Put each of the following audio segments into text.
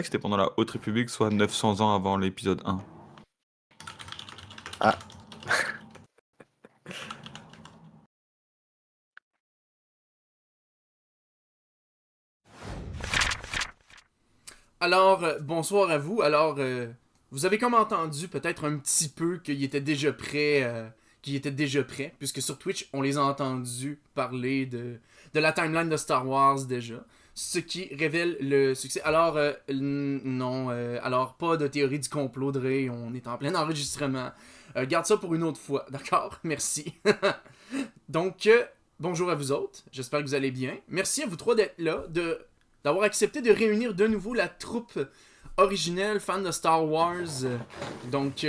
que c'était pendant la Haute République, soit 900 ans avant l'épisode 1. Ah. Alors, bonsoir à vous. Alors, vous avez comme entendu peut-être un petit peu qu'il était déjà prêt, puisque sur Twitch, on les a entendus parler de la timeline de Star Wars déjà, ce qui révèle le succès. Alors, non, alors pas de théorie du complot, Dre, on est en plein enregistrement. Garde ça pour une autre fois, d'accord? Merci. Donc, bonjour à vous autres, j'espère que vous allez bien. Merci à vous trois d'être là, d'avoir accepté de réunir de nouveau la troupe originelle, fan de Star Wars. Donc,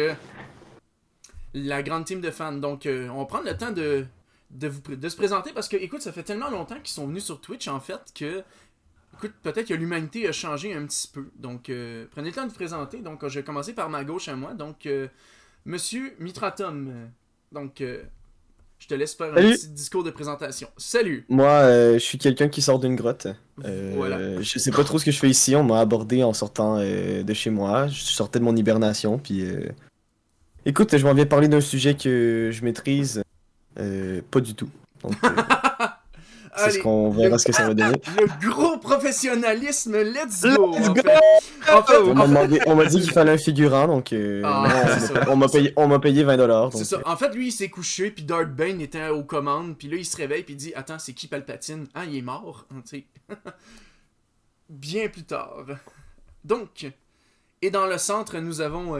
la grande team de fans. Donc, on va prendre le temps de se présenter parce que, écoute, ça fait tellement longtemps qu'ils sont venus sur Twitch, en fait, que, écoute, peut-être que l'humanité a changé un petit peu. Donc, prenez le temps de vous présenter. Donc, je vais commencer par ma gauche à moi. Donc, Monsieur Mitratum. Donc, je te laisse faire un petit discours de présentation. Salut! Moi, je suis quelqu'un qui sort d'une grotte. Voilà. Je sais pas trop ce que je fais ici. On m'a abordé en sortant de chez moi. Je sortais de mon hibernation. Puis, écoute, je m'en viens parler d'un sujet que je maîtrise pas du tout. Donc, c'est ce qu'on verra ce que ça va donner. Le gros professionnalisme, let's go! On m'a dit qu'il fallait un figurant, donc on m'a payé 20$. C'est ça. En fait, lui, il s'est couché, puis Darth Bane était aux commandes, puis là, il se réveille, puis il dit « Attends, c'est qui Palpatine? Ah, il est mort? » Bien plus tard. Donc, et dans le centre, nous avons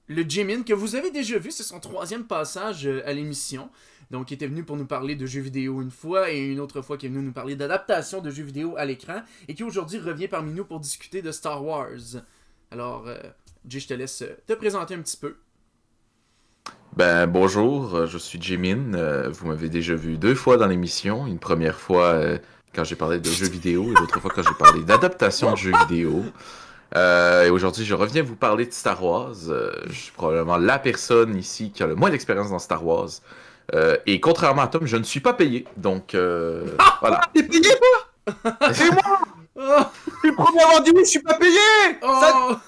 le Jimin, que vous avez déjà vu, c'est son 3e passage à l'émission. Donc, il était venu pour nous parler de jeux vidéo une fois, et une autre fois qui est venu nous parler d'adaptation de jeux vidéo à l'écran, et qui aujourd'hui revient parmi nous pour discuter de Star Wars. Alors, Jay, je te laisse te présenter un petit peu. Ben bonjour, je suis Jimin. Vous m'avez déjà vu 2 fois dans l'émission. Une première fois quand j'ai parlé de jeux vidéo, et l'autre fois quand j'ai parlé d'adaptation de jeux vidéo. Et aujourd'hui, je reviens vous parler de Star Wars. Je suis probablement la personne ici qui a le moins d'expérience dans Star Wars. Et contrairement à Tom, je ne suis pas payé. Donc, voilà. T'es payé, toi? Et moi? Tu premier à avoir dit oui, je suis pas payé! Oh non,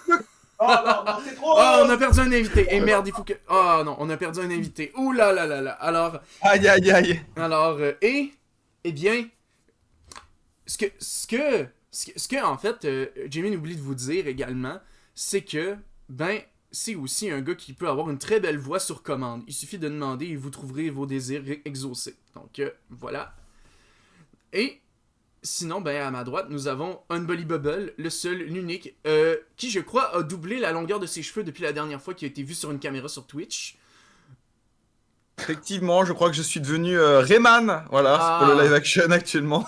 c'est trop! Oh, on a perdu un invité. Et merde, il faut que... Oh non, on a perdu un invité. Ouh là là là là. Alors... Aïe aïe aïe. Alors, eh bien... Ce que en fait, Jamie oublie de vous dire également, c'est que, c'est aussi un gars qui peut avoir une très belle voix sur commande. Il suffit de demander et vous trouverez vos désirs exaucés. Donc, voilà. Et... Sinon, à ma droite, nous avons Unbelievable, le seul, l'unique, qui, je crois, a doublé la longueur de ses cheveux depuis la dernière fois qu'il a été vu sur une caméra sur Twitch. Effectivement, je crois que je suis devenu Rayman. Voilà, c'est pour le live action actuellement.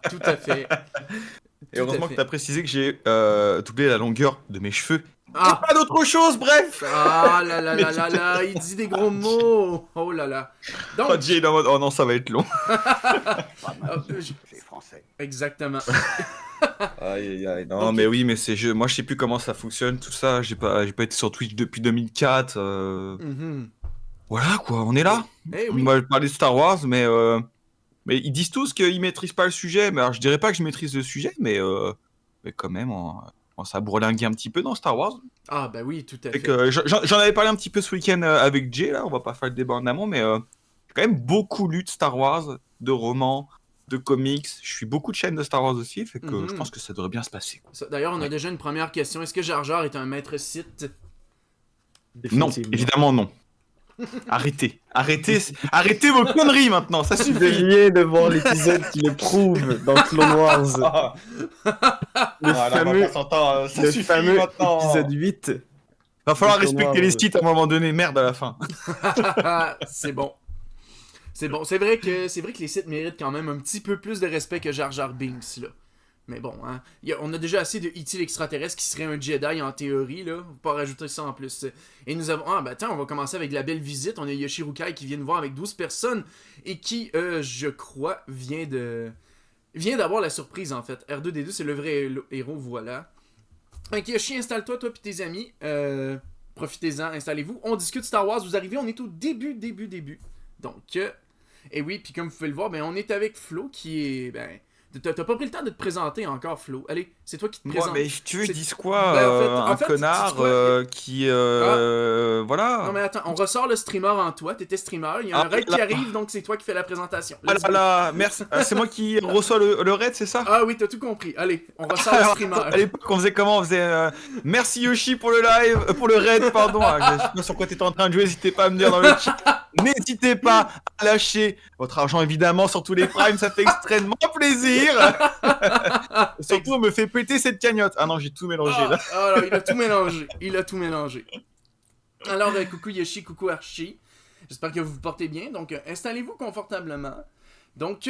Tout à fait. Et heureusement que tu as précisé que j'ai doublé la longueur de mes cheveux. Ah. Pas d'autre chose, bref. Ah là là là là là, il dit des gros mots. Oh là là. Donc... Oh, Jay est en mode, oh non, ça va être long. C'est français. Exactement. Aïe aïe aïe. Non, mais oui, mais moi je sais plus comment ça fonctionne, tout ça. J'ai pas été sur Twitch depuis 2004. Voilà quoi, on est là. Eh oui. On va parler de Star Wars, mais ils disent tous qu'ils maîtrisent pas le sujet. Mais alors, je dirais pas que je maîtrise le sujet, mais quand même, on s'est bourlingué un petit peu dans Star Wars. Ah bah oui, tout à fait. Que, j'en avais parlé un petit peu ce week-end avec Jay, là, on va pas faire le débat en amont, mais j'ai quand même beaucoup lu de Star Wars, de romans, de comics. Je suis beaucoup de chaînes de Star Wars aussi, fait que je pense que ça devrait bien se passer. D'ailleurs, on a déjà une première question. Est-ce que Jar Jar est un maître Sith? Non, évidemment non. Arrêtez vos conneries maintenant, ça suffit. Vous deviez de voir l'épisode qui le prouve dans Clone Wars. Le fameux épisode 8. Va falloir respecter les sites à un moment donné, merde à la fin. C'est bon. C'est vrai que les sites méritent quand même un petit peu plus de respect que Jar Jar Binks, là. Mais bon, hein. On a déjà assez de E.T. l'extraterrestre qui serait un Jedi en théorie, là. Faut pas rajouter ça en plus. Et nous avons... on va commencer avec la belle visite. On a Yoshirukai qui vient nous voir avec 12 personnes et qui, je crois, vient d'avoir la surprise, en fait. R2D2, c'est le vrai héros, voilà. Ok, Yoshi, installe-toi, toi pis tes amis. Profitez-en, installez-vous. On discute Star Wars, vous arrivez, on est au début. Donc, et oui, puis comme vous pouvez le voir, on est avec Flo qui est, T'as pas pris le temps de te présenter encore, Flo. Allez, c'est toi qui te présente. Mais tu veux, je dise quoi? Ben, en Un fait, connard qui. Voilà. Non mais attends, on ressort le streamer en toi, t'étais streamer, il y a un raid qui arrive, donc c'est toi qui fais la présentation. Ah là là, merci. C'est moi qui reçois le raid, c'est ça? Ah oui, t'as tout compris. Allez, on ressort le Alors, streamer. à l'époque, on faisait comment? On faisait merci Yoshi pour le live, pour le raid, pardon. Je sais pas sur quoi t'étais en train de jouer, n'hésitez pas à me dire dans le chat. N'hésitez pas à lâcher votre argent évidemment sur tous les primes, ça fait extrêmement plaisir. Et surtout, on me fait péter cette cagnotte. Ah non, j'ai tout mélangé là. Ah là, il a tout mélangé. Il a tout mélangé. Alors, coucou Yoshi, coucou Archie. J'espère que vous vous portez bien. Donc, installez-vous confortablement. Donc,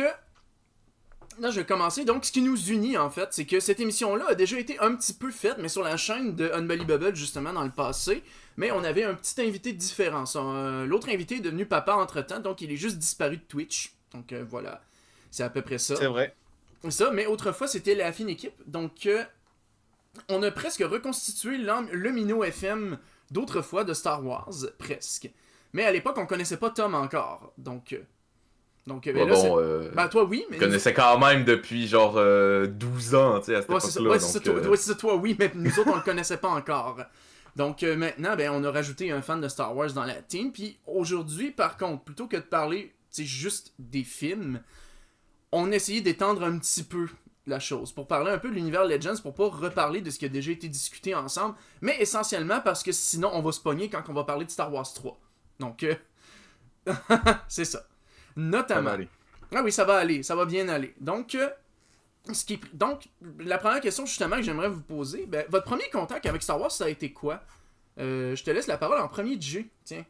là, je vais commencer. Donc, ce qui nous unit, en fait, c'est que cette émission-là a déjà été un petit peu faite, mais sur la chaîne de Unbelievable, justement, dans le passé. Mais on avait un petit invité différent. L'autre invité est devenu papa entre-temps, donc il est juste disparu de Twitch. Donc, voilà. C'est à peu près ça. C'est vrai. Ça, mais autrefois, c'était la fine équipe. Donc, on a presque reconstitué le Minot FM d'autrefois de Star Wars, presque. Mais à l'époque, on connaissait pas Tom encore. Donc ben là, toi, oui. Mais je connaissais quand même depuis genre 12 ans, tu sais, à cette époque-là. Ouais, c'est ça, toi, oui, mais nous autres, on le connaissait pas encore. Donc maintenant, ben, on a rajouté un fan de Star Wars dans la team. Puis aujourd'hui, par contre, plutôt que de parler, juste des films, on a essayé d'étendre un petit peu la chose, pour parler un peu de l'univers Legends, pour pas reparler de ce qui a déjà été discuté ensemble, mais essentiellement parce que sinon on va se pogner quand on va parler de Star Wars 3. Donc, c'est ça. Notamment. Ça va aller. Ah oui, ça va aller, ça va bien aller. Donc, donc la première question justement que j'aimerais vous poser, ben, votre premier contact avec Star Wars, ça a été quoi? Je te laisse la parole en premier, J. Tiens.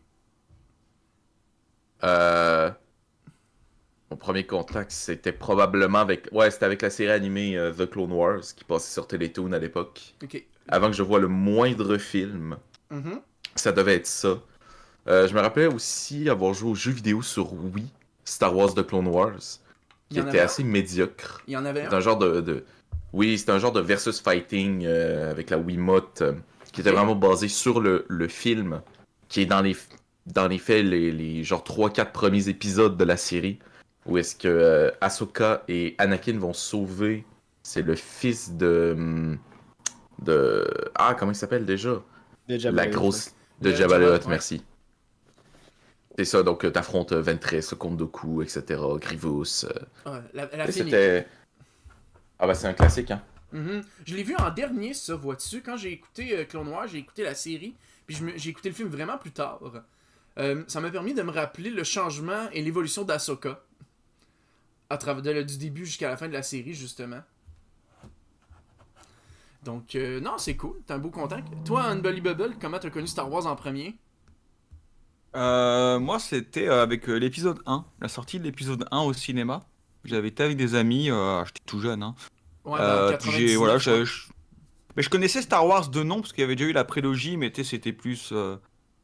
Mon premier contact, c'était probablement avec... Ouais, c'était avec la série animée The Clone Wars, qui passait sur Télétoon à l'époque. Ok. Avant que je voie le moindre film, ça devait être ça. Je me rappelais aussi avoir joué aux jeux vidéo sur Wii, Star Wars The Clone Wars, qui était assez médiocre. Il y en avait un? C'était un genre de... Oui, c'était un genre de versus fighting avec la Wiimote, qui était vraiment basé sur le film, qui est dans les faits les genre 3-4 premiers épisodes de la série. Où est-ce que Ahsoka et Anakin vont sauver... C'est le fils de... Ah, comment il s'appelle déjà? De Jabba La le Hutt, grosse... De De Jabba le Jabba, Hutt, ouais. merci. C'est ça, donc t'affrontes Ventress, Count Dooku, etc., Grievous. La Et fine c'était... Ah bah c'est un classique, hein. Je l'ai vu en dernier, ça, vois-tu. Quand j'ai écouté Clone Wars, j'ai écouté la série, puis j'ai écouté le film vraiment plus tard. Ça m'a permis de me rappeler le changement et l'évolution d'Ahsoka. À travers du début jusqu'à la fin de la série, justement. Donc, non, c'est cool. T'as un beau contact. Toi, Unbelievable, comment t'as connu Star Wars en premier? Moi, c'était avec l'épisode 1, la sortie de l'épisode 1 au cinéma. J'avais été avec des amis, j'étais tout jeune. Hein. Ouais, dans Puis 99, voilà, ouais. mais je connaissais Star Wars de nom, parce qu'il y avait déjà eu la prélogie, mais c'était plus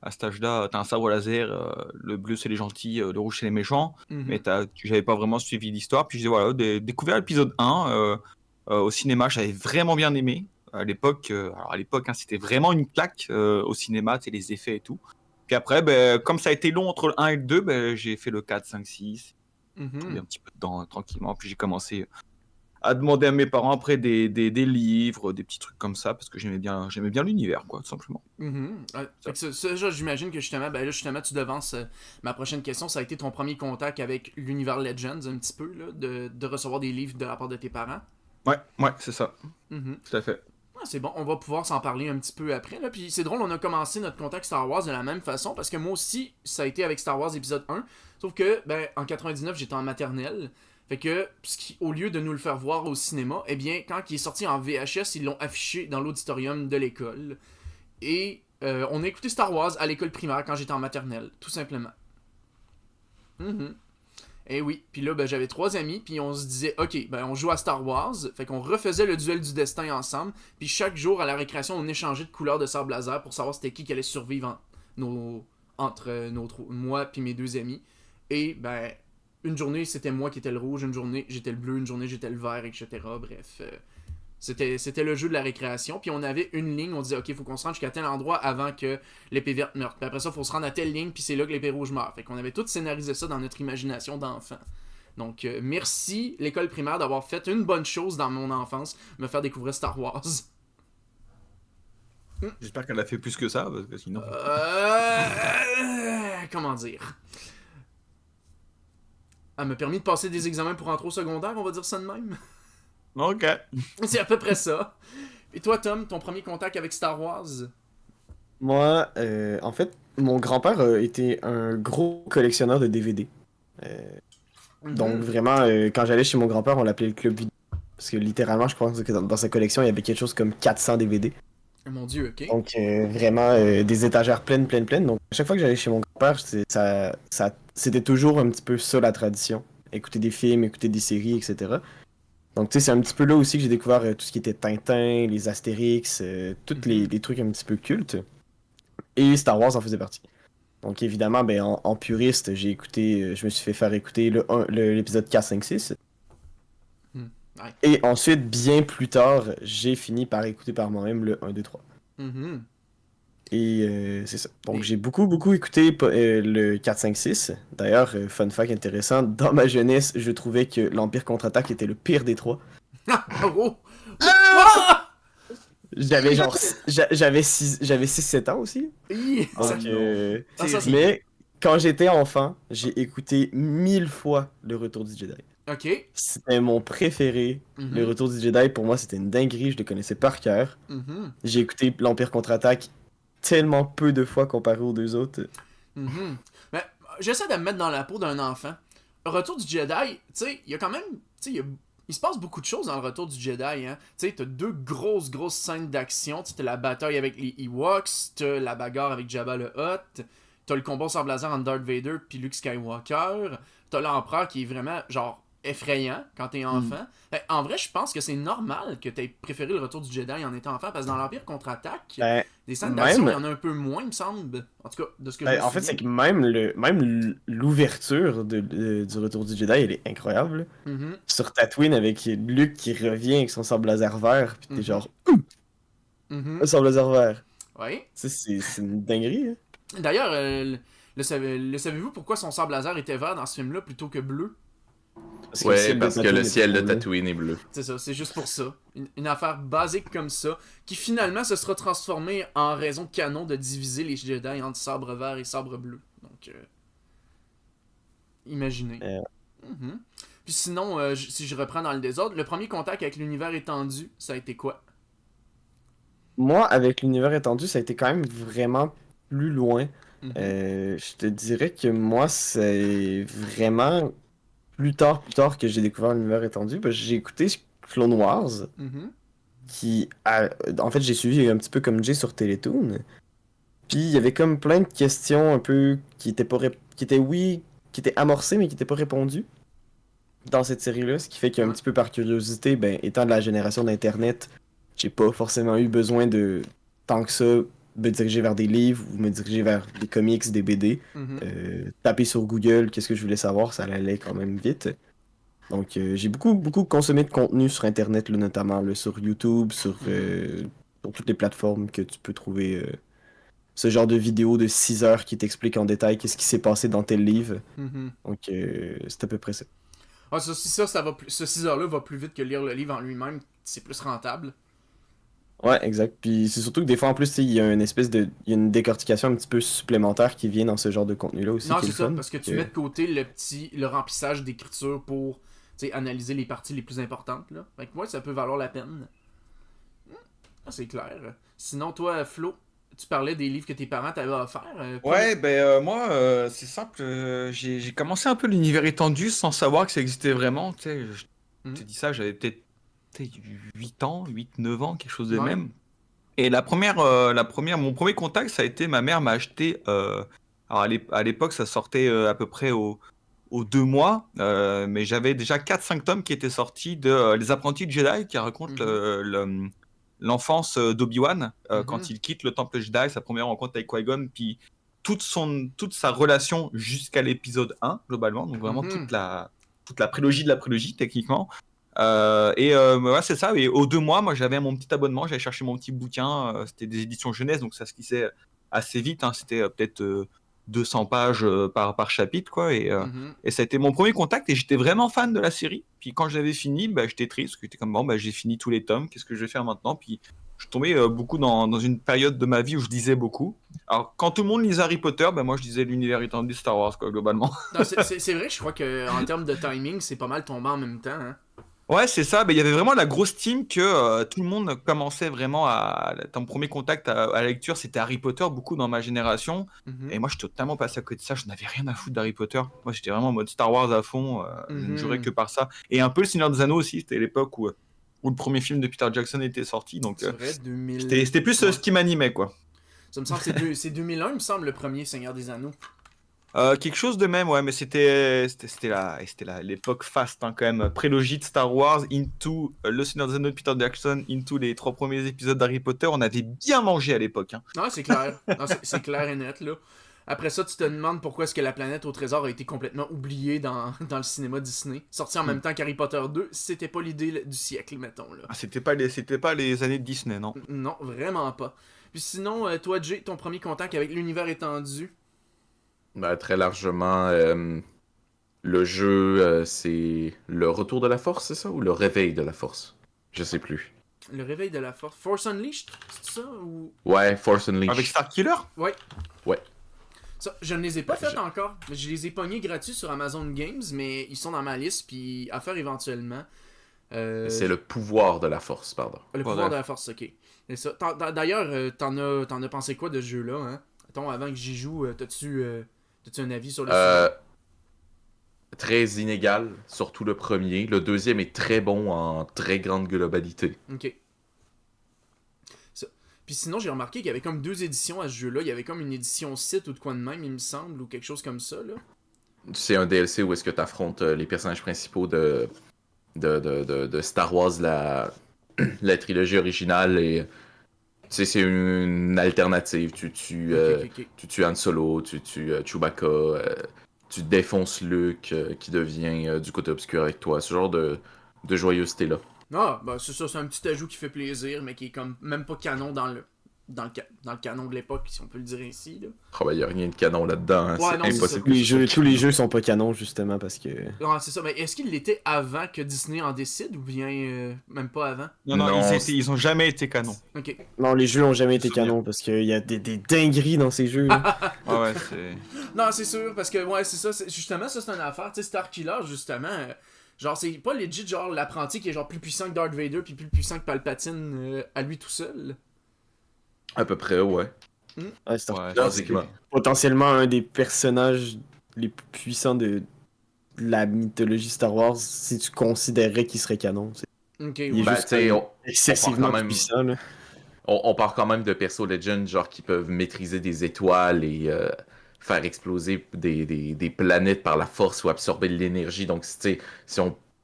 à cet âge-là, t'as un sabre laser, le bleu c'est les gentils, le rouge c'est les méchants, mais j'avais pas vraiment suivi l'histoire. Puis j'ai voilà, découvert l'épisode 1 au cinéma, j'avais vraiment bien aimé. À l'époque, hein, c'était vraiment une claque au cinéma, les effets et tout. Puis après, comme ça a été long entre le 1 et le 2, j'ai fait le 4, 5, 6, tombé un petit peu dedans tranquillement. Puis j'ai commencé à demander à mes parents après des livres, des petits trucs comme ça, parce que j'aimais bien l'univers, quoi, tout simplement. Ça, j'imagine que justement, tu devances ma prochaine question. Ça a été ton premier contact avec l'univers Legends, un petit peu, là, de recevoir des livres de la part de tes parents. Ouais, c'est ça. Tout à fait. Ah, c'est bon, on va pouvoir s'en parler un petit peu après. Là. Puis c'est drôle, on a commencé notre contact Star Wars de la même façon, parce que moi aussi, ça a été avec Star Wars épisode 1. Sauf que, en 99, j'étais en maternelle. Fait que, au lieu de nous le faire voir au cinéma, eh bien, quand il est sorti en VHS, ils l'ont affiché dans l'auditorium de l'école. Et on a écouté Star Wars à l'école primaire quand j'étais en maternelle, tout simplement. Et oui, puis là, j'avais 3 amis, puis on se disait, ok, on joue à Star Wars, fait qu'on refaisait le duel du destin ensemble, puis chaque jour à la récréation, on échangeait de couleurs de sabre laser pour savoir c'était qui allait survivre entre moi puis mes 2 amis. Et une journée c'était moi qui étais le rouge, une journée j'étais le bleu, une journée j'étais le vert, etc. Bref, c'était le jeu de la récréation, puis on avait une ligne, on disait ok, faut qu'on se rende jusqu'à tel endroit avant que l'épée verte meure, puis après ça faut se rendre à telle ligne, puis c'est là que l'épée rouge meurt. Fait qu'on avait tout scénarisé ça dans notre imagination d'enfant. Donc, merci l'école primaire d'avoir fait une bonne chose dans mon enfance, me faire découvrir Star Wars. J'espère qu'elle a fait plus que ça, parce que sinon... Comment dire? Elle m'a permis de passer des examens pour entrer au secondaire, on va dire ça de même. Ok. C'est à peu près ça. Et toi, Tom, ton premier contact avec Star Wars? Moi, en fait, mon grand-père a été un gros collectionneur de DVD. Donc vraiment, quand j'allais chez mon grand-père, on l'appelait le club vidéo. Parce que littéralement, je pense que dans sa collection, il y avait quelque chose comme 400 DVD. Mon Dieu, ok. Donc vraiment, des étagères pleines. Donc à chaque fois que j'allais chez mon grand-père, c'était toujours un petit peu ça la tradition. Écouter des films, écouter des séries, etc. Donc tu sais, c'est un petit peu là aussi que j'ai découvert tout ce qui était Tintin, les Astérix, tous les trucs un petit peu cultes. Et Star Wars en faisait partie. Donc évidemment, ben, en puriste, j'ai écouté, je me suis fait faire écouter l'épisode 4, 5, 6. Ouais. Et ensuite, bien plus tard, j'ai fini par écouter par moi-même le 1, 2, 3. Mhm. Et c'est ça. Donc Et- j'ai beaucoup écouté le 4, 5, 6. D'ailleurs, fun fact intéressant, dans ma jeunesse, je trouvais que l'Empire contre-attaque était le pire des trois. Oh! Ah! J'avais genre... J'avais 6-7 ans aussi. Hi! Donc, ça, c'est- mais quand j'étais enfant, j'ai écouté 1000 fois Le Retour du Jedi. Ok. C'était mon préféré. Mhm. Le Retour du Jedi, pour moi, c'était une dinguerie. Je le connaissais par cœur. Mhm. J'ai écouté l'Empire contre-attaque tellement peu de fois comparé aux deux autres. Mhm. Mais j'essaie de me mettre dans la peau d'un enfant. Le Retour du Jedi, tu sais, il y a quand même... Tu sais, il se passe beaucoup de choses dans le Retour du Jedi, hein. Tu sais, t'as deux grosses scènes d'action. Tu sais, t'as la bataille avec les Ewoks, t'as la bagarre avec Jabba le Hutt, t'as le combat au sabre laser entre Darth Vader puis Luke Skywalker, t'as l'Empereur qui est vraiment, genre, effrayant quand t'es enfant. En vrai, je pense que c'est normal que t'aies préféré le Retour du Jedi en étant enfant, parce que dans l'Empire contre-attaque, Ben, des scènes d'action, il même- y en a un peu moins, il me semble. En tout cas, de ce que je ben, me en fait, souviens. c'est que même l'ouverture du Retour du Jedi, elle est incroyable. Mhm. Sur Tatooine, avec Luke qui revient avec son sabre laser vert, pis t'es Mhm. genre, Mhm. un sabre laser vert. Ouais. Tu sais, c'est une dinguerie, hein. D'ailleurs, le savez-vous pourquoi son sabre laser était vert dans ce film-là plutôt que bleu? Parce que le Ouais, ciel de parce que Tatooine le est ciel de bleu. Tatooine est bleu. C'est ça, c'est juste pour ça. Une affaire basique comme ça, qui finalement se sera transformée en raison de canon de diviser les Jedi entre sabre vert et sabre bleu. Donc, imaginez. Mhm. Puis sinon, si je reprends dans le désordre, le premier contact avec l'univers étendu, ça a été quoi? Moi, avec l'univers étendu, ça a été quand même vraiment plus loin. Mhm. Je te dirais que moi, c'est vraiment plus tard que j'ai découvert l'univers étendu. Parce que j'ai écouté Clone Wars, Mhm. en fait, j'ai suivi un petit peu comme Jay sur Télétoon. Puis il y avait comme plein de questions un peu qui étaient pas qui étaient amorcées mais qui étaient pas répondues dans cette série-là, ce qui fait qu'un Ouais. petit peu par curiosité, ben étant de la génération d'Internet, j'ai pas forcément eu besoin de tant que ça me diriger vers des livres ou me diriger vers des comics, des BD. Mhm. Taper sur Google, qu'est-ce que je voulais savoir, ça allait quand même vite. Donc j'ai beaucoup consommé de contenu sur Internet, là, notamment là, sur YouTube, sur toutes les plateformes que tu peux trouver ce genre de vidéo de 6 heures qui t'explique en détail qu'est-ce qui s'est passé dans tel livre. Mhm. Donc c'est à peu près ça. Ah, ça va plus, ce 6 heures-là va plus vite que lire le livre en lui-même, c'est plus rentable. Ouais, exact. Puis c'est surtout que des fois en plus, tu sais, il y a une espèce de. Il y a une décortication un petit peu supplémentaire qui vient dans ce genre de contenu-là aussi. Non, qui est c'est le ça, fun. parce que tu mets de côté le remplissage d'écriture pour analyser les parties les plus importantes. Là. Fait que moi, ça peut valoir la peine. Ah, c'est clair. Sinon, toi, Flo, tu parlais des livres que tes parents t'avaient offerts. Ouais, moi, c'est simple. J'ai commencé un peu l'univers étendu sans savoir que ça existait vraiment. Tu sais, je te dis ça, j'avais peut-être 8 ans, 8-9 ans, quelque chose de Ouais. même. Et mon premier contact, ça a été ma mère m'a acheté. Alors à l'époque, ça sortait à peu près aux 2 mois, mais j'avais déjà 4-5 tomes qui étaient sortis de Les Apprentis de Jedi, qui racontent l'enfance d'Obi-Wan quand il quitte le Temple Jedi, sa première rencontre avec Qui-Gon, puis toute sa relation jusqu'à l'épisode 1, globalement, donc vraiment toute la prélogie de la prélogie, techniquement. Ouais, c'est ça. Et aux 2 mois, moi, j'avais mon petit abonnement, j'allais chercher mon petit bouquin. C'était des éditions jeunesse, donc ça se lisait assez vite. Hein. C'était peut-être 200 pages par chapitre, quoi. Mhm. Et ça a été mon premier contact et j'étais vraiment fan de la série. Puis quand j'avais fini, bah, j'étais triste, parce que j'étais comme, bon, bah, j'ai fini tous les tomes, qu'est-ce que je vais faire maintenant? Puis je tombais beaucoup dans une période de ma vie où je lisais beaucoup. Alors, quand tout le monde lisait Harry Potter, bah, moi je lisais l'univers étendu de Star Wars, quoi, globalement. Non, c'est vrai, je crois qu'en termes de timing, c'est pas mal tombé en même temps. Hein. Ouais, c'est ça. Mais il y avait vraiment la grosse team que tout le monde commençait vraiment à. Ton premier contact à la lecture, c'était Harry Potter, beaucoup dans ma génération. Mhm. Et moi, je suis totalement passé à côté de ça. Je n'avais rien à foutre d'Harry Potter. Moi, j'étais vraiment en mode Star Wars à fond. Je ne jurais que par ça. Et un peu le Seigneur des Anneaux aussi. C'était l'époque où le premier film de Peter Jackson était sorti. Donc, C'est vrai, 2000. c'était plus ce qui m'animait, quoi. Ça me semble que c'est 2001, il me semble, le premier Seigneur des Anneaux. Quelque chose de même, ouais, mais c'était l'époque faste, hein, quand même. Prélogie de Star Wars, into Le Seigneur des Anneaux de Peter Jackson, into les 3 premiers épisodes d'Harry Potter. On avait bien mangé à l'époque. Hein. Non, c'est clair. Non, c'est clair et net, là. Après ça, tu te demandes pourquoi est-ce que La Planète au Trésor a été complètement oubliée dans le cinéma Disney. Sorti en même temps qu'Harry Potter 2, c'était pas l'idée du siècle, mettons, là. Ah, c'était pas les années de Disney, non. Non, vraiment pas. Puis sinon, toi, Jay, ton premier contact avec l'univers étendu? Ben, très largement, le jeu, c'est le retour de la force, c'est ça? Ou le réveil de la force? Je sais plus. Le réveil de la force. Force Unleashed, c'est ça? Ou... Ouais, Force Unleashed. Avec Starkiller? Ouais. Ouais. Ça, je ne les ai pas faites encore. Je les ai pognés gratuits sur Amazon Games, mais ils sont dans ma liste, puis à faire éventuellement. C'est le pouvoir de la force, pardon. Le pouvoir de la force, ok. C'est ça. D'ailleurs, t'en as pensé quoi de ce jeu-là, hein? Attends, avant que j'y joue, t'as-tu un avis sur le sujet? Très inégal, surtout le premier. Le deuxième est très bon en très grande globalité. Ok. Ça. Puis sinon, j'ai remarqué qu'il y avait comme 2 éditions à ce jeu-là. Il y avait comme une édition site ou de quoi de même, il me semble, ou quelque chose comme ça, là. C'est un DLC où est-ce que tu affrontes les personnages principaux de Star Wars, la trilogie originale, et tu sais, c'est une alternative. Tu tues Han Solo, tu tues Chewbacca, tu défonces Luke qui devient du côté obscur avec toi. Ce genre de joyeuseté-là. Ah, bah c'est ça, c'est un petit ajout qui fait plaisir, mais qui est comme même pas canon dans le canon de l'époque, si on peut le dire ainsi, là. Oh, ben, y a rien de canon là-dedans. Hein. Ouais, c'est non, c'est impossible. ça. Tous les jeux sont pas canons, justement, parce que... Ouais, c'est ça, mais est-ce qu'il l'était avant que Disney en décide, ou bien même pas avant? Non, Non, ils ont jamais été canons. Ok. Non, les jeux ont jamais été Souvenir. canons, parce qu'il y a des dingueries dans ces jeux. là. Ouais, c'est. Non, c'est sûr, parce que, ouais, c'est ça, justement, ça c'est une affaire, tu sais, Starkiller, justement, genre, c'est pas legit, genre, l'apprenti qui est genre plus puissant que Darth Vader, puis plus puissant que Palpatine à lui tout seul. À peu près, ouais. Ouais, c'est Ouais, Basiquement. potentiellement un des personnages les plus puissants de la mythologie Star Wars, si tu considérais qu'il serait canon. Ok, Il est ouais. Ben, juste tu sais, excessivement on part quand même- puissant. Là. on part quand même de persos legend, genre qui peuvent maîtriser des étoiles et faire exploser des planètes par la force ou absorber de l'énergie. Donc, tu sais,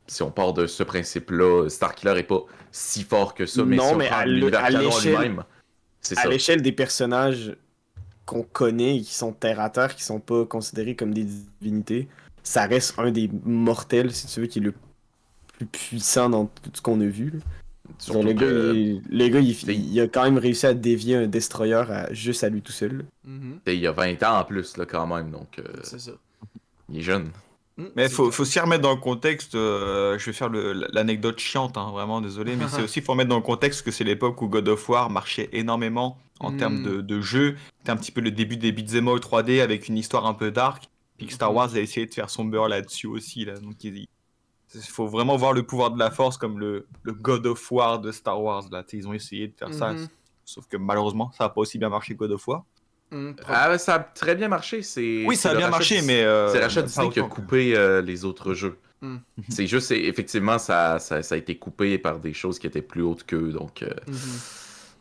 si on part de ce principe-là, Starkiller est pas si fort que ça, mais Non, si on mais prend à l'univers canon l'échelle- lui-même, c'est À ça. l'échelle des personnages qu'on connaît et qui sont terre à terre, qui sont pas considérés comme des divinités, ça reste un des mortels, si tu veux, qui est le plus puissant dans tout ce qu'on a vu. Là. Surtout Genre, que, le gars, il a quand même réussi à dévier un destroyer juste à lui tout seul. là. Mhm, il y a 20 ans en plus, là, quand même, donc c'est ça. il est jeune. Mais C'est faut clair. s'y remettre dans le contexte. Je vais faire l'anecdote chiante, hein, vraiment désolé, mais c'est aussi faut remettre dans le contexte que c'est l'époque où God of War marchait énormément en termes de jeu. C'était un petit peu le début des beat'em all 3D avec une histoire un peu dark. Puis que Star Wars a essayé de faire son beurre là-dessus aussi. Là. Donc il faut vraiment voir le pouvoir de la Force comme le God of War de Star Wars. Là. Ils ont essayé de faire ça, Mhm. sauf que malheureusement ça n'a pas aussi bien marché que God of War. Ah, ça a très bien marché. Oui, ça a bien marché, mais c'est Rachat pas Disney qui a autant que- coupé les autres jeux. Mm. C'est juste, effectivement, ça a été coupé par des choses qui étaient plus hautes qu'eux, donc Mhm.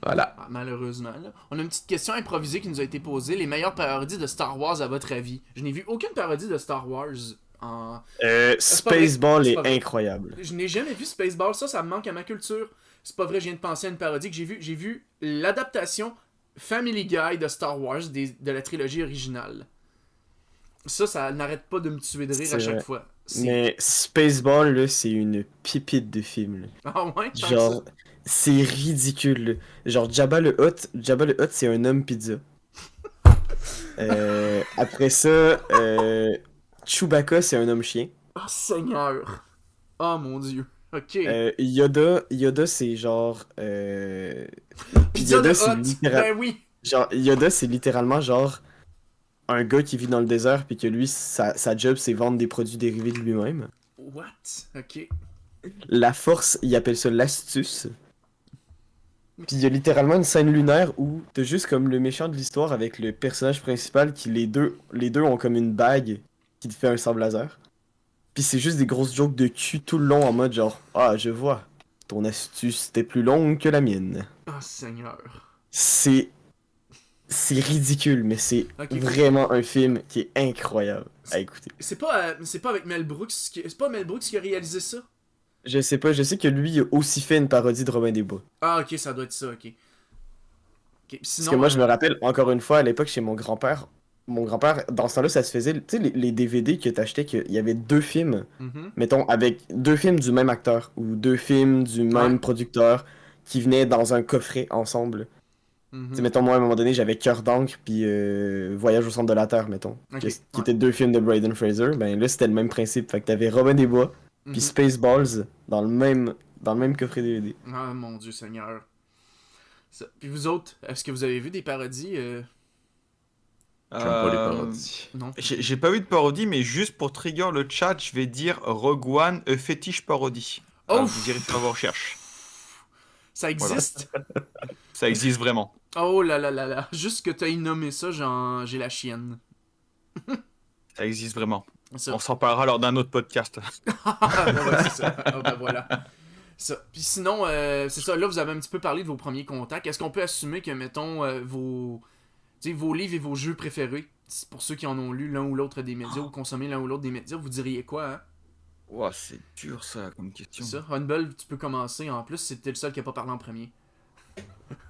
voilà. Ah, malheureusement. Là. On a une petite question improvisée qui nous a été posée. Les meilleures parodies de Star Wars à votre avis? Je n'ai vu aucune parodie de Star Wars en... c'est pas vrai. Spaceball C'est est pas vrai. incroyable. Je n'ai jamais vu Spaceball, ça me manque à ma culture. C'est pas vrai, je viens de penser à une parodie que j'ai vue. J'ai vu l'adaptation Family Guy de Star Wars de la trilogie originale. Ça n'arrête pas de me tuer de rire C'est à chaque vrai. fois. Mais Spaceball, là, c'est une pipite de film. Là. Ah ouais, tant que Genre, ça. c'est ridicule. Là. Genre, Jabba le Hutt, c'est un homme pizza. Après ça, Chewbacca, c'est un homme chien. Oh Seigneur! Oh mon dieu. Ok. Yoda, c'est genre. Pizza de Yoda, c'est Hut! Ben oui! genre, Yoda, c'est littéralement genre un gars qui vit dans le désert, puis que lui, sa job, c'est vendre des produits dérivés de lui-même. What? Ok. La force, il appelle ça l'astuce. Puis il y a littéralement une scène lunaire où t'as juste comme le méchant de l'histoire avec le personnage principal qui les deux ont comme une bague qui te fait un sable laser. Puis c'est juste des grosses jokes de cul tout le long en mode genre ah je vois, ton astuce était plus longue que la mienne. Oh Seigneur. C'est ridicule mais c'est Ok. vraiment un film qui est incroyable à écouter. C'est pas avec Mel Brooks c'est pas Mel Brooks qui a réalisé ça? Je sais pas, je sais que lui il a aussi fait une parodie de Robin des Bois. Ah ok, ça doit être ça, ok. Ok, sinon, Parce que moi, je me rappelle, encore une fois, à l'époque, chez mon grand-père, dans ce temps-là, ça se faisait, tu sais, les DVD que t'achetais, qu'il y avait 2 films, mettons, avec 2 films du même acteur, ou 2 films du même Ouais. producteur, qui venaient dans un coffret ensemble. Tu sais, mettons, moi, à un moment donné, j'avais Cœur d'encre, puis Voyage au centre de la Terre, mettons, Ok, qui ouais. étaient 2 films de Brayden Fraser. Ben là, c'était le même principe. Fait que t'avais Robin des Bois, puis Spaceballs dans le même coffret DVD. Ah mon dieu Seigneur. Ça. Puis vous autres, est-ce que vous avez vu des parodies? J'aime pas les Euh, parodies. Non. J'ai pas vu de parodie, mais juste pour trigger le chat, je vais dire Rogue One, fétiche parodie. Oh! Vous irez faire vos recherches. Ça existe? Ça existe vraiment. Oh là là là là. Juste que t'as nommé ça, j'ai la chienne. Ça existe vraiment. Ça. On s'en parlera lors d'un autre podcast. Ouais, c'est ça. Ah, ben voilà. Ça. Puis sinon, c'est ça, là vous avez un petit peu parlé de vos premiers contacts. Est-ce qu'on peut assumer que, mettons, vos livres et vos jeux préférés, pour ceux qui en ont lu l'un ou l'autre des médias ou consommé l'un ou l'autre des médias, vous diriez quoi, hein? Ouah, c'est dur ça comme question. C'est ça. Humble, tu peux commencer. En plus, c'était le seul qui a pas parlé en premier.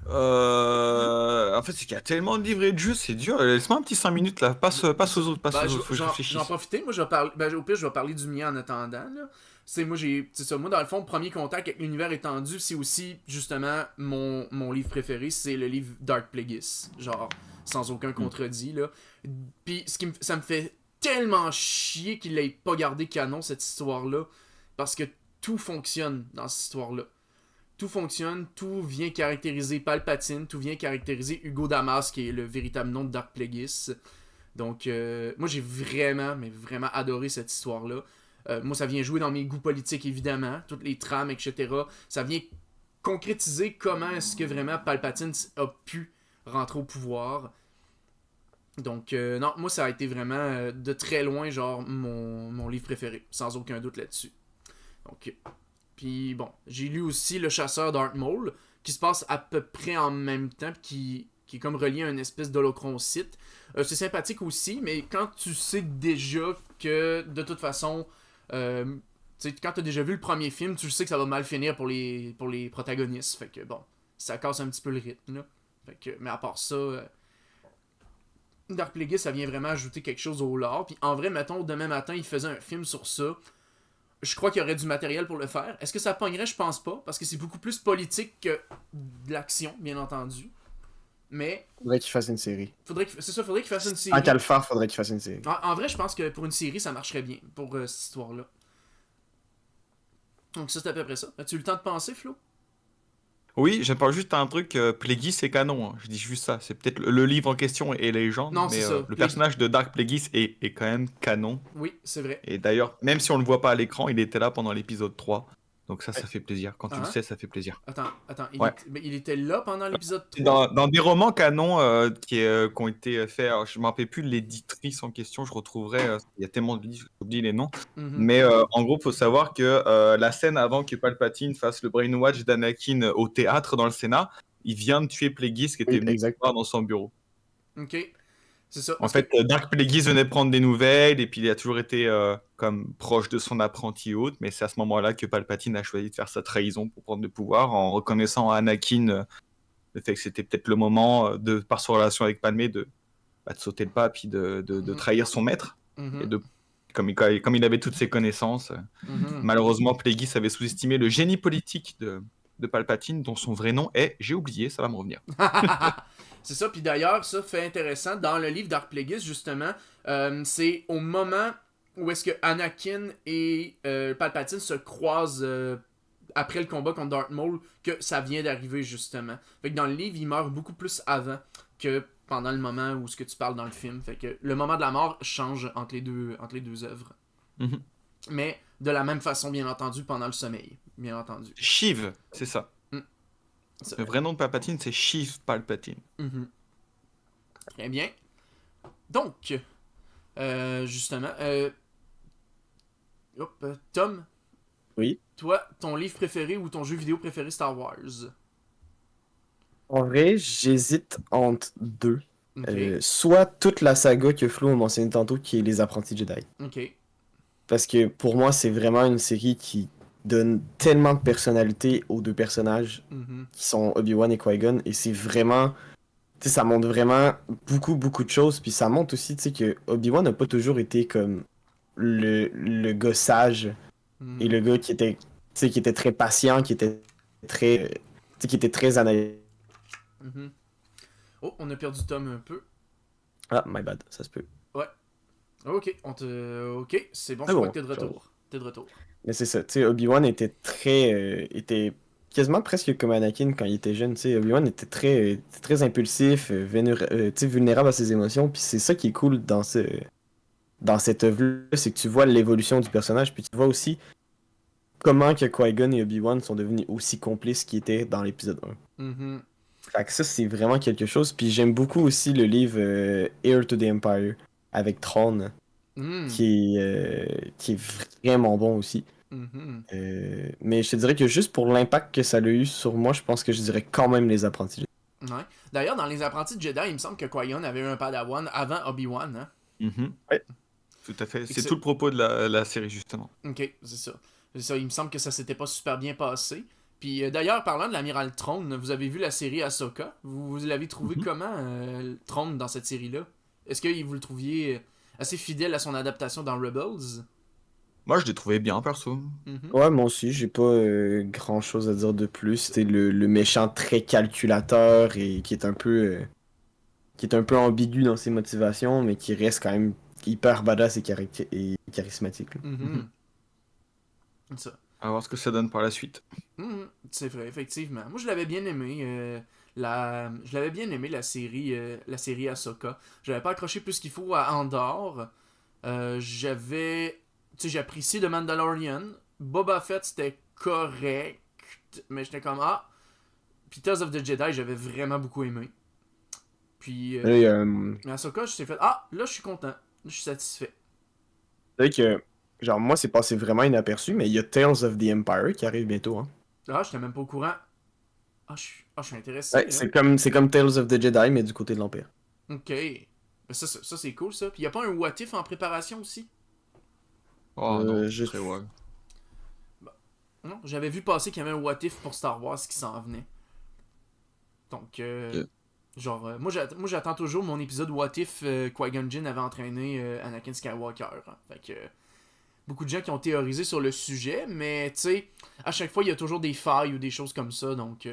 En fait, c'est qu'il y a tellement de livres et de jeux, c'est dur. Laisse-moi un petit 5 minutes là. Passe aux autres, Ben, faut que je réfléchisse. j'en profiter, moi je vais parler. Ben, au pire, je vais parler du mien en attendant. Là. C'est ça, moi dans le fond, premier contact avec l'univers étendu, c'est aussi justement mon livre préféré, c'est le livre Dark Plagueis. Genre, sans aucun contredit. Là. Puis ça me fait tellement chier qu'il l'ait pas gardé canon, cette histoire-là. Parce que tout fonctionne dans cette histoire-là. Tout fonctionne, tout vient caractériser Palpatine, tout vient caractériser Hugo Damas, qui est le véritable nom de Dark Plagueis. Donc, moi j'ai vraiment, mais vraiment adoré cette histoire-là. Moi, ça vient jouer dans mes goûts politiques, évidemment, toutes les trames, etc. Ça vient concrétiser comment est-ce que vraiment Palpatine a pu rentrer au pouvoir. Donc, non, moi ça a été vraiment de très loin, genre, mon livre préféré, sans aucun doute là-dessus. Donc, puis bon, j'ai lu aussi Le Chasseur Darth Maul, qui se passe à peu près en même temps, qui est comme relié à une espèce d'holocron Sith. C'est sympathique aussi, mais quand tu sais déjà que, de toute façon, quand t'as déjà vu le premier film, tu sais que ça va mal finir pour les protagonistes. Fait que bon, ça casse un petit peu le rythme, là. Fait que, mais à part ça, Dark Plagueis, ça vient vraiment ajouter quelque chose au lore. Puis en vrai, mettons, demain matin, il faisait un film sur ça. Je crois qu'il y aurait du matériel pour le faire. Est-ce que ça pognerait? Je pense pas, parce que c'est beaucoup plus politique que de l'action, bien entendu. Mais Faudrait qu'il fasse une série. faudrait qu'il fasse une série. Tant qu'à le faire, faudrait qu'il fasse une série. En vrai, je pense que pour une série, ça marcherait bien, pour cette histoire-là. Donc ça, c'est à peu près ça. As-tu eu le temps de penser, Flo? Oui, j'apporte juste un truc. Plagueis, c'est canon. Hein. Je dis juste ça. C'est peut-être le livre en question est légende, Non, mais c'est ça. le personnage de Dark Plagueis est quand même canon. Oui, c'est vrai. Et d'ailleurs, même si on le voit pas à l'écran, il était là pendant l'épisode 3. Donc ça fait plaisir. Quand tu le Ah. sais, ça fait plaisir. Attends, Ouais. il était là pendant l'épisode 3? Dans des romans canons qui ont été faits, alors, je ne me rappelle plus de l'éditrice en question, je retrouverai, il y a tellement de livres, j'oublie les noms. Mhm. Mais en gros, il faut savoir que la scène avant que Palpatine fasse le brainwash d'Anakin au théâtre dans le Sénat, il vient de tuer Plagueis qui était Oui, venu exact. voir dans son bureau. Ok. C'est ça. En fait, Dark Plagueis venait prendre des nouvelles et puis il a toujours été comme proche de son apprenti hôte, mais c'est à ce moment-là que Palpatine a choisi de faire sa trahison pour prendre le pouvoir en reconnaissant à Anakin le fait que c'était peut-être le moment, par sa relation avec Padmé, de sauter le pas puis de trahir son maître. Mhm. Et comme il avait toutes ses connaissances, Mhm. malheureusement, Plagueis avait sous-estimé le génie politique de Palpatine, dont son vrai nom est, j'ai oublié, ça va me revenir. C'est ça, puis d'ailleurs, ça fait intéressant, dans le livre Dark Plagueis, justement, c'est au moment où est-ce que Anakin et Palpatine se croisent après le combat contre Darth Maul que ça vient d'arriver, justement. Fait que dans le livre, il meurt beaucoup plus avant que pendant le moment où ce que tu parles dans le film. Fait que le moment de la mort change entre les deux œuvres. Mhm. Mais de la même façon, bien entendu, pendant le sommeil. Bien entendu. Shiv, c'est ça. Ça- Le vrai nom de Palpatine, c'est Shiv Palpatine. Mhm. Très bien. Donc, justement, Tom, Oui. toi, ton livre préféré ou ton jeu vidéo préféré Star Wars? En vrai, j'hésite entre deux. Ok. Soit toute la saga que Flo a mentionné tantôt, qui est Les Apprentis Jedi. Ok. Parce que pour moi, c'est vraiment une série qui donne tellement de personnalité aux deux personnages Mhm. qui sont Obi-Wan et Qui-Gon. Et c'est vraiment... Tu sais, ça montre vraiment beaucoup, beaucoup de choses. Puis ça montre aussi, tu sais, que Obi-Wan n'a pas toujours été comme le gars sage et le gars qui était, tu sais, qui était très patient, qui était très... tu sais, qui était très analytique. Mhm. Oh, on a perdu Tom un peu. Ah, my bad, ça se peut. Ok, ok, c'est bon, C'est je crois bon, que t'es de retour. T'es de retour. Mais c'est ça, tu sais, Obi-Wan était très... était quasiment presque comme Anakin quand il était jeune, tu sais. Obi-Wan était très impulsif, tu sais, vulnérable à ses émotions, puis c'est ça qui est cool dans cette œuvre-là, c'est que tu vois l'évolution du personnage, puis tu vois aussi comment que Qui-Gon et Obi-Wan sont devenus aussi complices qu'ils étaient dans l'épisode 1. Mhm. Fait que ça, c'est vraiment quelque chose, puis j'aime beaucoup aussi le livre Heir to the Empire, avec Thrawn, Mhm. qui est vraiment bon aussi. Mhm. Mais je te dirais que juste pour l'impact que ça a eu sur moi, je pense que je dirais quand même Les Apprentis. Ouais. D'ailleurs, dans Les Apprentis de Jedi, il me semble que Qui-Gon avait eu un Padawan avant Obi-Wan, hein? Mhm. Ouais. Tout à fait. Et C'est c'est- tout le propos de la série, justement. Ok, c'est ça. C'est ça, il me semble que ça s'était pas super bien passé. Puis d'ailleurs, parlant de l'amiral Thrawn, vous avez vu la série Ahsoka. Vous l'avez trouvé Mhm. comment, Thrawn, dans cette série-là? Est-ce que vous le trouviez assez fidèle à son adaptation dans Rebels? Moi, je l'ai trouvé bien, perso. Mhm. Ouais, moi aussi, j'ai pas grand chose à dire de plus. C'était le méchant très calculateur et qui est un peu ambigu dans ses motivations, mais qui reste quand même hyper badass et charismatique, là. Mhm. C'est ça. À voir ce que ça donne par la suite. C'est vrai, effectivement. Moi, je l'avais bien aimé. Je l'avais bien aimé la série Ahsoka. J'avais pas accroché plus qu'il faut à Andor. J'ai apprécié The Mandalorian. Boba Fett, c'était correct. Mais j'étais comme, ah. Puis Tales of the Jedi, j'avais vraiment beaucoup aimé. Puis, Là, il y a, mais Ahsoka, je t'ai fait, ah, là, je suis content. Là, je suis satisfait. c'est vrai que, genre, moi, c'est passé vraiment inaperçu, mais il y a Tales of the Empire qui arrive bientôt, hein. Ah, j'étais même pas au courant. Je suis intéressé. Ouais, c'est comme Tales of the Jedi, mais du côté de l'Empire. Ok. Ben, ça c'est cool, ça. Puis y a pas un what if en préparation aussi? Oh non, je- très ouais. Non, j'avais vu passer qu'il y avait un what if pour Star Wars qui s'en venait. Donc, Ok. genre, moi j'attends toujours mon épisode what if Qui-Gon Jinn avait entraîné Anakin Skywalker. Hein. Fait que beaucoup de gens qui ont théorisé sur le sujet, mais tu sais, à chaque fois il y a toujours des failles ou des choses comme ça, donc tu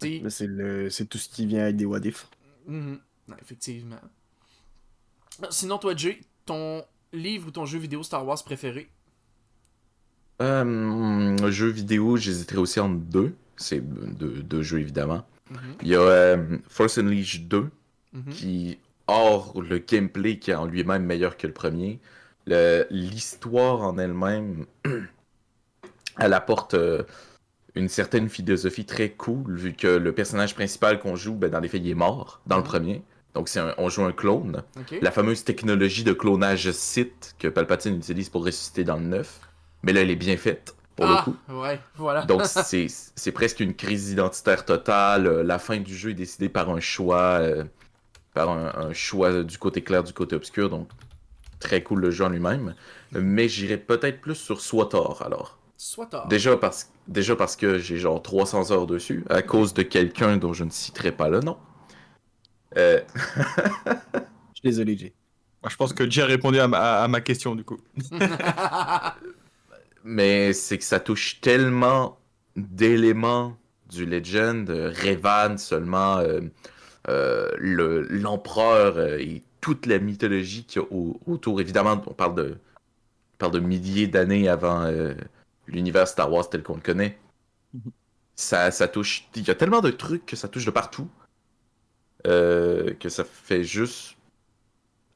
sais, Mais c'est tout ce qui vient avec des what if. non, effectivement. Sinon, toi, Jay, ton livre ou ton jeu vidéo Star Wars préféré? Jeux vidéo, j'hésiterais aussi entre deux. C'est deux jeux, évidemment. Mhm, Il y a Force Unleashed 2, mhm, qui, hors le gameplay qui est en lui-même meilleur que le premier, l'histoire en elle-même, elle apporte une certaine philosophie très cool, vu que le personnage principal qu'on joue, ben, dans les faits, il est mort dans le Mhm. premier. Donc on joue un clone. Ok. La fameuse technologie de clonage Sith que Palpatine utilise pour ressusciter dans le 9. Mais là, elle est bien faite, pour le coup. Ouais, voilà. Donc c'est presque une crise identitaire totale. La fin du jeu est décidée par un choix, un choix du côté clair, du côté obscur. Donc très cool le jeu en lui-même. Mais j'irais peut-être plus sur SWTOR alors. Soit tard. Déjà parce que j'ai genre 300 heures dessus, à cause de quelqu'un dont je ne citerai pas le nom. Je suis désolé, Jay. Moi, je pense que Jay a répondu à ma question, du coup. Mais c'est que ça touche tellement d'éléments du Legend, Revan seulement, l'empereur et toute la mythologie qu'il y a autour. Évidemment, on parle de milliers d'années avant l'univers Star Wars tel qu'on le connaît. Ça touche... Il y a tellement de trucs que ça touche de partout que ça fait juste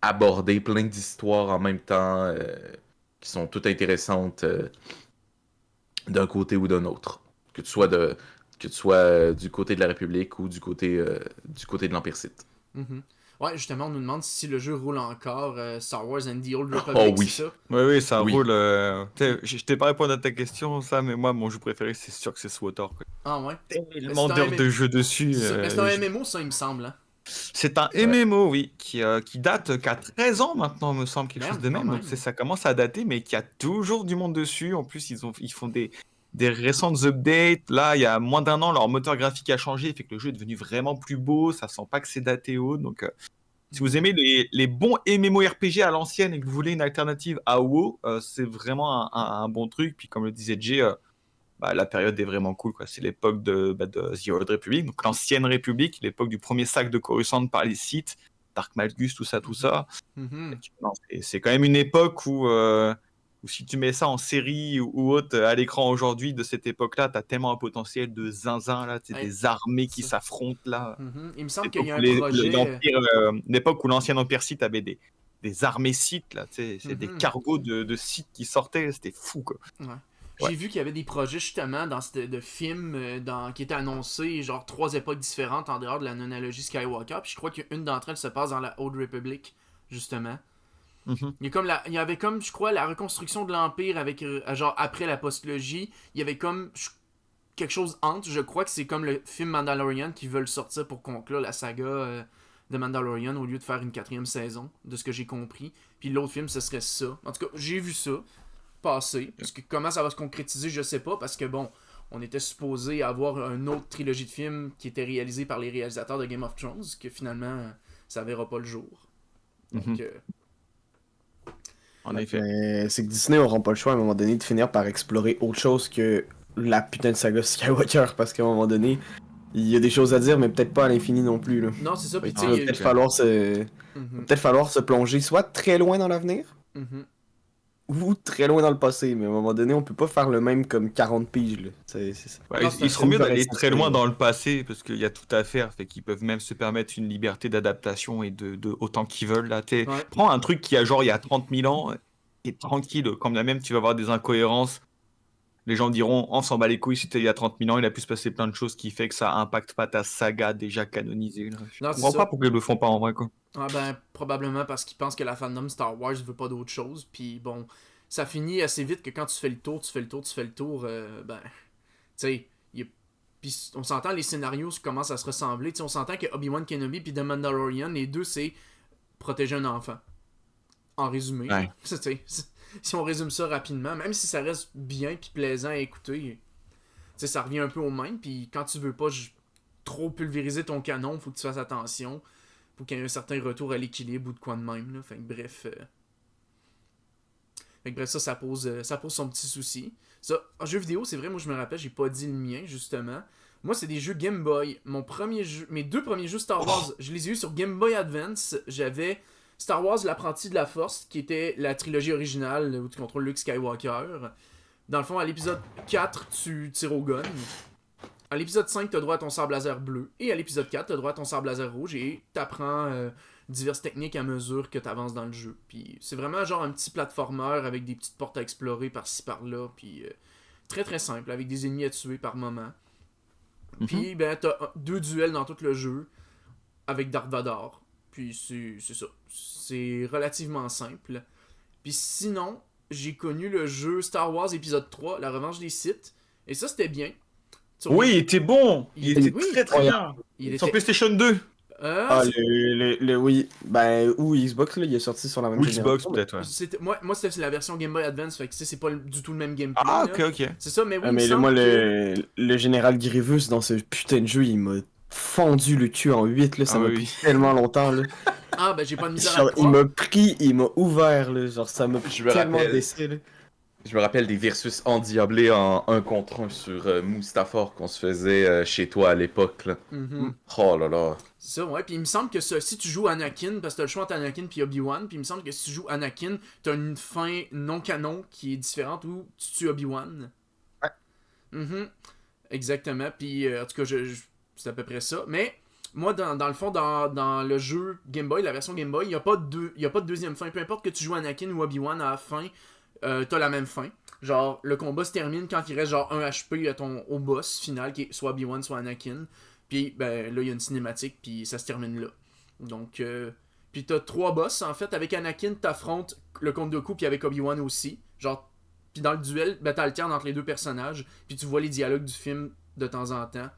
aborder plein d'histoires en même temps qui sont toutes intéressantes d'un côté ou d'un autre. Que tu sois du côté de la République ou du côté de l'Empire Sith. Mhm. Ouais, justement, on nous demande si le jeu roule encore Star Wars and the Old Republic, Oh oui. c'est ça? Oui, ça Oui. roule. Je t'ai pas répondu à ta question, ça, mais moi, mon jeu préféré, c'est sûr que c'est SWTOR. Ah ouais? Tellement c'est un d'heures de jeu dessus. Mais c'est un MMO, ça, il me semble. Hein? C'est un MMO, oui, qui date qu'à 13 ans maintenant, me semble, quelque Merde, chose de quand même. Donc même. ça commence à dater, mais qui a toujours du monde dessus. En plus, ils font des récentes updates. Là, il y a moins d'1 an, leur moteur graphique a changé, fait que le jeu est devenu vraiment plus beau. Ça sent pas que c'est daté haut. Donc, si vous aimez les bons MMORPG à l'ancienne et que vous voulez une alternative à WoW, c'est vraiment un bon truc. Puis, comme le disait Jay, la période est vraiment cool, quoi. C'est l'époque de The Old Republic, donc l'ancienne République, l'époque du premier sac de Coruscant par les Sith, Dark Malgus, tout ça. Mhm. Non, c'est quand même une époque où si tu mets ça en série ou autre à l'écran aujourd'hui de cette époque-là, t'as tellement un potentiel de zinzin, là, Ouais, des armées qui ça. s'affrontent, là. Mhm. Il me semble L'époque qu'il y a où un projet... l'époque où l'ancien Empire Sith avait des armées Sith, là, tu sais, c'est des Mhm. cargos de Sith qui sortaient, c'était fou, quoi. Ouais. Ouais. J'ai vu qu'il y avait des projets justement de films qui étaient annoncés, genre 3 époques différentes en dehors de la nonologie Skywalker. Puis je crois qu'une d'entre elles se passe dans la Old Republic, justement. Mhm. Il y avait comme, je crois, la reconstruction de l'Empire avec genre après la postlogie. Il y avait comme quelque chose entre. Je crois que c'est comme le film Mandalorian qui veulent sortir pour conclure la saga de Mandalorian au lieu de faire une 4e saison, de ce que j'ai compris. Puis l'autre film, ce serait ça. En tout cas, j'ai vu ça passer. Parce que comment ça va se concrétiser, je sais pas. Parce que bon, on était supposé avoir une autre trilogie de films qui était réalisée par les réalisateurs de Game of Thrones, que finalement, ça verra pas le jour. Donc, En effet. C'est que Disney auront pas le choix à un moment donné de finir par explorer autre chose que la putain de saga Skywalker, parce qu'à un moment donné, il y a des choses à dire, mais peut-être pas à l'infini non plus. Là. non, c'est ça. Puis, Il tu sais, va il y a- peut-être falloir se plonger soit très loin dans l'avenir, Mhm. ou très loin dans le passé, mais à un moment donné, on peut pas faire le même comme 40 piges. Là. C'est ça. Ouais, Non, ils c'est seront mieux d'aller intéressant, très loin oui. dans le passé parce qu'il y a tout à faire, fait qu'ils peuvent même se permettre une liberté d'adaptation et de autant qu'ils veulent. Là, Ouais. prends un truc qui a genre il y a 30 000 ans et tranquille, quand bien même tu vas avoir des incohérences. Les gens diront on s'en bat les couilles, c'était il y a 30 000 ans, il a pu se passer plein de choses qui fait que ça impacte pas ta saga déjà canonisée. Là. Je Non, c'est comprends ça. pas pourquoi ils le font pas en vrai, quoi. Ah ben, probablement parce qu'ils pensent que la fandom Star Wars veut pas d'autre chose. Puis bon, ça finit assez vite que quand tu fais le tour, ben, tu sais, puis on s'entend, les scénarios commencent à se ressembler. Tu sais, on s'entend que Obi-Wan Kenobi puis The Mandalorian, les deux, c'est protéger un enfant. En résumé. Ouais. Tu sais, si on résume ça rapidement, même si ça reste bien puis plaisant à écouter, tu sais, ça revient un peu au même. Puis quand tu veux pas trop pulvériser ton canon, faut que tu fasses attention. Faut qu'il y ait un certain retour à l'équilibre ou de quoi de même. Là. Fait que bref. Ça pose son petit souci. Ça, en jeu vidéo, c'est vrai, moi je me rappelle, j'ai pas dit le mien, justement. Moi, c'est des jeux Game Boy. Mes 2 premiers jeux Star Wars, je les ai eus sur Game Boy Advance. J'avais Star Wars, l'apprenti de la Force, qui était la trilogie originale où tu contrôles Luke Skywalker. Dans le fond, à l'épisode 4, tu tires au gun. À l'épisode 5, t'as droit à ton sabre laser bleu. Et à l'épisode 4, t'as droit à ton sabre laser rouge. Et t'apprends diverses techniques à mesure que t'avances dans le jeu. Puis c'est vraiment genre un petit platformer avec des petites portes à explorer par-ci par-là. Puis très très simple, avec des ennemis à tuer par moment. Puis ben t'as 2 duels dans tout le jeu avec Darth Vader. Puis c'est ça. C'est relativement simple. Puis sinon, j'ai connu le jeu Star Wars épisode 3, La Revanche des Sith. Et ça, c'était bien. Oui, il était bon. Il était oui. très très bien. Il Sur était... PlayStation 2 Ah, le oui. Ben, ou Xbox, là, il est sorti sur la même ou Xbox génération. peut-être, ouais. Moi, c'était la version Game Boy Advance, fait que c'est pas du tout le même gameplay. Ah, là. ok. C'est ça, mais oui, Ah, il me mais semble moi, que... le général Grievous dans ce putain de jeu, il m'a fendu le cul en 8, là. Ça Ah m'a oui. pris tellement longtemps, là. Ah, ben j'ai pas de misère à Genre, le il croire. m'a pris, il m'a ouvert, là. Genre, ça m'a pris Je me tellement rappelle. d'essais, là. Je me rappelle des versus endiablés en 1 contre 1 sur Mustafar qu'on se faisait chez toi à l'époque. Là. Mhm. Oh là là. C'est ça, ouais. Puis il me semble que si tu joues Anakin, parce que t'as le choix entre Anakin puis Obi-Wan, puis il me semble que si tu joues Anakin, t'as une fin non canon qui est différente où tu tues Obi-Wan. Ouais. Mhm. Exactement. Puis en tout cas, c'est à peu près ça. Mais moi, dans le fond, dans le jeu Game Boy, la version Game Boy, il n'y a pas de deuxième fin. Peu importe que tu joues Anakin ou Obi-Wan à la fin, t'as la même fin. Genre, le combat se termine quand il reste genre 1 HP au boss final, qui est soit Obi-Wan, soit Anakin. Puis, ben, là, il y a une cinématique, puis ça se termine là. Donc, puis t'as 3 boss, en fait. Avec Anakin, t'affrontes le Count Dooku, puis avec Obi-Wan aussi. Genre, puis dans le duel, ben, t'alternes entre les deux personnages, puis tu vois les dialogues du film de temps en temps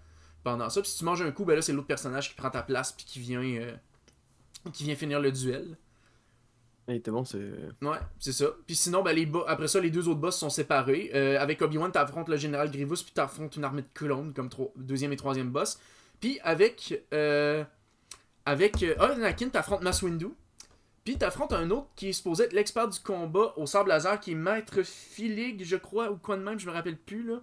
pendant ça. Puis si tu manges un coup, ben là, c'est l'autre personnage qui prend ta place, puis qui vient finir le duel. Il était bon, c'est. Ouais, c'est ça. Puis sinon, ben, après ça, les 2 autres boss sont séparés. Avec Obi-Wan, t'affrontes le général Grievous, puis t'affrontes une armée de clones comme deuxième et troisième boss. Puis avec Anakin, t'affrontes Mace Windu. Puis t'affrontes un autre qui est supposé être l'expert du combat au sabre laser, qui est Maître Filig, je crois, ou quoi de même, je me rappelle plus, là.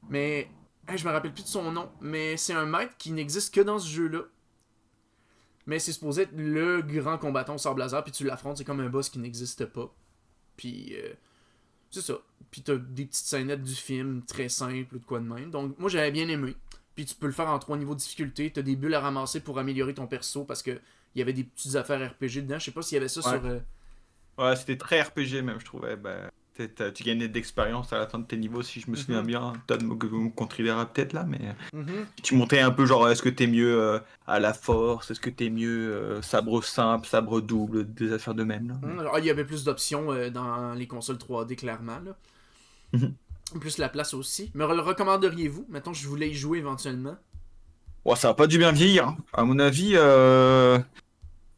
Mais, je me rappelle plus de son nom. Mais c'est un maître qui n'existe que dans ce jeu-là. Mais c'est supposé être le grand combattant au sabre laser, puis tu l'affrontes, c'est comme un boss qui n'existe pas. Puis, c'est ça. Puis t'as des petites scénettes du film très simples ou de quoi de même. Donc, moi, j'avais bien aimé. Puis tu peux le faire en 3 niveaux de difficulté. T'as des bulles à ramasser pour améliorer ton perso, parce que il y avait des petites affaires RPG dedans. Je sais pas s'il y avait ça sur... Ouais, c'était très RPG même, je trouvais. Bah, tu gagnais d'expérience à la fin de tes niveaux, si je me souviens bien. Todd me contrôlera peut-être là, mais tu montais un peu genre, est-ce que t'es mieux à la force, est-ce que t'es mieux sabre simple, sabre double, des affaires de même là. Alors, il y avait plus d'options dans les consoles 3D, clairement, là. Plus la place aussi. Me le recommanderiez-vous? Mettons que je voulais y jouer éventuellement. Ouais, ça a pas dû bien vieillir, hein. À mon avis.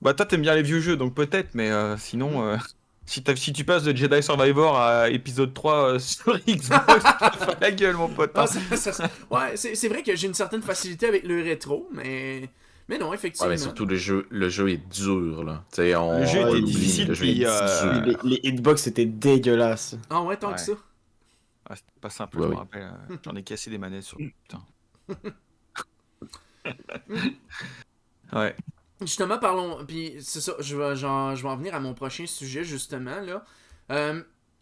Bah, toi, t'aimes bien les vieux jeux, donc peut-être, mais sinon, si tu passes de Jedi Survivor à épisode 3 sur Xbox, tu te fais la gueule, mon pote. Ah, ouais, c'est vrai que j'ai une certaine facilité avec le rétro, mais non, effectivement. Ouais, mais surtout le jeu est dur, là. T'sais, Le jeu était difficile, le jeu est puis, dur. Les hitbox étaient dégueulasses. Ah ouais, tant Ouais. que ça. Ouais, c'était pas simple, Ouais, je me oui. rappelle. J'en ai cassé des manettes sur. Putain. Ouais. Justement, parlons. Puis c'est ça, je vais en venir à mon prochain sujet, justement, là.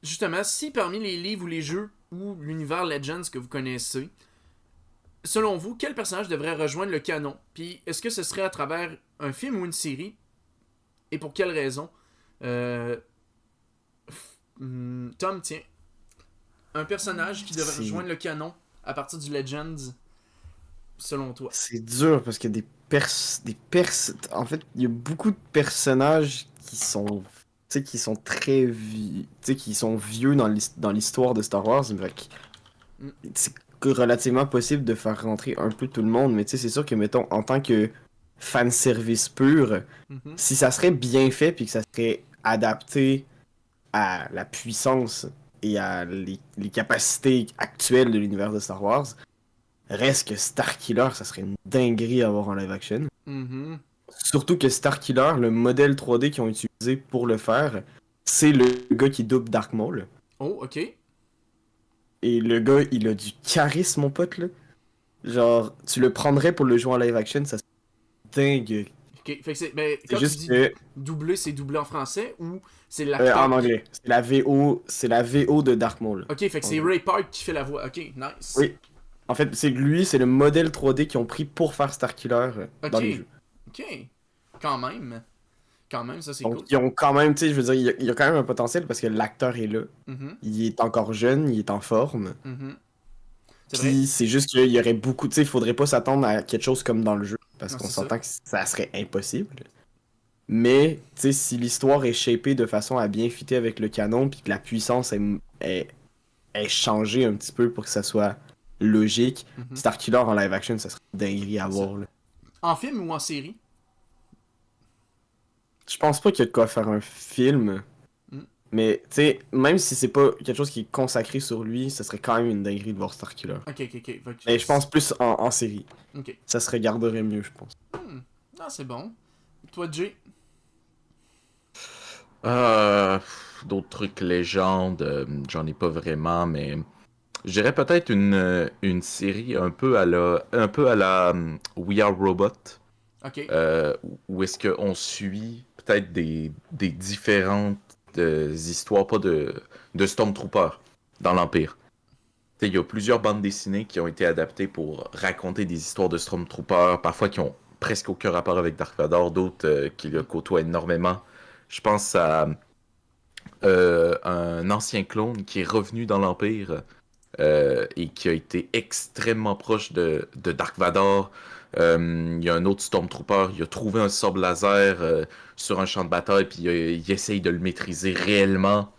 Justement, si parmi les livres ou les jeux ou l'univers Legends que vous connaissez, selon vous, quel personnage devrait rejoindre le canon? Puis est-ce que ce serait à travers un film ou une série? Et pour quelle raison? Tom, tiens. Un personnage qui devrait rejoindre le canon à partir du Legends, selon toi. C'est dur parce que en fait, il y a beaucoup de personnages qui sont, tu sais, qui sont très vieux, tu sais, qui sont vieux dans l'histoire de Star Wars. C'est relativement possible de faire rentrer un peu tout le monde, mais tu sais, c'est sûr que, mettons, en tant que fanservice pur, si ça serait bien fait puis que ça serait adapté à la puissance et à les capacités actuelles de l'univers de Star Wars, reste que Starkiller, ça serait une dinguerie à avoir en live action. Mhm. Surtout que Starkiller, le modèle 3D qu'ils ont utilisé pour le faire, c'est le gars qui double Dark Maul. Oh, ok. Et le gars, il a du charisme, mon pote, là. Genre, tu le prendrais pour le jouer en live action, ça serait dingue. Ok, fait que ben, C'est quand tu juste dis que... doublé, c'est doublé en français ou c'est l'acteur? en anglais. C'est la VO de Dark Maul. Ok, fait que c'est Ray Park qui fait la voix. Ok, nice. Oui. En fait, c'est le modèle 3D qu'ils ont pris pour faire Starkiller dans les jeux. Ok. Quand même. Quand même, ça c'est Donc, cool. ils ont quand même, tu sais, je veux dire, il y a quand même un potentiel parce que l'acteur est là. Mhm, Il est encore jeune, il est en forme. mhm. C'est vrai. Puis c'est juste qu'il y aurait beaucoup, tu sais, il faudrait pas s'attendre à quelque chose comme dans le jeu. Parce Non, qu'on c'est s'entend que ça serait impossible. Mais, tu sais, si l'histoire est shapée de façon à bien fitter avec le canon, puis que la puissance est changée un petit peu pour que ça soit logique, Mhm. Starkiller en live action, ça serait une dinguerie à voir, là. En film ou en série? Je pense pas qu'il y a de quoi faire un film. Mm. Mais, tu sais, même si c'est pas quelque chose qui est consacré sur lui, ça serait quand même une dinguerie de voir Starkiller. Ok. Fait que Mais je pense plus en série. Ok. Ça se regarderait mieux, je pense. Ah, c'est bon. Toi, Jay? D'autres trucs légendes, j'en ai pas vraiment, mais je dirais peut-être une série un peu à la We Are Robot, Ok. où est-ce qu'on suit peut-être des différentes histoires, pas de Stormtroopers dans l'Empire. Tu sais, il y a plusieurs bandes dessinées qui ont été adaptées pour raconter des histoires de Stormtroopers, parfois qui ont presque aucun rapport avec Dark Vador, d'autres qui le côtoient énormément. Je pense à un ancien clone qui est revenu dans l'Empire et qui a été extrêmement proche de Dark Vador. Il y a un autre Stormtrooper, il a trouvé un sabre laser sur un champ de bataille, puis il essaye de le maîtriser réellement.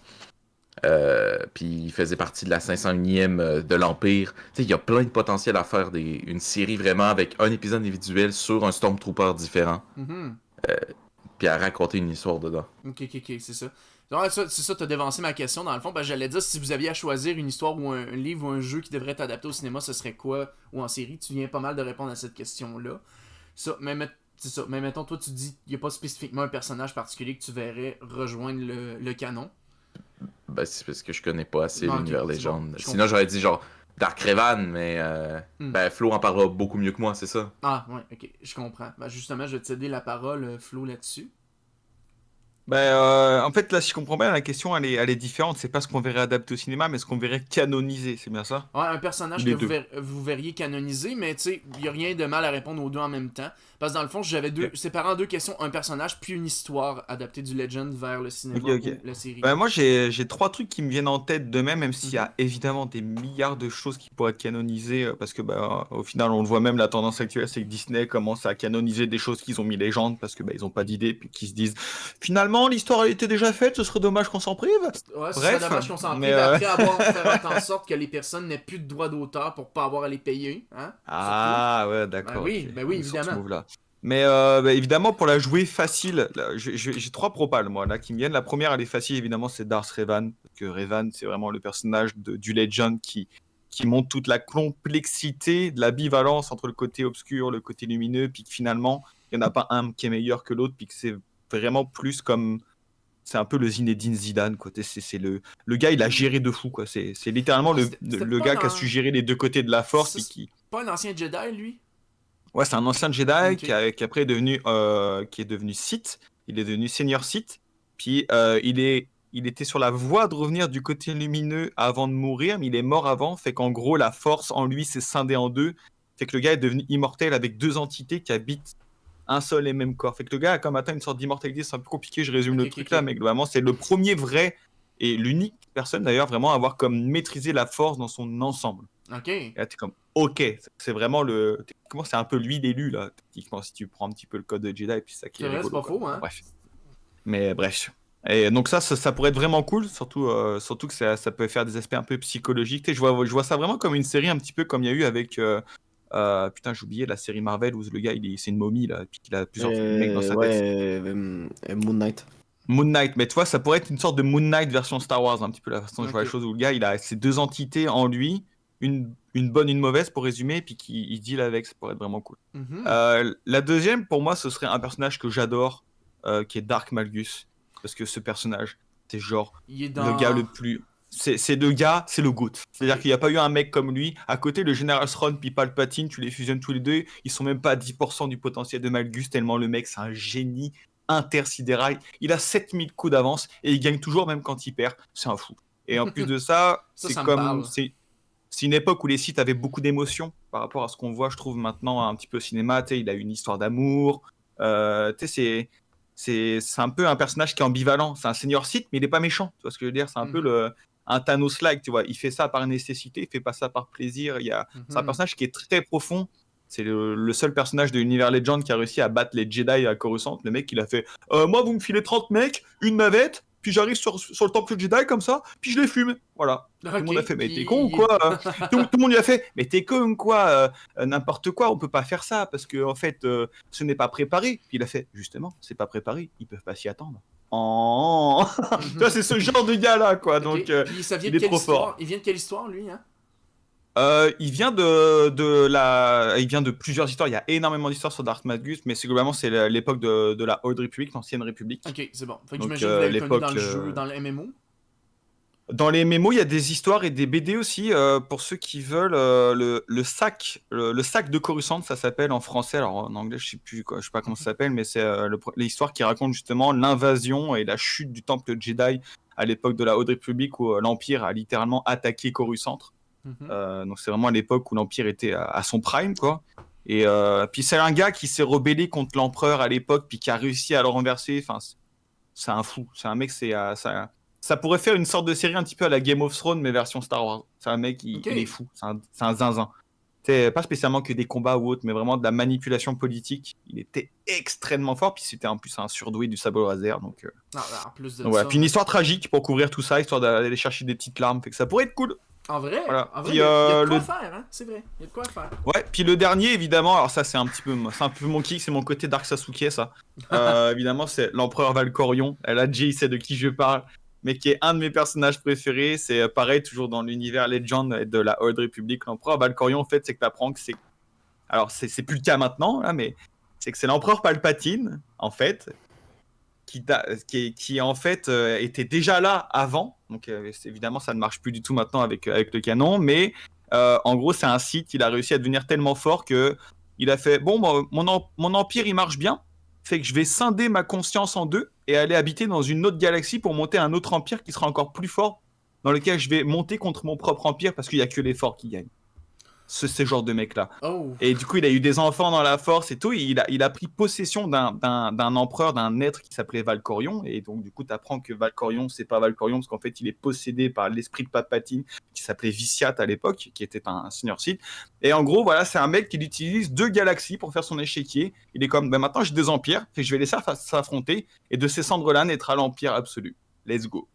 Puis il faisait partie de la 501e de l'Empire. Tu sais, il y a plein de potentiel à faire une série vraiment avec un épisode individuel sur un Stormtrooper différent, Mhm. puis à raconter une histoire dedans. Ok, c'est ça. Ouais, c'est ça, t'as devancé ma question dans le fond. Ben, j'allais dire, si vous aviez à choisir une histoire ou un livre ou un jeu qui devrait être adapté au cinéma, ce serait quoi? Ou en série? Tu viens pas mal de répondre à cette question-là. Ça, c'est ça. Mais mettons, toi, tu dis qu'il n'y a pas spécifiquement un personnage particulier que tu verrais rejoindre le canon. Ben, c'est parce que je connais pas assez Ah, ok, l'univers c'est légende. bon, je Sinon, comprends. j'aurais dit genre Dark Revan, mais Hmm. ben, Flo en parlera beaucoup mieux que moi, c'est ça. Ah, ouais, ok, je comprends. Ben, justement, je vais te céder la parole, Flo, là-dessus. Ben, en fait, là, si je comprends bien, la question, elle est différente. C'est pas ce qu'on verrait adapté au cinéma, mais ce qu'on verrait canonisé, c'est bien ça? Ouais, un Ou personnage que les deux? vous verriez canonisé, mais tu sais, il n'y a rien de mal à répondre aux deux en même temps. Parce que dans le fond, j'avais Ok, séparé en deux questions, un personnage puis une histoire adaptée du Legend vers le ok, cinéma ou ok. la série. Ben, moi, j'ai trois trucs qui me viennent en tête de même s'il y Mhm. a évidemment des milliards de choses qui pourraient être canonisées, parce que, bah, au final, on le voit même, la tendance actuelle, c'est que Disney commence à canoniser des choses qu'ils ont mis légende, parce que, bah, ils ont pas d'idée, puis qu'ils se disent, finalement, l'histoire, elle était déjà faite, ce serait dommage qu'on s'en prive. Ouais, ce serait Bref, dommage qu'on s'en mais, prive après avoir fait en sorte que les personnes n'aient plus de droits d'auteur pour pas avoir à les payer, hein? Surtout. Ah ouais, d'accord, ok. Ben oui, On est sur ce évidemment. move-là. Mais bah, évidemment, pour la jouer facile, là, j'ai trois propales, moi, là, qui me viennent. La première, elle est facile, évidemment, c'est Darth Revan. Parce que Revan, c'est vraiment le personnage du Legend qui montre toute la complexité de la bivalence entre le côté obscur, le côté lumineux, puis que finalement, il n'y en a pas un qui est meilleur que l'autre, puis que c'est vraiment plus comme... C'est un peu le Zinedine Zidane, quoi. C'est le gars, il a géré de fou, quoi. C'est littéralement Ah, le, c'était le pas gars qui a su gérer les deux côtés de la force, ça, puis c'est qui... pas un ancien Jedi, lui? Ouais, c'est un ancien Jedi Ok. qui après est devenu, qui est devenu Sith. Il est devenu Seigneur Sith. Puis il était sur la voie de revenir du côté lumineux avant de mourir, mais il est mort avant. Fait qu'en gros, la force en lui s'est scindée en deux. Fait que le gars est devenu immortel avec deux entités qui habitent un seul et même corps. Fait que le gars a comme atteint une sorte d'immortalité. C'est un peu compliqué, je résume Ok, le ok, truc là, ok. mais globalement, c'est le premier vrai et l'unique personne d'ailleurs vraiment à avoir comme maîtrisé la force dans son ensemble. Ok. Et là, t'es comme, ok, c'est vraiment le. Techniquement, c'est un peu lui l'élu, là. Techniquement, si tu prends un petit peu le code de Jedi, et puis ça qui C'est est vrai, c'est rigolo, pas quoi. faux, Bon, hein? bref. Mais bref. Et donc, ça pourrait être vraiment cool, surtout que ça peut faire des aspects un peu psychologiques. Tu sais, je vois ça vraiment comme une série, un petit peu comme il y a eu avec. Putain, j'ai oublié la série Marvel où le gars, c'est une momie, là, et puis qu'il a plusieurs mecs dans sa tête. Moon Knight. Moon Knight, mais tu vois, ça pourrait être une sorte de Moon Knight version Star Wars, un petit peu la façon dont je vois Ok. la chose, où le gars, il a ces deux entités en lui, une bonne, une mauvaise, pour résumer, et puis qu'il deal avec, ça pourrait être vraiment cool. Mhm. La deuxième, pour moi, ce serait un personnage que j'adore, qui est Dark Malgus, parce que ce personnage, c'est genre Il est le gars dans. le plus... C'est le gars, c'est le GOAT. C'est-à-dire Ok. qu'il n'y a pas eu un mec comme lui. À côté, le Général Thrawn puis Palpatine, tu les fusionnes tous les deux, ils sont même pas à 10% du potentiel de Malgus, tellement le mec, c'est un génie intersidéral. Il a 7000 coups d'avance et il gagne toujours, même quand il perd. C'est un fou. Et en plus de ça, c'est Ça me comme. parle. C'est une époque où les Sith avaient beaucoup d'émotions par rapport à ce qu'on voit, je trouve, maintenant un petit peu au cinéma. Tu sais, il a une histoire d'amour. Tu sais, c'est un peu un personnage qui est ambivalent. C'est un seigneur Sith, mais il n'est pas méchant. Tu vois ce que je veux dire? C'est un peu Mhm. un Thanos-like, tu vois. Il fait ça par nécessité, il fait pas ça par plaisir. C'est un Mhm. personnage qui est très profond. C'est le seul personnage de l'univers Legend qui a réussi à battre les Jedi à Coruscant. Le mec, il a fait moi, vous me filez 30 mecs, une navette, puis j'arrive sur le temple Jedi comme ça, puis je les fume. Voilà. Tout le Ok. monde a fait, mais t'es con ou Puis. quoi? Tout le monde lui a fait, mais t'es con ou quoi? N'importe quoi, on peut pas faire ça parce que en fait, ce n'est pas préparé. Puis il a fait, justement, c'est pas préparé, ils peuvent pas s'y attendre. Oh, tu vois, c'est ce genre de gars là, quoi. Ok. Donc, Puis ça vient il de est quelle trop histoire? fort. Il vient de quelle histoire, lui, hein? Il vient il vient de plusieurs histoires. Il y a énormément d'histoires sur Darth Magus, mais globalement c'est l'époque de la Old Republic, l'ancienne République. Ok, c'est bon. Fait que Donc, j'imagine que vous l'avez connu l'époque, dans le jeu, dans le MMO. Dans les mémos, il y a des histoires et des BD aussi pour ceux qui veulent. Le sac, le sac de Coruscant, ça s'appelle en français. Alors en anglais, je sais plus quoi, je sais pas comment ça s'appelle, mais c'est l'histoire qui raconte justement l'invasion et la chute du temple Jedi à l'époque de la Haute République où l'Empire a littéralement attaqué Coruscant. Donc c'est vraiment à l'époque où l'Empire était à son prime, quoi. Et puis c'est un gars qui s'est rebellé contre l'Empereur à l'époque, puis qui a réussi à le renverser. Enfin, c'est un fou. C'est un mec, ça pourrait faire une sorte de série un petit peu à la Game of Thrones, mais version Star Wars. C'est un mec, il est fou. C'est un zinzin. C'est pas spécialement que des combats ou autre, mais vraiment de la manipulation politique. Il était extrêmement fort, puis c'était en plus un surdoué du sabre laser. Donc, en plus de donc voilà. Puis une histoire tragique pour couvrir tout ça, histoire d'aller chercher des petites larmes. Fait que ça pourrait être cool. En vrai, Voilà. en vrai, Puis, il y a de quoi faire, hein? C'est vrai, il y a de quoi faire. Ouais, puis le dernier, évidemment, alors ça c'est un peu mon kick, c'est mon côté Dark Sasuke, ça. Évidemment, c'est l'empereur Valkorion. Là, Jay sait de qui je parle, mais qui est un de mes personnages préférés. C'est pareil, toujours dans l'univers Legend de la Old Republic. L'empereur Valkorion, en fait, c'est que t'apprends que c'est... Alors, c'est plus le cas maintenant, là, mais c'est que c'est l'empereur Palpatine, en fait, qui en fait était déjà là avant. Donc évidemment ça ne marche plus du tout maintenant avec le canon, mais en gros c'est un Sith, il a réussi à devenir tellement fort que il a fait bon mon empire il marche bien, fait que je vais scinder ma conscience en deux et aller habiter dans une autre galaxie pour monter un autre empire qui sera encore plus fort, dans lequel je vais monter contre mon propre empire parce qu'il y a que les forts qui gagnent. Ce genre de mec là. Oh. Et du coup, il a eu des enfants dans la force et tout. Il a pris possession d'un empereur, d'un être qui s'appelait Valkorion. Et donc, du coup, tu apprends que Valkorion, c'est pas Valkorion, parce qu'en fait, il est possédé par l'esprit de Palpatine, qui s'appelait Vitiate à l'époque, qui était un seigneur Sith. Et en gros, voilà, c'est un mec qui utilise 2 galaxies pour faire son échiquier. Il est comme, ben maintenant, j'ai 2 empires, fait que je vais laisser s'affronter. Et de ces cendres-là naîtra l'empire absolu. Let's go.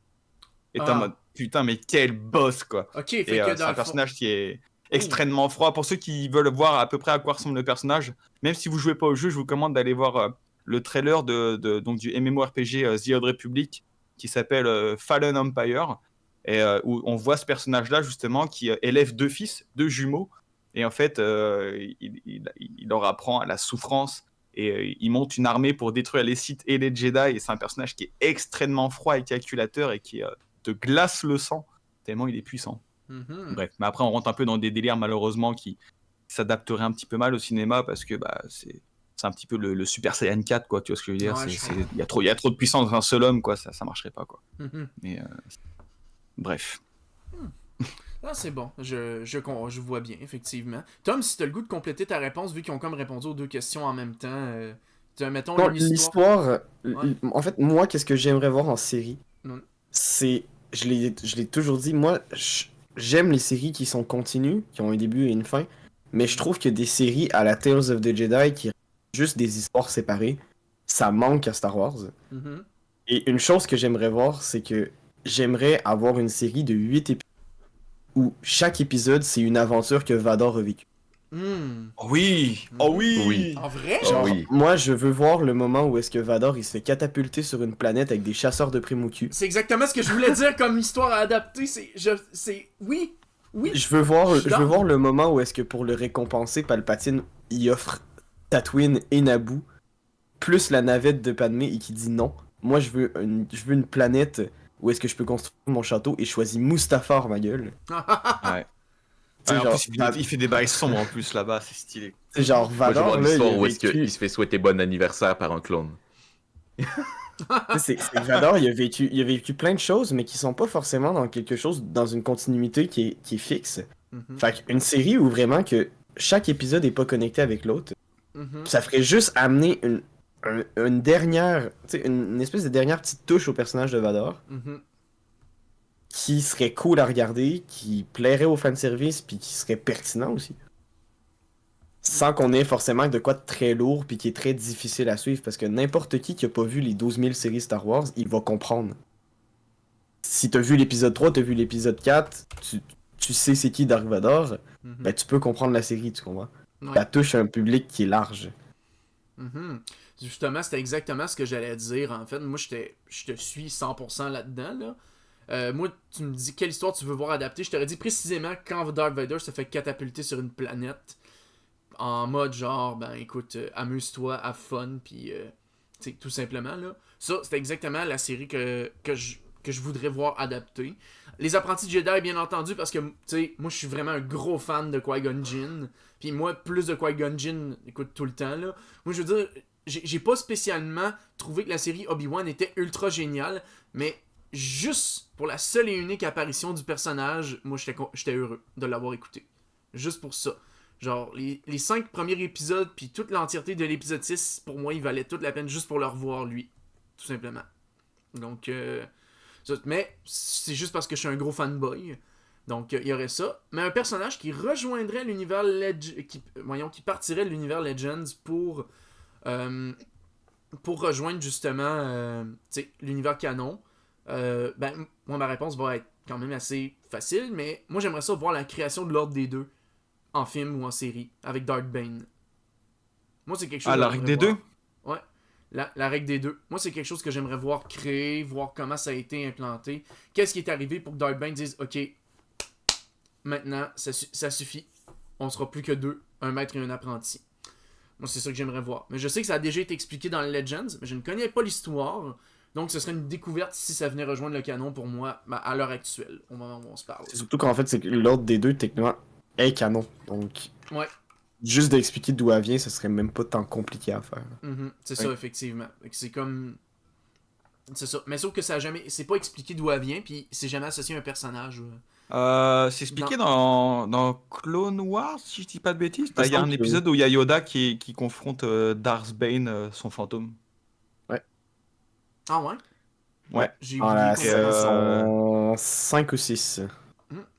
Et t'es en mode, putain, mais quel boss, quoi. Ok, et fait que c'est un personnage qui est extrêmement froid. Pour ceux qui veulent voir à peu près à quoi ressemble le personnage, même si vous jouez pas au jeu, je vous recommande d'aller voir le trailer donc du MMORPG The Old Republic qui s'appelle Fallen Empire, et où on voit ce personnage-là justement qui élève 2 fils, 2 jumeaux, et en fait il leur apprend à la souffrance, et il monte une armée pour détruire les Sith et les Jedi, et c'est un personnage qui est extrêmement froid et calculateur et qui te glace le sang tellement il est puissant. Bref, mais après on rentre un peu dans des délires malheureusement qui s'adapteraient un petit peu mal au cinéma parce que bah, c'est un petit peu le Super Saiyan 4, quoi, tu vois ce que je veux dire. Ouais, il y a trop de puissance dans un seul homme, quoi, ça marcherait pas, quoi. Mais bref. Ah, c'est bon, je vois bien, effectivement. Tom, si t'as le goût de compléter ta réponse, vu qu'ils ont comme répondu aux 2 questions en même temps, mettons Non, une histoire. En fait, moi, qu'est-ce que j'aimerais voir en série, c'est, je l'ai toujours dit, moi, j'aime les séries qui sont continues, qui ont un début et une fin, mais je trouve que des séries à la Tales of the Jedi qui juste des histoires séparées, ça manque à Star Wars. Et une chose que j'aimerais voir, c'est que j'aimerais avoir une série de 8 épisodes où chaque épisode, c'est une aventure que Vador a vécue. Oh oui! Oh oui! Oui. En vrai? Genre, oui. moi, je veux voir le moment où est-ce que Vador, il se fait catapulter sur une planète avec des chasseurs de Primucu. C'est exactement ce que je voulais dire comme histoire à adapter. Oui. Je veux voir le moment où est-ce que pour le récompenser, Palpatine, il offre Tatooine et Naboo, plus la navette de Padmé, et qui dit non. Moi, je veux une planète où est-ce que je peux construire mon château, et je choisis Mustafar, ma gueule. Ouais. C'est En genre, plus, il fait des bails sombres en plus là-bas, c'est stylé. c'est genre Moi, je Vador, vois là, l'histoire il a où est-ce vécu... qu'il se fait souhaiter bon anniversaire par un clone. c'est que Vador, il a vécu plein de choses, mais qui sont pas forcément dans quelque chose, dans une continuité qui est fixe. Fait qu'une série où vraiment que chaque épisode est pas connecté avec l'autre, ça ferait juste amener une dernière, tu sais, une espèce de dernière petite touche au personnage de Vador, qui serait cool à regarder, qui plairait au fanservice, puis qui serait pertinent aussi. Sans qu'on ait forcément de quoi de très lourd, puis qui est très difficile à suivre, parce que n'importe qui a pas vu les 12 000 séries Star Wars, il va comprendre. Si t'as vu l'épisode 3, t'as vu l'épisode 4, tu sais c'est qui Dark Vador, ben tu peux comprendre la série, tu comprends? Ouais. Ça touche un public qui est large. Justement, c'était exactement ce que j'allais dire. En fait, moi, je te suis 100% là-dedans. Là. Moi, tu me dis quelle histoire tu veux voir adaptée. Je t'aurais dit précisément quand Darth Vader se fait catapulter sur une planète. En mode genre, ben écoute, amuse-toi, have fun, puis tu sais, tout simplement là. Ça, c'est exactement la série que je voudrais voir adaptée. Les apprentis Jedi, bien entendu, parce que, tu sais, moi je suis vraiment un gros fan de Qui-Gon Jinn. Puis moi, plus de Qui-Gon Jinn, écoute, tout le temps là. Moi, je veux dire, j'ai pas spécialement trouvé que la série Obi-Wan était ultra géniale, mais juste pour la seule et unique apparition du personnage, moi j'étais heureux de l'avoir écouté. Juste pour ça. Genre, les 5 premiers épisodes, puis toute l'entièreté de l'épisode 6, pour moi, il valait toute la peine juste pour le revoir, lui. Tout simplement. Donc, mais c'est juste parce que je suis un gros fanboy. Donc, il y aurait ça. Mais un personnage qui rejoindrait l'univers qui partirait de l'univers Legends pour rejoindre justement l'univers canon. Ben, moi, ma réponse va être quand même assez facile, mais moi, j'aimerais ça voir la création de l'Ordre des Deux. En film ou en série, avec Darth Bane. Moi, c'est quelque chose Ah, la règle des deux? Ouais, la règle des deux. Moi, c'est quelque chose que j'aimerais voir créer, voir comment ça a été implanté. Qu'est-ce qui est arrivé pour que Darth Bane dise « Ok, maintenant, ça suffit. On sera plus que deux, un maître et un apprenti. » Moi, c'est ça que j'aimerais voir. Mais je sais que ça a déjà été expliqué dans Legends, mais je ne connais pas l'histoire. Donc, ce serait une découverte si ça venait rejoindre le canon pour moi, à l'heure actuelle, au moment où on se parle. C'est surtout qu'en fait, c'est que l'Ordre des Deux, techniquement, est canon. Donc, ouais. Juste d'expliquer d'où elle vient, ça serait même pas tant compliqué à faire. C'est ça, effectivement. C'est comme... C'est ça. Mais sauf que ça a jamais... C'est pas expliqué d'où elle vient, puis c'est jamais associé à un personnage. C'est expliqué dans Clone Wars, si je dis pas de bêtises. Il y a un que épisode où il y a Yoda qui confronte Darth Bane, son fantôme. Ouais. Ah ouais? Ouais. J'ai Dans oublié, la complètement. saison 5 ou 6.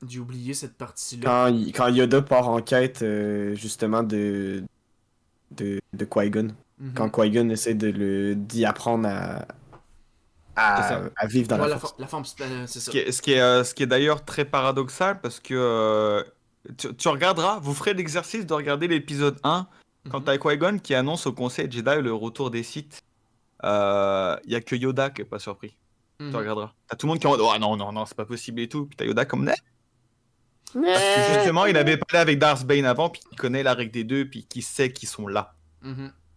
J'ai oublié cette partie-là. Quand Yoda part en quête, justement, de Qui-Gon. Mhm. Quand Qui-Gon essaie d'y apprendre à vivre dans Ouais, la force. la forme, c'est ça. Ce qui est d'ailleurs très paradoxal parce que tu regarderas, vous ferez l'exercice de regarder l'épisode 1 quand t'as Qui-Gon qui annonce au Conseil Jedi le retour des Sith. Il y a que Yoda qui est pas surpris. Tu regarderas. T'as tout le monde qui est en mode, oh non, c'est pas possible et tout. Puis t'as Yoda comme, parce que justement, il avait parlé avec Darth Bane avant, puis il connaît la règle des deux, puis qui sait qu'ils sont là.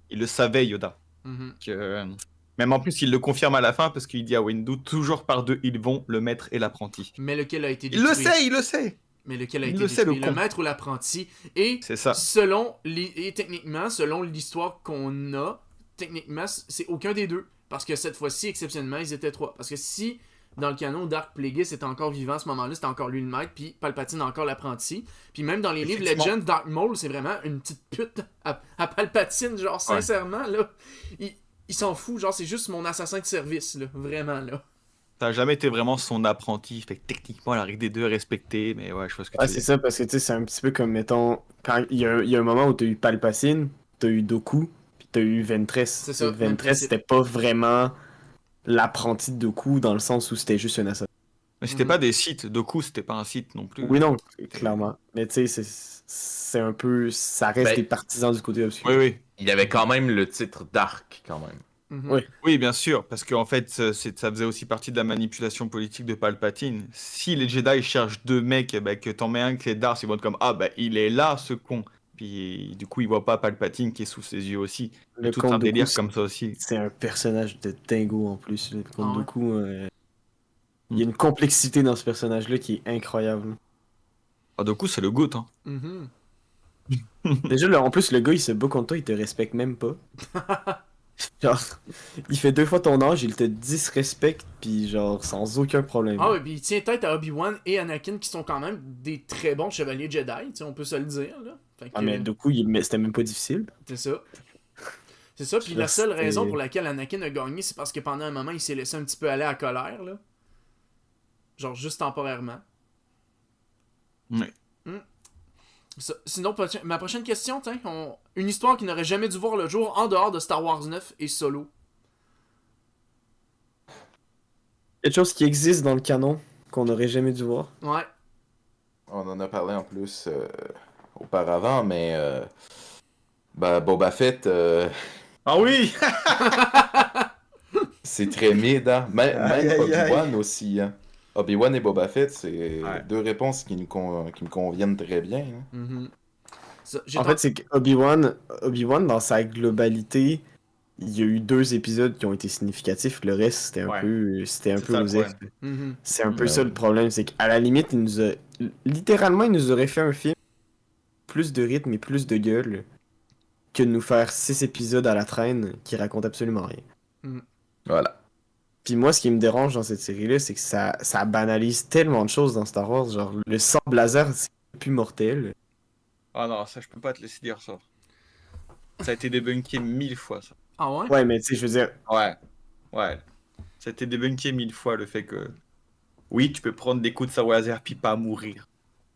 Il le savait, Yoda. Même en plus, il le confirme à la fin, parce qu'il dit à Windu, toujours par deux, ils vont, le maître et l'apprenti. Mais lequel a été Il détruit? il le sait. Mais lequel a Il été le sait, détruit? le Le con. maître ou l'apprenti? Et C'est ça. techniquement, selon l'histoire qu'on a, techniquement, c'est aucun des deux. Parce que cette fois-ci, exceptionnellement, ils étaient trois. Parce que si, dans le canon, Dark Plagueis était encore vivant à ce moment-là, c'était encore lui le maître, puis Palpatine encore l'apprenti. Puis même dans les livres Effectivement. Legends, Dark Maul, c'est vraiment une petite pute à Palpatine, genre, sincèrement, là. Il s'en fout, genre, c'est juste mon assassin de service, là, vraiment, là. T'as jamais été vraiment son apprenti, fait que techniquement, la règle des deux est respectée, mais ouais, je vois ce que Ouais, tu c'est dis. ça, parce que tu sais, c'est un petit peu comme, mettons, quand il y a un moment où t'as eu Palpatine, t'as eu Dooku, puis t'as eu Ventress. C'est ça, même Ventress, principe. c'était pas vraiment l'apprenti de Dooku dans le sens où c'était juste un assassin. Mais c'était pas des sites, Doku, c'était pas un site non plus. Oui, non, clairement. Mais tu sais, c'est un peu. Ça reste Ben, des partisans du côté obscur. Oui. Il avait quand même le titre d'Arc, quand même. Oui. Oui, bien sûr, parce qu'en fait, ça faisait aussi partie de la manipulation politique de Palpatine. Si les Jedi cherchent deux mecs, bah, que t'en mets un qui est Darth, ils vont être comme, ah bah il est là ce con. Puis du coup, ils voient pas Palpatine qui est sous ses yeux aussi. Il y a Le tout Comte un délire Dooku, comme ça aussi. c'est un personnage de dingo en plus. Le Comte Ah ouais. Dooku, il y a une complexité dans ce personnage-là qui est incroyable. Ah, Doku, c'est le goût, hein. Mhm. Déjà, en plus, le gars, il se bat contre toi, il te respecte même pas. Genre, il fait 2 fois ton âge, il te disrespecte, puis genre, sans aucun problème. Ah ouais, puis il tient tête à Obi-Wan et Anakin qui sont quand même des très bons chevaliers Jedi, tu sais, on peut se le dire, là. Fait que, Mais Dooku, c'était même pas difficile. c'est ça. C'est ça, puis Genre, la seule c'était- raison pour laquelle Anakin a gagné, c'est parce que pendant un moment, il s'est laissé un petit peu aller à colère, là. Genre, juste temporairement. Ouais. Sinon, ma prochaine question, tiens, une histoire qui n'aurait jamais dû voir le jour en dehors de Star Wars 9 et Solo. Quelque chose qui existe dans le canon qu'on n'aurait jamais dû voir. Ouais. On en a parlé en plus auparavant, mais Boba Fett, Ah oui. c'est très mid, hein. Même Aïe, aïe, aïe. Obi-Wan aussi, hein. Obi-Wan et Boba Fett, c'est Ouais. deux réponses qui me conviennent très bien, hein. Mhm. En fait, c'est que Obi-Wan, dans sa globalité, il y a eu 2 épisodes qui ont été significatifs. Le reste, Ouais. c'était un C'est peu ça, le aux F. problème. Mhm. C'est un peu Ouais, ça ouais. le problème, c'est qu'à la limite, littéralement, il nous aurait fait un film plus de rythme et plus de gueule que de nous faire 6 épisodes à la traîne qui racontent absolument rien. Voilà. Puis moi, ce qui me dérange dans cette série-là, c'est que ça banalise tellement de choses dans Star Wars. Genre, le sable laser, c'est plus mortel. Ah non, ça, je peux pas te laisser dire ça. Ça a été débunké 1000 fois, ça. Ah ouais? Ouais, mais tu sais, je veux dire, Ouais. Ouais. Ça a été débunké 1000 fois, le fait que... Oui, tu peux prendre des coups de sabre laser puis pas mourir.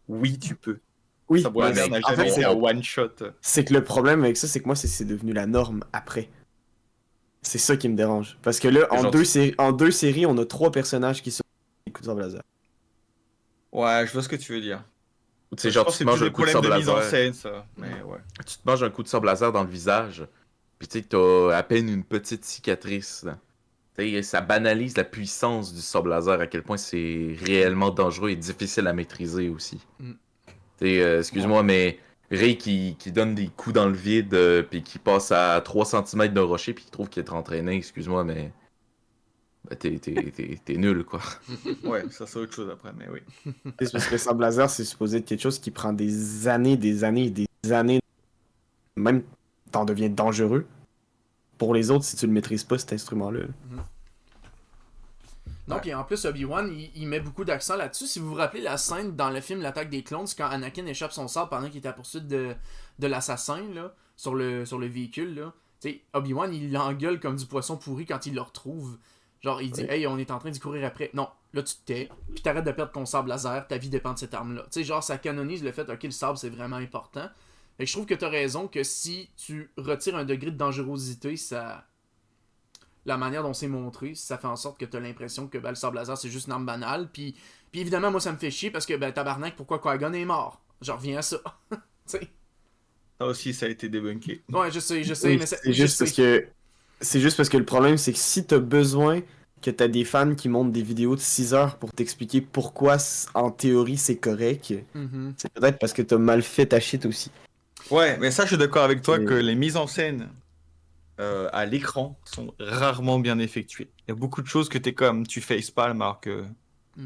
Oui, tu peux. oui, Sabre mais laser n'a en fait, jamais été un one-shot. c'est que le problème avec ça, c'est que moi, c'est devenu la norme après. C'est ça qui me dérange. Parce que là, C'est en 2 séries, on a 3 personnages qui sont des coups de sabre laser. Ouais, je vois ce que tu veux dire. Tu sais, Je genre, pense tu que te c'est manges plus un des coup de problèmes sable de mise en laser. scène, ça. Mais ouais. Tu te manges un coup de sable laser dans le visage, puis tu sais que t'as à peine une petite cicatrice, là. Tu sais, ça banalise la puissance du sable laser, à quel point c'est réellement dangereux et difficile à maîtriser aussi. Mm. Tu sais, excuse-moi, mais Ray qui donne des coups dans le vide, puis qui passe à 3 cm d'un rocher, puis qui trouve qu'il est entraîné, excuse-moi, mais ben, t'es nul, quoi. Ouais, ça c'est autre chose après, mais oui. C'est parce que le sable laser, c'est supposé être quelque chose qui prend des années, des années, des années. Même, t'en deviens dangereux. Pour les autres, si tu le maîtrises pas, cet instrument-là. Non, Ouais. puis en plus, Obi-Wan, il met beaucoup d'accent là-dessus. Si vous vous rappelez la scène dans le film L'attaque des clones, c'est quand Anakin échappe son sabre pendant qu'il est à poursuite de l'assassin, là, sur le véhicule, là. Tu sais, Obi-Wan, il l'engueule comme du poisson pourri quand il le retrouve. Genre, il dit, Ouais. hey, on est en train d'y courir après. Non, là, tu te tais, puis t'arrêtes de perdre ton sabre laser, ta vie dépend de cette arme-là. Tu sais, genre, ça canonise le fait, ok, le sabre, c'est vraiment important. Fait que je trouve que t'as raison que si tu retires un degré de dangerosité, ça. La manière dont c'est montré, ça fait en sorte que t'as l'impression que ben, le sabre laser c'est juste une arme banale. Puis évidemment, moi ça me fait chier parce que ben, tabarnak, pourquoi Qui-Gon est mort? Je reviens à ça. Tu sais. Ça aussi, ça a été débunké. Ouais, je sais, Oui, mais c'est juste parce que. C'est juste parce que le problème, c'est que si t'as besoin que t'as des fans qui montent des vidéos de 6 heures pour t'expliquer pourquoi, en théorie, c'est correct, Mhm. c'est peut-être parce que t'as mal fait ta shit aussi. Ouais, mais ça, je suis d'accord avec toi Et- que les mises en scène à l'écran sont rarement bien effectuées. Il y a beaucoup de choses que t'es comme, tu facepalm alors que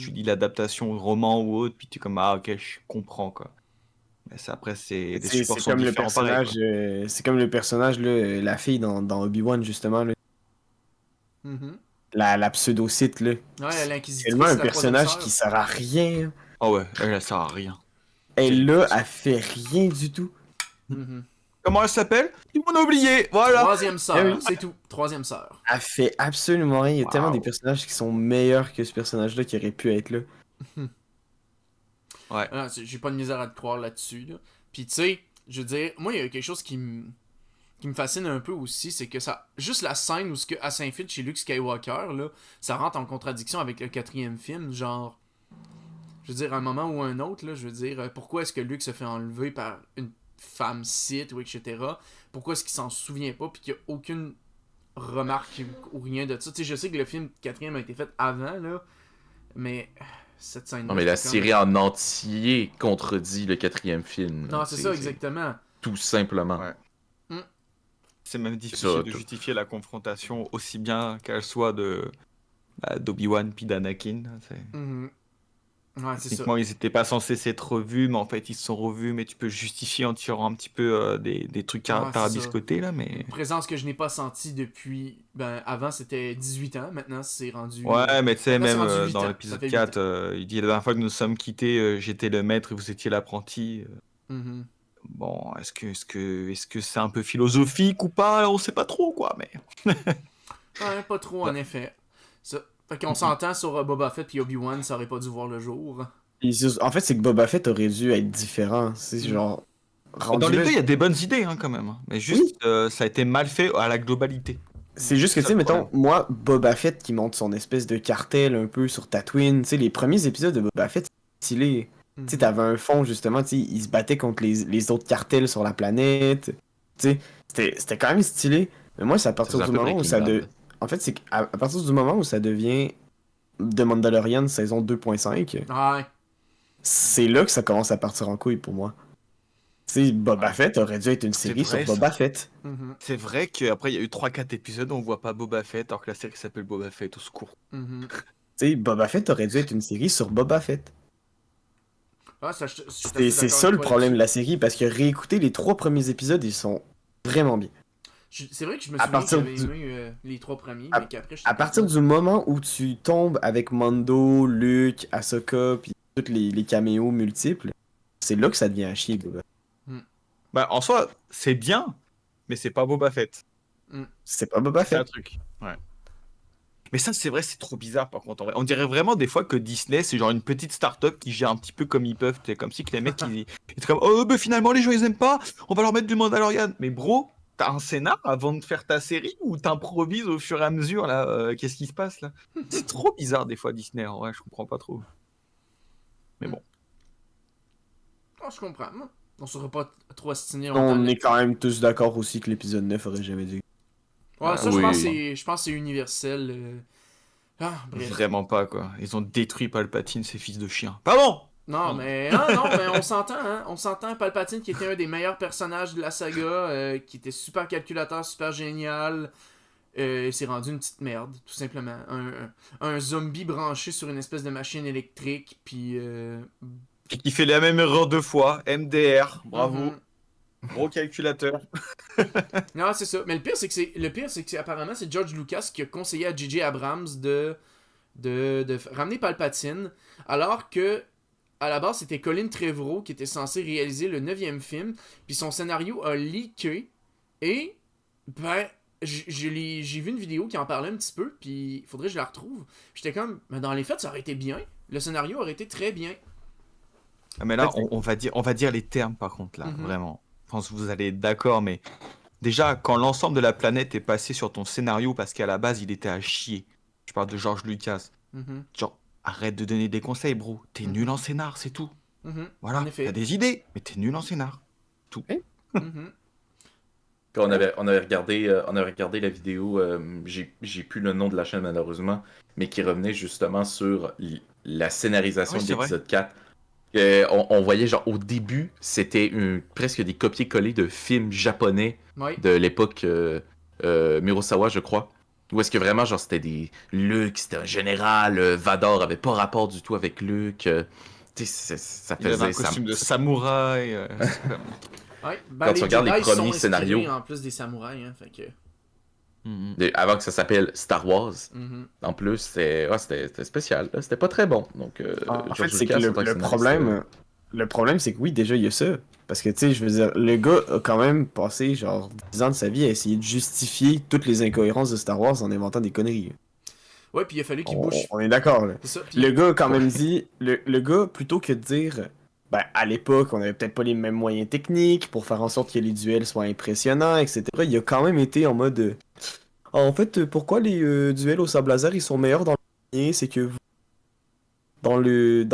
tu lis l'adaptation roman ou autre, puis tu es comme, ah ok, je comprends quoi. Mais ça, après, les supports C'est sont comme le différents pareil. personnage, c'est comme le personnage, là, la fille dans Obi-Wan, justement, là, Mhm. la pseudo-site, là. Ouais, C'est l'inquisitrice, tellement un la troisième personnage sœur. qui sert à rien. Ah ouais, elle sert à rien. Elle, là, elle fait rien du tout. Mhm. Comment elle s'appelle? Tout le monde a oublié, voilà. Troisième Eh sœur, oui. c'est tout. Troisième sœur. Elle fait absolument rien. Il y a tellement Wow. des personnages qui sont meilleurs que ce personnage-là qui aurait pu être là. Ouais. Ah, j'ai pas de misère à te croire là-dessus. Là. Puis tu sais, je veux dire, moi il y a quelque chose qui me fascine un peu aussi, c'est que ça. Juste la scène où ce que elle s'infiltre chez Luke Skywalker, là, ça rentre en contradiction avec le 4e film, genre. Je veux dire, à un moment ou un autre, là, je veux dire, pourquoi est-ce que Luke se fait enlever par une femme Sith ou etc. Pourquoi est-ce qu'il s'en souvient pas puis qu'il y a aucune remarque ou rien de ça. Tu sais, je sais que le film 4e a été fait avant, là, mais cette scène. Non, mais la série en entier contredit le 4e film. Non, c'est ça, exactement. Tout simplement. Ouais. Mm. C'est même difficile Ça, de tout. justifier la confrontation aussi bien qu'elle soit d'Obi-Wan puis d'Anakin. Mhm. Ouais, c'est ça. Techniquement, ils n'étaient pas censés s'être revus, mais en fait, ils se sont revus. Mais tu peux justifier en tirant un petit peu des trucs Ouais, c'est tarabiscotés, là, mais... Une présence que je n'ai pas sentie depuis. Ben, avant c'était 18 ans, maintenant c'est rendu. Ouais, mais tu sais, maintenant, même c'est rendu 8 dans ans. l'épisode Ça fait 4, 8 ans. il dit la dernière fois que nous sommes quittés, j'étais le maître et vous étiez l'apprenti. Mhm. Bon, est-ce que c'est un peu philosophique ou pas? On sait pas trop, quoi, mais... Ouais, pas trop en effet. Ça. Fait qu'on s'entend sur Boba Fett et Obi-Wan, ça aurait pas dû voir le jour. En fait, c'est que Boba Fett aurait dû être différent. C'est genre. Dans rendu les là, deux, il y a des bonnes idées, hein, quand même. Hein. Mais juste, ça a été mal fait à la globalité. C'est juste que, tu ça sais, le mettons, problème. moi, Boba Fett qui monte son espèce de cartel un peu sur Tatooine, tu sais, les premiers épisodes de Boba Fett, c'est stylé. Tu sais, t'avais un fond, justement, tu sais, il se battait contre les autres cartels sur la planète. Tu sais, c'était quand même stylé. Mais moi, c'est à Ça partir faisait un du peu moment où Breaking ça Bad. En fait, c'est qu'à à partir du moment où ça devient de Mandalorian saison 2.5, Ouais. c'est là que ça commence à partir en couille pour moi. Tu sais, Boba Fett aurait dû être une série vrai, sur Boba Fett. Mhm. C'est vrai qu'après, il y a eu 3-4 épisodes où on voit pas Boba Fett, alors que la série s'appelle Boba Fett, au secours. Mhm. Tu sais, Boba Fett aurait dû être une série sur Boba Fett. Ah, ça, je suis tout à fait C'est d'accord ça avec le toi problème de là-dessus. la série, parce que réécouter les 3 premiers épisodes, ils sont vraiment bien. C'est vrai que je me À souviens que partir j'avais du- aimé les 3 premiers, À- mais qu'après, je À partir du moment où tu tombes avec Mando, Luke, Ahsoka, puis tous les caméos multiples, c'est là que ça devient à chier, Boba. Bah, en soi, c'est bien, mais c'est pas Boba Fett. C'est pas Boba C'est un Fett. truc. Ouais. Mais ça, c'est vrai, c'est trop bizarre par contre. En vrai. On dirait vraiment des fois que Disney, c'est genre une petite start-up qui gère un petit peu comme ils peuvent. C'est comme si que les mecs, ils étaient comme, oh, bah finalement, les gens, ils aiment pas, on va leur mettre du Mandalorian. Mais bro, t'as un scénar avant de faire ta série ou t'improvises au fur et à mesure, là, qu'est-ce qui se passe, là? C'est trop bizarre, des fois, Disney, en vrai, je comprends pas trop. Mais bon. Ah, je comprends. Moi, on sera pas trop astigné On longtemps. est quand même tous d'accord aussi que l'épisode 9 aurait jamais dû. Ouais, ça, Oui. je pense que c'est universel. Ah, bref. Vraiment pas, quoi. Ils ont détruit Palpatine, ces fils de chiens. Pardon! Non, mais on s'entend, hein. On s'entend. Palpatine, qui était un des meilleurs personnages de la saga, qui était super calculateur, super génial. C'est rendu une petite merde, tout simplement. Un zombie branché sur une espèce de machine électrique, puis. Puis qui fait la même erreur 2 fois. MDR, bravo. Mhm. Gros calculateur. Non, c'est ça. Mais le pire, c'est que apparemment, c'est George Lucas qui a conseillé à J.J. Abrams de ramener Palpatine, alors que à la base, c'était Colin Trevorrow qui était censé réaliser le 9e film, puis son scénario a leaké, et ben, j'ai vu une vidéo qui en parlait un petit peu, puis il faudrait que je la retrouve. J'étais comme, mais dans les faits, ça aurait été bien. Le scénario aurait été très bien. Ah, mais là, En fait, on va dire les termes, par contre, là, Mhm. vraiment. Je pense que vous allez être d'accord, mais déjà, quand l'ensemble de la planète est passé sur ton scénario parce qu'à la base, il était à chier. Je parle de George Lucas. Mhm. Genre, arrête de donner des conseils, bro. T'es Mhm. nul en scénar, c'est tout. Mhm. Voilà. En effet. T'as des idées, mais t'es nul en scénar. Mhm. Puis on avait regardé la vidéo, j'ai plus le nom de la chaîne malheureusement, mais qui revenait justement sur la scénarisation Oui, de c'est vrai. l'épisode 4. On voyait genre au début, c'était presque des copier-coller de films japonais Ouais. de l'époque Mirosawa, je crois. Où est-ce que vraiment, genre, c'était des... Luke, c'était un général, Vador avait pas rapport du tout avec Luke. Tu sais, ça Il avait un faisait... ça- costume de samouraï. C'est comme- Ouais. Ben, Quand les tu regardes les Jedi sont premiers inspirés, scénarios. en plus des samouraïs, hein, fait que... Mhm. Avant que ça s'appelle Star Wars. Mhm. En plus, c'était spécial. Là. C'était pas très bon. Donc, En fait, George c'est que Lucas, en tant que scénariste, le problème, c'est que oui, déjà, il y a ça. Parce que, tu sais, je veux dire, le gars a quand même passé, genre, 10 ans de sa vie à essayer de justifier toutes les incohérences de Star Wars en inventant des conneries. Ouais, puis il a fallu qu'il bouge. On est d'accord, là. C'est ça. Puis... Le gars a quand même dit, le gars, plutôt que de dire, ben, à l'époque, on avait peut-être pas les mêmes moyens techniques pour faire en sorte que les duels soient impressionnants, etc. Il a quand même été en mode, ah, en fait, pourquoi les duels au sable laser, ils sont meilleurs dans le premier, c'est que dans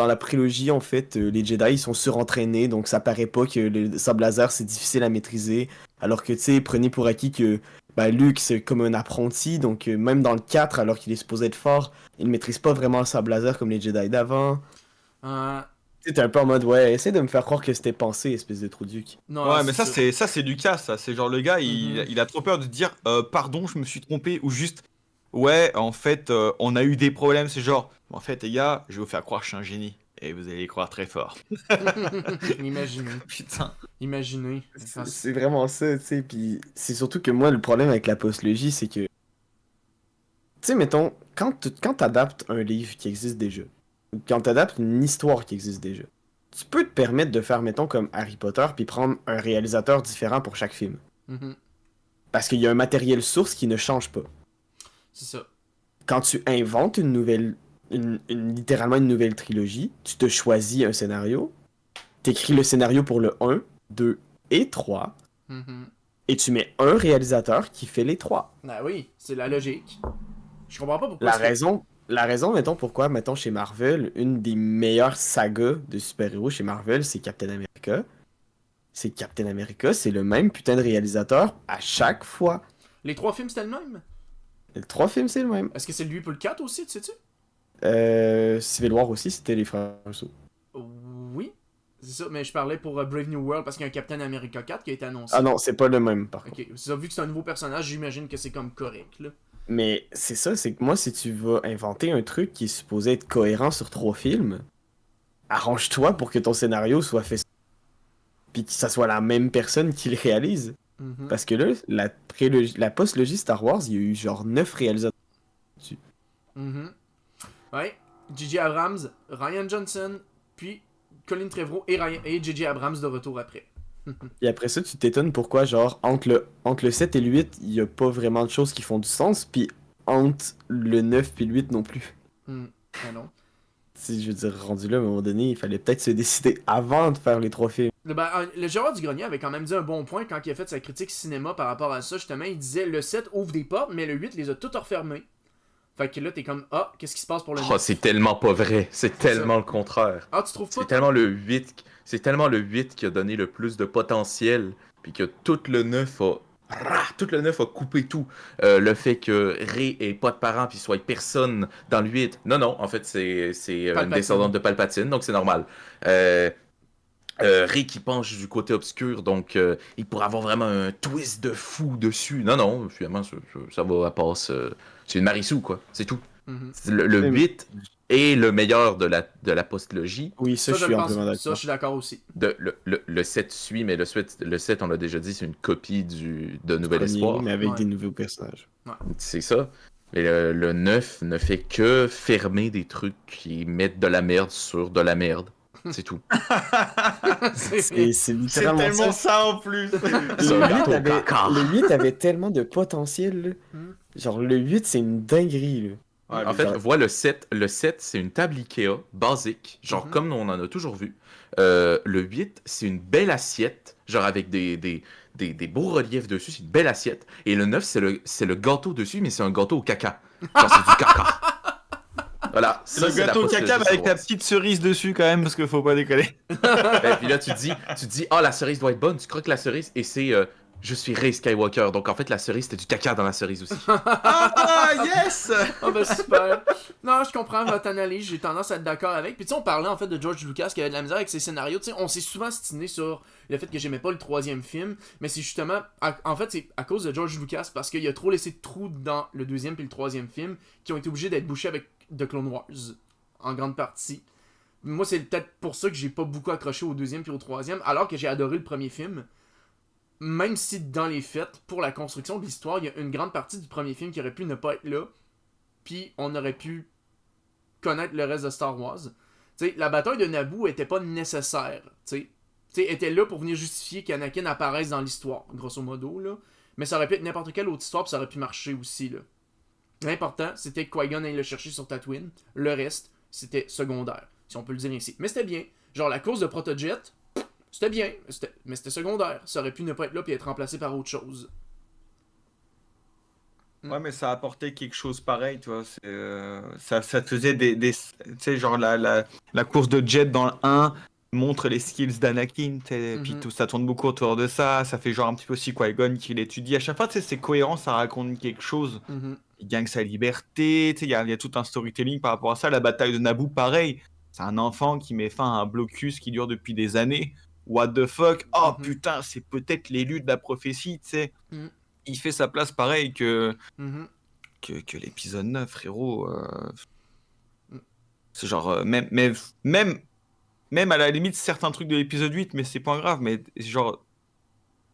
la prélogie, en fait, les Jedi, ils sont surentraînés, donc ça paraît pas que le sable laser, c'est difficile à maîtriser. Alors que, tu sais, prenez pour acquis que ben, Luke, c'est comme un apprenti, donc même dans le 4, alors qu'il est supposé être fort, il ne maîtrise pas vraiment le sable laser comme les Jedi d'avant. Euh, Tu sais, t'es un peu en mode, ouais, essaie de me faire croire que c'était pensé, espèce de trou duc. non, Ouais, mais c'est ça c'est Lucas, ça. C'est genre le gars, Mhm. il a trop peur de dire pardon, je me suis trompé, ou juste ouais, en fait, on a eu des problèmes. C'est genre, en fait, les gars, je vais vous faire croire que je suis un génie. Et vous allez y croire très fort. Imaginez. Putain. Imaginez. C'est vraiment ça, tu sais, puis c'est surtout que moi, le problème avec la postlogie, c'est que, tu sais, mettons, quand t'adaptes un livre qui existe déjà, ou quand t'adaptes une histoire qui existe déjà, tu peux te permettre de faire, mettons, comme Harry Potter, puis prendre un réalisateur différent pour chaque film. Mhm. Parce qu'il y a un matériel source qui ne change pas. C'est ça. Quand tu inventes une nouvelle, littéralement une nouvelle trilogie, tu te choisis un scénario, t'écris le scénario pour le 1, 2 et 3, Mhm. et tu mets un réalisateur qui fait les 3. Ah oui, c'est la logique. Je comprends pas pourquoi. La raison, mettons, pourquoi, mettons, chez Marvel, une des meilleures sagas de super-héros chez Marvel, c'est Captain America. C'est Captain America, c'est le même putain de réalisateur à chaque fois. Les 3 films, c'était le même. Les 3 films, c'est le même. Est-ce que c'est lui pour le 4 aussi, tu sais-tu? Civil War aussi, c'était les frères Russo. Oui, c'est ça, mais je parlais pour Brave New World parce qu'il y a un Captain America 4 qui a été annoncé. Ah non, c'est pas le même par contre. Ok, c'est ça, vu que c'est un nouveau personnage, j'imagine que c'est comme correct, là. Mais c'est ça, c'est que moi, si tu vas inventer un truc qui est supposé être cohérent sur 3 films, arrange-toi pour que ton scénario soit fait. Puis que ça soit la même personne qui le réalise. Mhm. Parce que là, la post-logie Star Wars, il y a eu genre 9 réalisateurs. Mhm. Ouais, J.J. Abrams, Ryan Johnson, puis Colin Trevorrow et J.J. Abrams de retour après. Et après ça, tu t'étonnes pourquoi, genre, entre le 7 et le 8, il y a pas vraiment de choses qui font du sens, puis entre le 9 et le 8 non plus. Ah non. Si je veux dire, rendu là, à un moment donné, il fallait peut-être se décider avant de faire les 3 films. Le Gérard Dugrenier avait quand même dit un bon point quand il a fait sa critique cinéma par rapport à ça. Justement, il disait le 7 ouvre des portes, mais le 8 les a toutes refermées. Fait que là, t'es comme, ah, qu'est-ce qui se passe pour le 9? Oh, c'est tellement pas vrai. C'est tellement le contraire. Ah, tu trouves pas? C'est tellement le 8. C'est tellement le 8 qui a donné le plus de potentiel. Puis que tout le 9 a. Tout le 9 a coupé tout. Le fait que Rey ait pas de parents puis soit personne dans le 8. Non, non, en fait, c'est une Palpatine. descendante de Palpatine, donc c'est normal. Rey qui penche du côté obscur, donc il pourrait avoir vraiment un twist de fou dessus. Non, non, finalement, ça va à passe. C'est une Marissou, quoi. C'est tout. Mhm. Le 8 est le meilleur de la postlogie. Oui, ça, je le suis pense. amplement Ça, d'accord. je suis d'accord aussi. Le 7 suit, mais le 7, on l'a déjà dit, c'est une copie de Nouvel Espoir. Mais avec Ouais. des nouveaux personnages. C'est ça. Mais le 9 ne fait que fermer des trucs qui mettent de la merde sur de la merde. C'est tout. C'est- C'est littéralement tellement ça. ça en plus. Le 8 avait tellement de potentiel. Là. Hmm. Genre, le 8, c'est une dinguerie. Là. Ouais, En mais fait, genre- vois le 7. Le 7, c'est une table Ikea basique, genre Mhm. comme on en a toujours vu. Le 8, c'est une belle assiette, genre avec des beaux reliefs dessus, c'est une belle assiette. Et le 9, c'est le gâteau dessus, mais c'est un gâteau au caca. Genre, c'est du caca. Voilà, c'est ça, le c'est la gâteau postlogie caca mais Star avec la Wars. petite cerise dessus quand même, parce qu'il faut pas déconner. Et puis là, tu te dis, ah, la cerise doit être bonne, tu croques la cerise, et c'est, je suis Rey Skywalker. Donc en fait, la cerise, c'était du caca dans la cerise aussi. Ah, yes! Ah ben super. Non, je comprends votre analyse, j'ai tendance à être d'accord avec. Puis tu sais, on parlait en fait de George Lucas qui avait de la misère avec ses scénarios. Tu sais, on s'est souvent stiné sur le fait que j'aimais pas le 3e film, mais c'est justement, en fait, c'est à cause de George Lucas parce qu'il a trop laissé de trous dans le 2e puis le 3e film qui ont été obligés d'être bouchés avec The Clone Wars en grande partie. Moi, c'est peut-être pour ça que j'ai pas beaucoup accroché au 2e puis au 3e, alors que j'ai adoré le premier film. Même si dans les faits, pour la construction de l'histoire, il y a une grande partie du premier film qui aurait pu ne pas être là, puis on aurait pu connaître le reste de Star Wars. T'sais, la bataille de Naboo était pas nécessaire. T'sais, était là pour venir justifier qu'Anakin apparaisse dans l'histoire, grosso modo. Là. Mais ça aurait pu être n'importe quelle autre histoire, puis ça aurait pu marcher aussi. Là. L'important, c'était que Qui-Gon aille le chercher sur Tatooine. Le reste, c'était secondaire, si on peut le dire ainsi. Mais c'était bien. Genre, la course de Protojet, c'était bien, mais c'était secondaire. Ça aurait pu ne pas être là puis être remplacé par autre chose. Ouais, mais ça a apporté quelque chose pareil, tu vois. Ça te faisait des tu sais, genre la course de jet dans le 1 montre les skills d'Anakin, tu sais, puis tout ça tourne beaucoup autour de ça. Ça fait genre un petit peu aussi Qui-Gon qui l'étudie. À chaque fois, tu sais, c'est cohérent, ça raconte quelque chose. Il gagne sa liberté, tu sais, il y a tout un storytelling par rapport à ça. La bataille de Naboo, pareil. C'est un enfant qui met fin à un blocus qui dure depuis des années. What the fuck? Oh putain, c'est peut-être l'élu de la prophétie, tu sais. Il fait sa place pareil que l'épisode 9, frérot. C'est genre, même à la limite, certains trucs de l'épisode 8, mais c'est pas grave. Mais genre,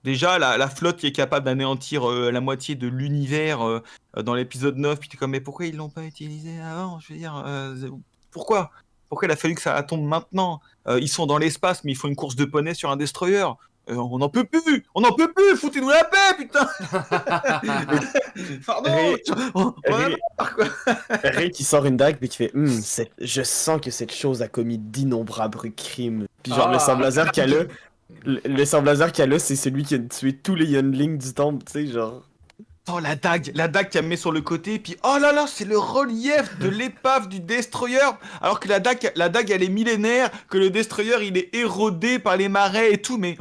déjà, la flotte qui est capable d'anéantir la moitié de l'univers dans l'épisode 9, puis t'es comme, mais pourquoi ils l'ont pas utilisé avant? Je veux dire, pourquoi? Pourquoi il a fallu que ça tombe maintenant? Ils sont dans l'espace, mais ils font une course de poney sur un destroyer. On n'en peut plus! On n'en peut plus! Foutez-nous la paix, putain! Pardon! Rey qui sort une dague puis qui fait je sens que cette chose a commis d'innombrables crimes. Puis genre le sable laser qu'elle a, le sable laser qu'elle a, c'est celui qui a tué tous les younglings du temple, tu sais, genre. Oh, la dague qu'elle met sur le côté, puis oh là là, c'est le relief de l'épave du destroyer, alors que la dague elle est millénaire, que le destroyer il est érodé par les marais et tout, mais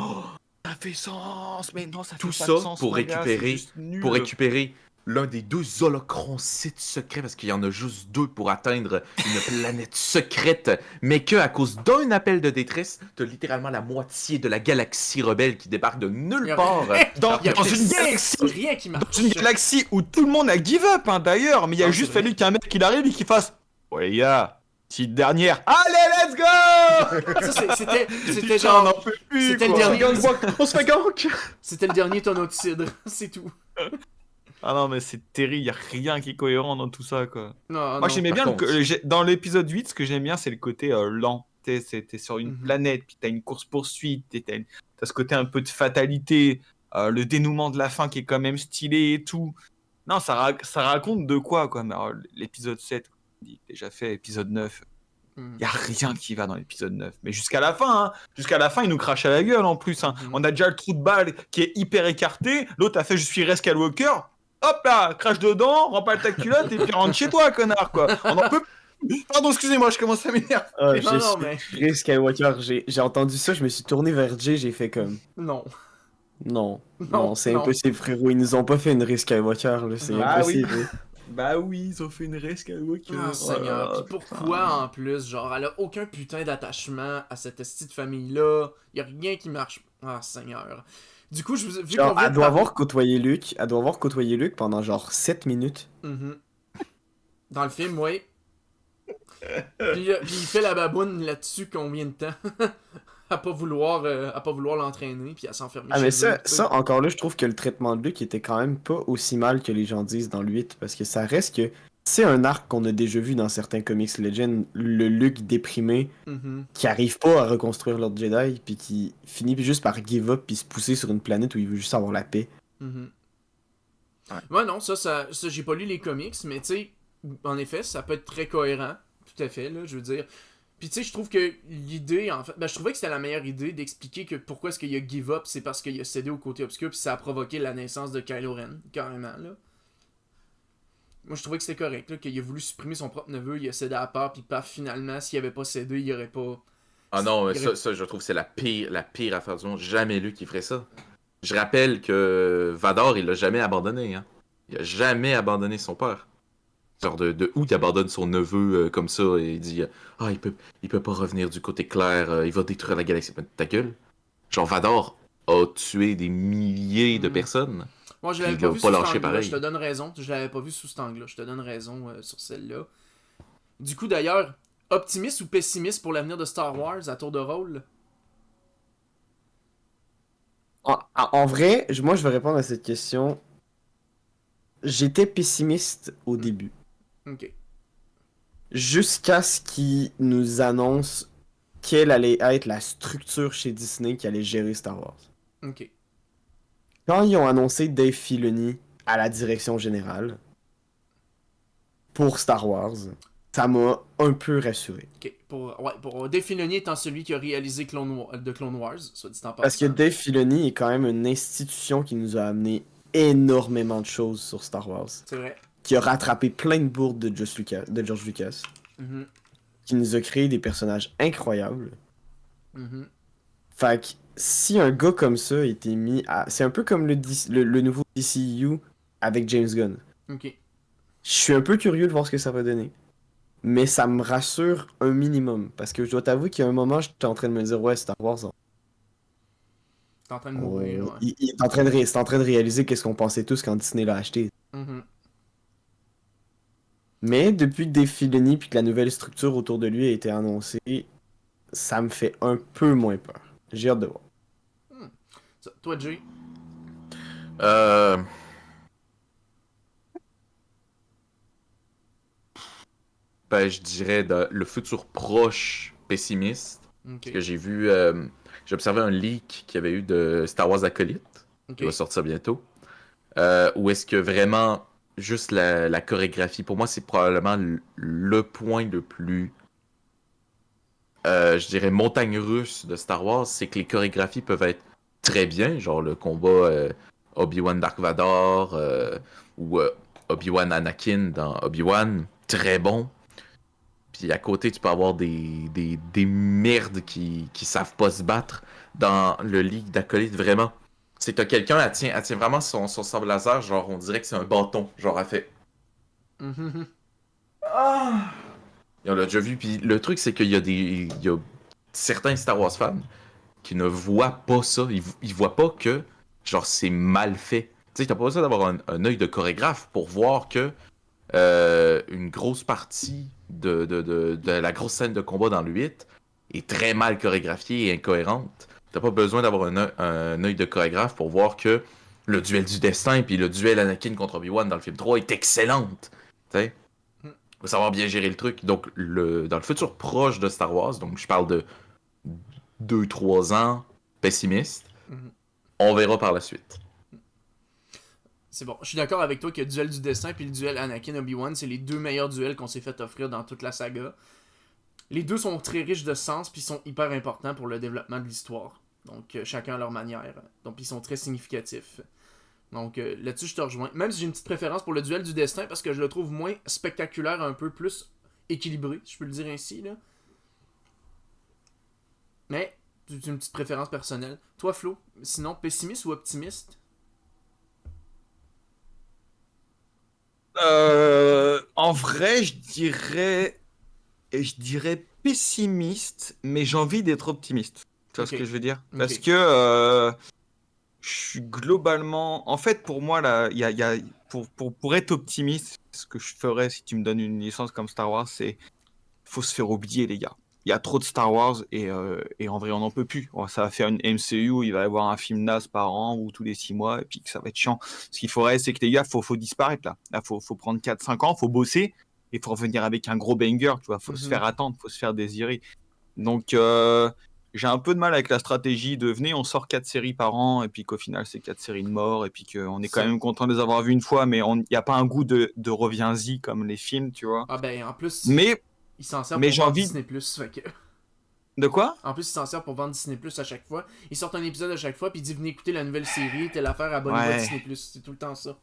ça fait sens, mais non, ça fait Tout pas ça de sens, pour mon gars, récupérer, c'est juste nul. pour récupérer l'un des 2 holocroncytes secrets, parce qu'il y en a juste 2 pour atteindre une planète secrète, mais que à cause d'un appel de détresse, t'as littéralement la moitié de la galaxie rebelle qui débarque de nulle part. Dans Y a une galaxie rien qui marche. Dans une galaxie où tout le monde a give up, hein, d'ailleurs, mais il a Non, juste c'est vrai. fallu qu'un mec qui arrive et qui fasse ouais, les gars, petite dernière. Allez, let's go. Ça, c'était Putain, genre. on en peut plus, C'était le quoi. dernier. On se fait gank! C'était le dernier tonneau de cidre, c'est tout. Ah non, mais c'est terrible, il y a rien qui est cohérent dans tout ça, quoi. Non, Moi, j'aimais Par bien, contre- dans l'épisode 8, ce que j'aime bien, c'est le côté lent. T'es sur une Mhm. planète, puis t'as une course-poursuite, t'as ce côté un peu de fatalité, le dénouement de la fin qui est quand même stylé et tout. Non, ça raconte de quoi, quoi. Mais alors, l'épisode 7, déjà fait, épisode 9, Mhm. y a rien qui va dans l'épisode 9. Mais jusqu'à la fin, hein. Jusqu'à la fin, il nous crache à la gueule en plus. Hein. Mhm. On a déjà le trou de balle qui est hyper écarté. L'autre a fait je suis Res Skywalker. Hop là, crache dedans, rempale ta culotte et puis rentre chez toi, connard, quoi. On en peut plus. Pardon, excusez-moi, je commence à m'énerver. Ah, Non, non, mais. Ray Skywalker, j'ai entendu ça, je me suis tourné vers Jay, j'ai fait comme... Non. Non, Non, non, c'est non. impossible, frérot. Ils nous ont pas fait une Ray Skywalker, là, c'est Non. Ah oui. impossible. Bah oui, ils ont fait une Res Skywalker. Ah, Seigneur. Oh, Puis pourquoi, en plus, genre, elle a aucun putain d'attachement à cette esti de famille-là. Y a rien qui marche. Ah, Seigneur. Du coup, vu Genre, qu'on vient elle de doit parler- avoir côtoyé Luke, elle doit avoir côtoyé Luke pendant genre 7 minutes. Mhm. Dans le film, oui. Puis il fait la baboune là-dessus combien de temps? à pas vouloir l'entraîner, puis à s'enfermer Ah, mais chez eux, ça, tu sais. ça, encore là, je trouve que le traitement de Luke était quand même pas aussi mal que les gens disent dans le 8, parce que ça reste que c'est un arc qu'on a déjà vu dans certains comics Legends, le Luke déprimé Mhm. qui arrive pas à reconstruire l'ordre Jedi, puis qui finit juste par give up puis se pousser sur une planète où il veut juste avoir la paix. Mhm. Ouais. Ouais, non, ça j'ai pas lu les comics, mais tu sais, en effet, ça peut être très cohérent, tout à fait, là, je veux dire. Puis tu sais, je trouve que l'idée, en fait, je trouvais que c'était la meilleure idée d'expliquer que pourquoi est-ce qu'il a give up, c'est parce qu'il a cédé au côté obscur, puis ça a provoqué la naissance de Kylo Ren, carrément, là. Moi, je trouvais que c'était correct, là, qu'il a voulu supprimer son propre neveu, il a cédé à part, puis paf, finalement, s'il avait pas cédé, il aurait pas... Ah non, Il aurait- ça, je trouve que c'est la pire affaire du monde. Jamais lu qui ferait ça. Je rappelle que Vador, il l'a jamais abandonné. Hein. Il a jamais abandonné son père. Genre de où il abandonne son neveu comme ça et il dit ah, il peut pas revenir du côté clair, il va détruire la galaxie. Ben, ta gueule. Genre Vador a tué des milliers de Mhm. personnes. Moi, je l'avais Il pas l'a vu pas sous cet lâché angle-là, pareil. je te donne raison. Je l'avais pas vu sous cet angle-là, je te donne raison sur celle-là. Du coup, d'ailleurs, optimiste ou pessimiste pour l'avenir de Star Wars à tour de rôle? En vrai, moi je vais répondre à cette question. J'étais pessimiste au début. Ok. Jusqu'à ce qu'ils nous annoncent quelle allait être la structure chez Disney qui allait gérer Star Wars. Ok. Quand ils ont annoncé Dave Filoni à la direction générale pour Star Wars, ça m'a un peu rassuré. Ok. Pour Dave Filoni étant celui qui a réalisé Clone Wars, soit dit en passant. Parce que Dave Filoni est quand même une institution qui nous a amené énormément de choses sur Star Wars. C'est vrai. Qui a rattrapé plein de bourdes de George Lucas. Mhm. Qui nous a créé des personnages incroyables. Mhm. Fait que si un gars comme ça a été mis à... C'est un peu comme le nouveau DCU avec James Gunn. Ok. Je suis un peu curieux de voir ce que ça va donner. Mais ça me rassure un minimum. Parce que je dois t'avouer qu'il y a un moment, j'étais en train de me dire, ouais, Star Wars, T'es en train de mourir, ouais. il est en train de réaliser qu'est-ce qu'on pensait tous quand Disney l'a acheté. Mhm. Mais depuis que Dave Filoni puis que la nouvelle structure autour de lui a été annoncée, ça me fait un peu moins peur. J'ai hâte de voir. Toi, Jay? Ben, je dirais le futur proche pessimiste. Ok. Parce que j'ai vu, j'ai observé un leak qu'il y avait eu de Star Wars Acolyte, Ok. qui va sortir bientôt. Où est-ce que vraiment, juste la chorégraphie, pour moi, c'est probablement le point le plus, je dirais, montagne russe de Star Wars, c'est que les chorégraphies peuvent être très bien, genre le combat Obi-Wan Dark Vador ou Obi-Wan Anakin dans Obi-Wan, très bon. Puis à côté, tu peux avoir des merdes qui savent pas se battre. Dans le League d'Acolyte, vraiment, c'est que t'as quelqu'un, elle tient vraiment son sabre laser, genre on dirait que c'est un bâton, genre elle fait. Mhm. Et on l'a déjà vu, puis le truc c'est qu'il y a il y a certains Star Wars fans qui ne voient pas ça, ils voient pas que genre c'est mal fait. Tu sais, t'as pas besoin d'avoir un œil de chorégraphe pour voir que une grosse partie de la grosse scène de combat dans le 8 est très mal chorégraphiée et incohérente. T'as pas besoin d'avoir un œil de chorégraphe pour voir que le duel du destin puis le duel Anakin contre Obi-Wan dans le film 3 est excellente. Tu sais? Faut savoir bien gérer le truc. Donc, dans le futur proche de Star Wars, donc je parle de 2-3 ans pessimiste, Mhm. on verra par la suite. C'est bon. Je suis d'accord avec toi que le duel du destin puis le duel Anakin-Obi-Wan, c'est les deux meilleurs duels qu'on s'est fait offrir dans toute la saga. Les deux sont très riches de sens puis sont hyper importants pour le développement de l'histoire. Donc, chacun à leur manière. Donc, ils sont très significatifs. Donc, là-dessus, je te rejoins. Même si j'ai une petite préférence pour le duel du destin parce que je le trouve moins spectaculaire, un peu plus équilibré, si je peux le dire ainsi, là. Mais, c'est une petite préférence personnelle. Toi, Flo, sinon, pessimiste ou optimiste? En vrai, je dirais pessimiste, mais j'ai envie d'être optimiste. Tu vois ce Ok. que je veux dire? Ok. Parce que je suis globalement. En fait, pour moi, là, pour être optimiste, ce que je ferais si tu me donnes une licence comme Star Wars, c'est faut se faire oublier, les gars. Il y a trop de Star Wars et en vrai, on n'en peut plus. Bon, ça va faire une MCU, il va y avoir un film naze par an ou tous les 6 mois, et puis que ça va être chiant. Ce qu'il faudrait, c'est que les gars, faut disparaître là. Là, faut prendre 4-5 ans, faut bosser, et faut revenir avec un gros banger, tu vois. Faut se faire attendre, faut se faire désirer. Donc, j'ai un peu de mal avec la stratégie de venez, on sort 4 séries par an, et puis qu'au final, c'est 4 séries de mort, et puis qu'on est quand Ça- même content de les avoir vues une fois, mais il n'y a pas un goût de reviens-y comme les films, tu vois. Ah ben, en plus, Mais, il s'en sert mais pour j'ai vendre envie. Disney+. Fait que... De quoi? En plus, il s'en sert pour vendre Disney Plus à chaque fois. Il sort un épisode à chaque fois, puis il dit venez écouter la nouvelle série, telle affaire, abonnez-vous à Ouais. Disney Plus. C'est tout le temps ça.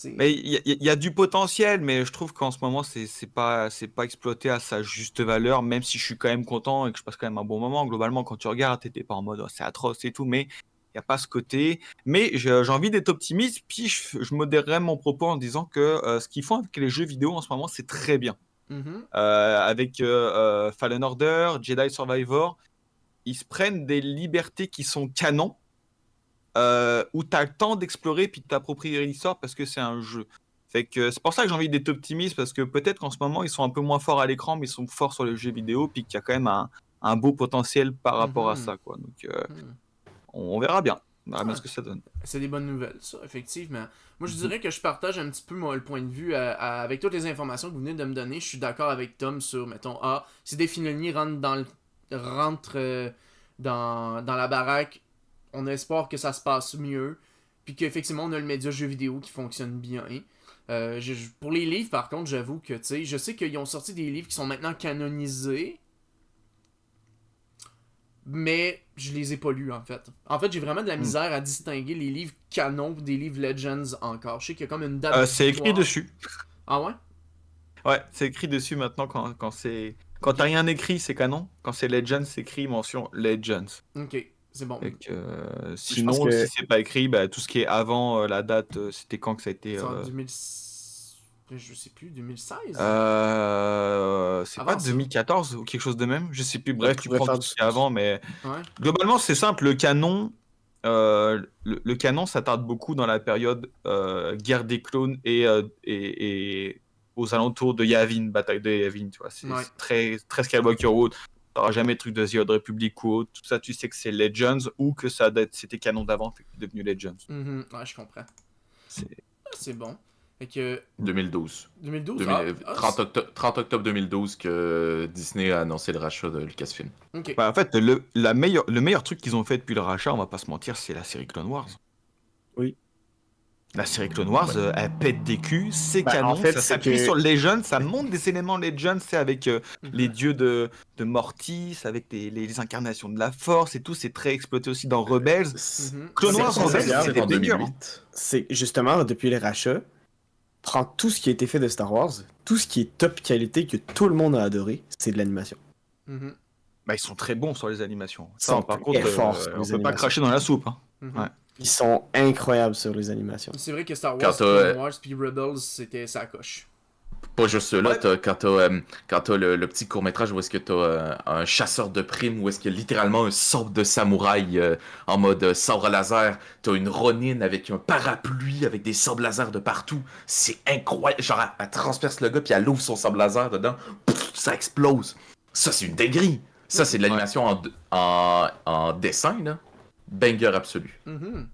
Mais il y a du potentiel, mais je trouve qu'en ce moment, c'est pas exploité à sa juste valeur, même si je suis quand même content et que je passe quand même un bon moment. Globalement, quand tu regardes, t'étais pas en mode oh, c'est atroce et tout, mais il n'y a pas ce côté. Mais j'ai envie d'être optimiste, puis je modérerai mon propos en disant que ce qu'ils font avec les jeux vidéo en ce moment, c'est très bien. Mhm. Avec Fallen Order, Jedi Survivor, ils se prennent des libertés qui sont canons où tu as le temps d'explorer puis de t'approprier l'histoire parce que c'est un jeu. Fait que c'est pour ça que j'ai envie d'être optimiste parce que peut-être qu'en ce moment ils sont un peu moins forts à l'écran mais ils sont forts sur les jeux vidéo puis qu'il y a quand même un beau potentiel par rapport à Mhm. ça quoi. Donc Mhm. on verra bien. On verra bien Ah, ce que ça donne. c'est des bonnes nouvelles, ça, effectivement. Moi, je Mhm. dirais que je partage un petit peu moi, le point de vue avec toutes les informations que vous venez de me donner. Je suis d'accord avec Tom sur, mettons, si des Filoni rentre dans la baraque, on espère que ça se passe mieux, puis qu'effectivement, on a le média jeu vidéo qui fonctionne bien. Pour les livres, par contre, j'avoue que, tu sais, je sais qu'ils ont sorti des livres qui sont maintenant canonisés, mais je les ai pas lus en fait. En fait, j'ai vraiment de la misère à distinguer les livres canons des livres Legends encore. Je sais qu'il y a comme une date C'est écrit butoir. dessus. Ah ouais? Ouais, c'est écrit dessus maintenant quand t'as rien écrit c'est canon. Quand c'est Legends c'est écrit mention Legends. Ok, c'est bon. Et que, pense sinon, que- si c'est pas écrit, bah, tout ce qui est avant la date, c'était quand que ça a été. C'est en 2000... Je sais plus, 2016? C'est Avant pas ça. 2014 ou quelque chose de même? Je sais plus. Bref, tu pourrait prends faire tout du ce qui est sens. avant, mais Ouais. globalement, c'est simple. Le canon, le canon s'attarde beaucoup dans la période guerre des clones et aux alentours de Yavin, bataille de Yavin. Tu vois, c'est Ouais. c'est très, très Skywalker Road. T'auras jamais de truc de The Old Republic ou autre. Tout ça, tu sais que c'est Legends ou que c'était canon d'avant, fait que c'est devenu Legends. Mhm. Ouais, je comprends. C'est- Ah, c'est bon. Fait que 2012. 2012, 30 octobre 2012 que Disney a annoncé le rachat de Lucasfilm. ok. Bah, en fait, le meilleur truc qu'ils ont fait depuis le rachat, on va pas se mentir, c'est la série Clone Wars. Oui. La série Clone Wars, elle pète des culs, c'est Bah, canon, en fait, ça c'est s'appuie que- sur Legends, ça monte des éléments Legends, c'est avec les Mhm. dieux de Mortis, avec les incarnations de la Force et tout, c'est très exploité aussi dans Rebels. Mhm. Clone C'est Wars, qu'on Rebels, regarde c'est des en bangers. 2008. C'est justement depuis les rachats, prends tout ce qui a été fait de Star Wars, tout ce qui est top qualité que tout le monde a adoré, c'est de l'animation. Mhm. Bah, ils sont très bons sur les animations. Ils sont par très contre, forts sur on les peut pas animations. cracher dans la soupe. Hein. Mhm. Ouais. Ils sont incroyables sur les animations. C'est vrai que Star Quand Wars, t'as, Clone Wars puis Rebels, c'était sa coche. Pas juste ceux-là, Ouais. quand t'as le petit court-métrage où est-ce que t'as un chasseur de primes, où est-ce qu'il y a littéralement un sabre de samouraï en mode sabre laser, t'as une Ronin avec un parapluie avec des sabres laser de partout, c'est incroyable, genre elle transperce le gars puis elle ouvre son sabre laser dedans, pff, ça explose. Ça c'est une dinguerie. Ça c'est de l'animation en dessin là, banger absolu. Mhm.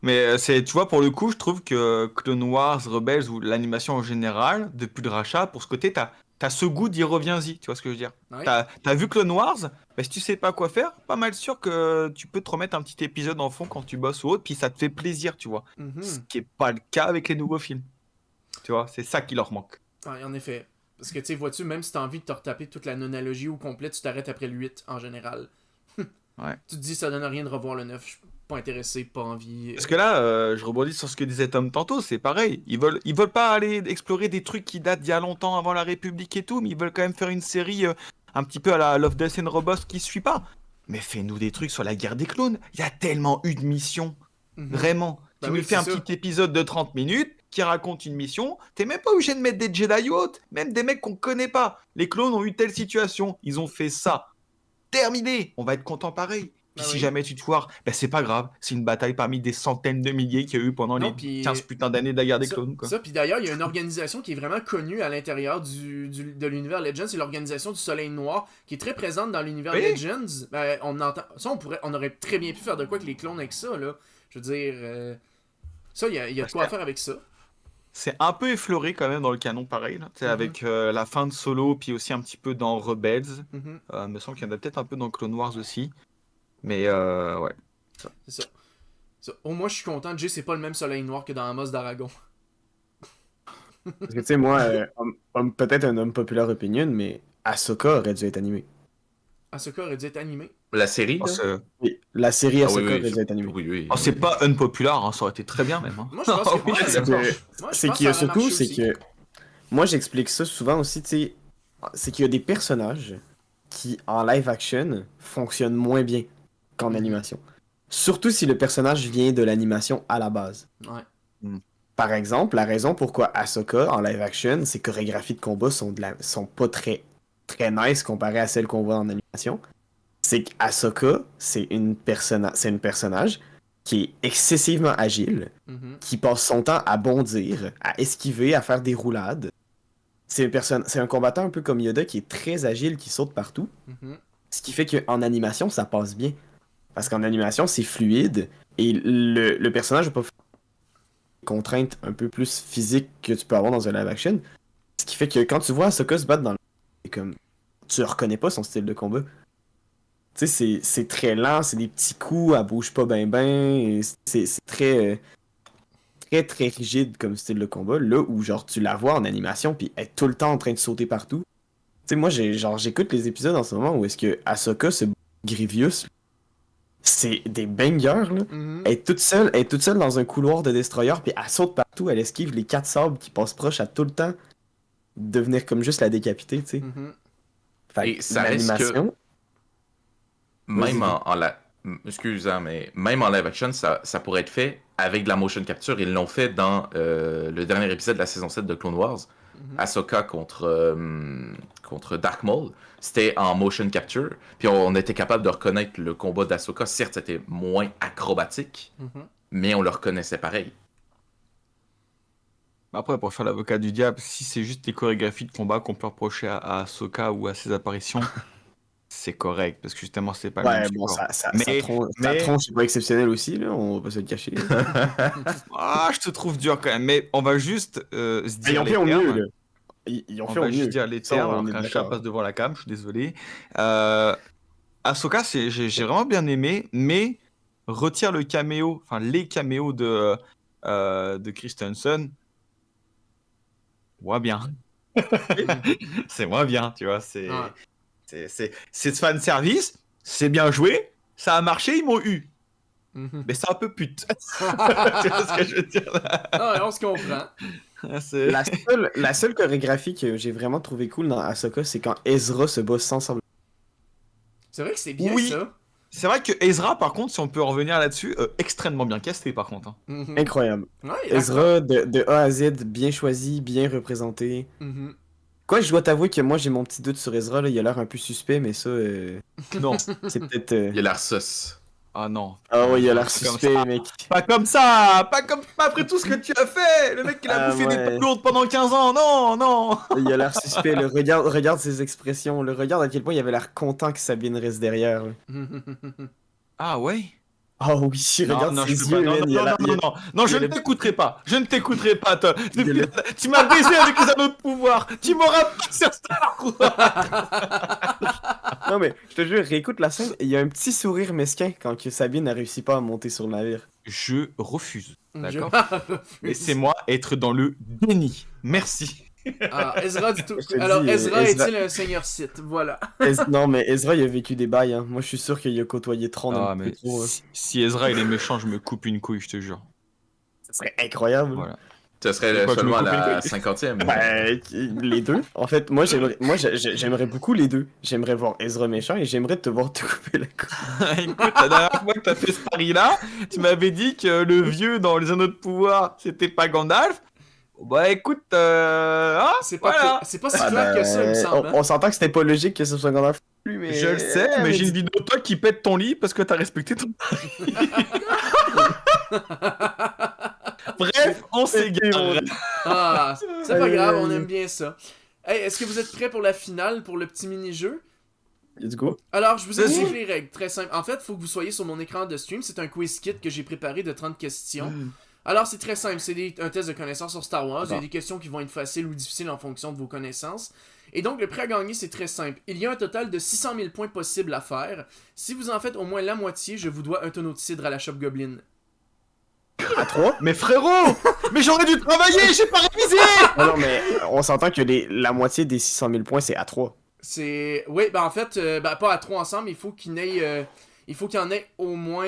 Mais tu vois, pour le coup, je trouve que Clone Wars, Rebels ou l'animation en général, depuis le rachat, pour ce côté, t'as ce goût d'y reviens-y, tu vois ce que je veux dire. Ouais. T'as vu Clone Wars, bah, si tu sais pas quoi faire, pas mal sûr que tu peux te remettre un petit épisode en fond quand tu bosses ou autre, puis ça te fait plaisir, tu vois. Mhm. Ce qui est pas le cas avec les nouveaux films. Tu vois, c'est ça qui leur manque. Ouais, en effet. Parce que, tu sais, vois-tu, même si t'as envie de te retaper toute la nonologie au complet, tu t'arrêtes après le 8 en général. Ouais. Tu te dis, ça donne rien de revoir le 9. Je suis pas intéressé, pas envie. Parce que là, je rebondis sur ce que disait Tom tantôt, c'est pareil. Ils veulent pas aller explorer des trucs qui datent d'il y a longtemps avant la République et tout, mais ils veulent quand même faire une série un petit peu à la Love, Death and Robots qui suit pas. Mais fais-nous des trucs sur la guerre des clones. Il y a tellement eu de missions. Mhm. Vraiment. Bah Tu oui, nous fais un c'est ça. petit épisode de 30 minutes qui raconte une mission. T'es même pas obligé de mettre des Jedi ou autres, même des mecs qu'on connaît pas. Les clones ont eu telle situation, ils ont fait ça. Terminé. On va être content pareil. Puis Ah si oui. jamais tu te foires, ben c'est pas grave. C'est une bataille parmi des centaines de milliers qu'il y a eu pendant Non, les puis 15 putains d'années de la guerre des clones. Quoi. ça, puis d'ailleurs, il y a une organisation qui est vraiment connue à l'intérieur de l'univers Legends, c'est l'organisation du Soleil Noir, qui est très présente dans l'univers Oui. Legends. Ben, on entend, ça, on aurait très bien pu faire de quoi avec les clones avec ça, là. Je veux dire, ça, il y a de quoi à faire avec ça. C'est un peu effleuré quand même dans le canon pareil, là, tu sais, Mhm. avec la fin de Solo, puis aussi un petit peu dans Rebels. Mhm. Il me semble qu'il y en a peut-être un peu dans Clone Wars aussi. Mais ouais. C'est ça. Au moins, je suis content, Jay, c'est pas le même Soleil Noir que dans Amos d'Aragon. Parce que tu sais, moi, peut-être un homme populaire opinion, mais Ahsoka aurait dû être animée. Ahsoka aurait dû être animé. La série Oh, là? c'est Oui, la série Ah oui, Ahsoka oui, aurait dû être animée. oui, oui. oh, c'est pas unpopular, hein, ça aurait été très bien même. Hein. Moi, je pense que. Oui, Ouais, je suis C'est d'accord. que- moi, je c'est pense qu'il y a que ça aurait surtout, marché c'est aussi. que. Moi, j'explique ça souvent aussi, tu sais. C'est qu'il y a des personnages qui, en live action, fonctionnent moins bien qu'en Mhm. animation. Surtout si le personnage vient de l'animation à la base. Ouais. Par exemple, la raison pourquoi Ahsoka, en live action, ses chorégraphies de combat sont pas très, très nice comparées à celles qu'on voit en animation, c'est qu'Ahsoka, c'est une personnage qui est excessivement agile, Mhm. qui passe son temps à bondir, à esquiver, à faire des roulades. C'est un combattant un peu comme Yoda qui est très agile, qui saute partout. Mhm. Ce qui fait qu'en animation, ça passe bien. Parce qu'en animation, c'est fluide et le personnage n'a pas des contraintes un peu plus physiques que tu peux avoir dans un live action. Ce qui fait que quand tu vois Ahsoka se battre dans le... c'est comme... Tu reconnais pas son style de combat. Tu sais, c'est très lent, c'est des petits coups, elle bouge pas ben ben, et c'est très, très très rigide comme style de combat. Là où genre tu la vois en animation puis elle est tout le temps en train de sauter partout. Tu sais, moi j'écoute les épisodes en ce moment où est-ce que Ahsoka se bat avec Grievous. C'est des bangers là. Mhm. Elle est toute seule dans un couloir de destroyer puis elle saute partout, elle esquive les 4 sabres qui passent proche à tout le temps devenir comme juste la décapiter, tu sais. Mhm. Fait Et que ça reste que- l'animation, Même Vas-y. excusez, mais même en live action, ça pourrait être fait avec de la motion capture. Ils l'ont fait dans le dernier épisode de la saison 7 de Clone Wars. Mhm. Ahsoka contre Dark Maul. C'était en motion capture. Puis on était capable de reconnaître le combat d'Ahsoka. Certes, c'était moins acrobatique, Mhm. mais on le reconnaissait pareil. Après, pour faire l'avocat du diable, si c'est juste les chorégraphies de combat qu'on peut reprocher à Ahsoka ou à ses apparitions, c'est correct, parce que justement, c'est pas le même ouais, bon, support. sa Mais, tronche est pas exceptionnelle aussi, là, on va pas se le cacher. je te trouve dur quand même. Mais on va juste se Mais ils dire ont les fait au mieux, termes. là. Ils ont On fait au va juste mieux. dire les Ça, termes, on alors est qu'un chat d'accord. passe devant la cam, je suis désolé. Ahsoka, j'ai vraiment bien aimé, mais retire le caméo, enfin les caméos de Christensen, moins bien. C'est moins bien, tu vois. Ouais. C'est de fan service, c'est bien joué, ça a marché, ils m'ont eu. Mhm. Mais c'est un peu pute. Tu vois ce que je veux dire là? Ah, ouais, on se comprend. C'est- La seule chorégraphie que j'ai vraiment trouvé cool dans Ahsoka, c'est quand Ezra se bat sans semblant. C'est vrai que c'est bien Oui. ça. C'est vrai que Ezra, par contre, si on peut revenir là-dessus, extrêmement bien casté, par contre. Hein. Mhm. Incroyable. Ouais, il est Ezra, de A à Z, bien choisi, bien représenté. Mhm. Quoi, je dois t'avouer que moi j'ai mon petit doute sur Ezra, là, il a l'air un peu suspect, mais ça, Non. c'est peut-être. Il a l'air sus. Ah non. Ah ouais, il a l'air Pas comme suspect, ça. mec. Pas comme ça. Pas après tout ce que tu as fait. Le mec, il a Ah, bouffé ouais. des pâtes lourdes pendant 15 ans. Non, non. Il a l'air suspect, le regarde ses expressions, le regarde à quel point il avait l'air content que Sabine reste derrière. Là. Ah ouais. Ah oui, regarde non, je ses peux pas. yeux, Non, man, non, il a non, l'air- non, non, non, je il ne a- t'écouterai pas. Je ne t'écouterai pas, toi. Il a- Tu m'as baisé avec les anneaux de pouvoir. Tu m'auras pas sur Star Wars. Non mais, je te jure, réécoute la scène, et il y a un petit sourire mesquin quand que Sabine n'a réussi pas à monter sur le navire. Je refuse. D'accord. D'accord. Laissez-moi être dans le déni. Merci. Ah, Ezra du tout. Je te dis, Alors, Ezra Ezra- est-il un seigneur Sith? Voilà. Non mais Ezra il a vécu des bails, hein. Moi je suis sûr qu'il a côtoyé Tron Ah, un peu mais trop. Hein. si Ezra il est méchant, je me coupe une couille, je te jure. Ça serait incroyable. Voilà. Ce serait C'est quoi, tu me seulement coupes la une couille 50e. Les deux. En fait, j'aimerais beaucoup les deux. J'aimerais voir Ezra méchant et j'aimerais te voir te couper la couille. Écoute, la dernière fois que t'as fait ce pari-là, tu m'avais dit que le vieux dans les anneaux de pouvoir, c'était pas Gandalf. Bah écoute, hein, C'est pas, voilà. c'est pas si Ah, clair que ça, il me semble. hein. on s'entend que c'était pas logique que ce soit Gandalf plus, mais. Je le sais, mais j'ai une vidéo de toi qui pète ton lit parce que t'as respecté ton Bref, on s'égare. Ah, c'est pas Aïe, grave, aïe, on aïe. aime bien ça. Hey, est-ce que vous êtes prêts pour la finale, pour le petit mini-jeu? Let's go. Alors, je vous Vas-y. explique les règles, très simple. En fait, il faut que vous soyez sur mon écran de stream. C'est un quiz kit que j'ai préparé de 30 questions. Alors, c'est très simple. C'est un test de connaissances sur Star Wars. Il y a des questions qui vont être faciles ou difficiles en fonction de vos connaissances. Et donc, le prêt à gagner, c'est très simple. Il y a un total de 600 000 points possibles à faire. Si vous en faites au moins la moitié, je vous dois un tonneau de cidre à la Shop Goblin. À 3? Mais frérot, mais j'aurais dû travailler, j'ai pas révisé. Non, mais on s'entend que la moitié des 600 000 points, c'est à 3. C'est... Oui, ben en fait, pas à 3 ensemble. Il faut qu'il y en ait au moins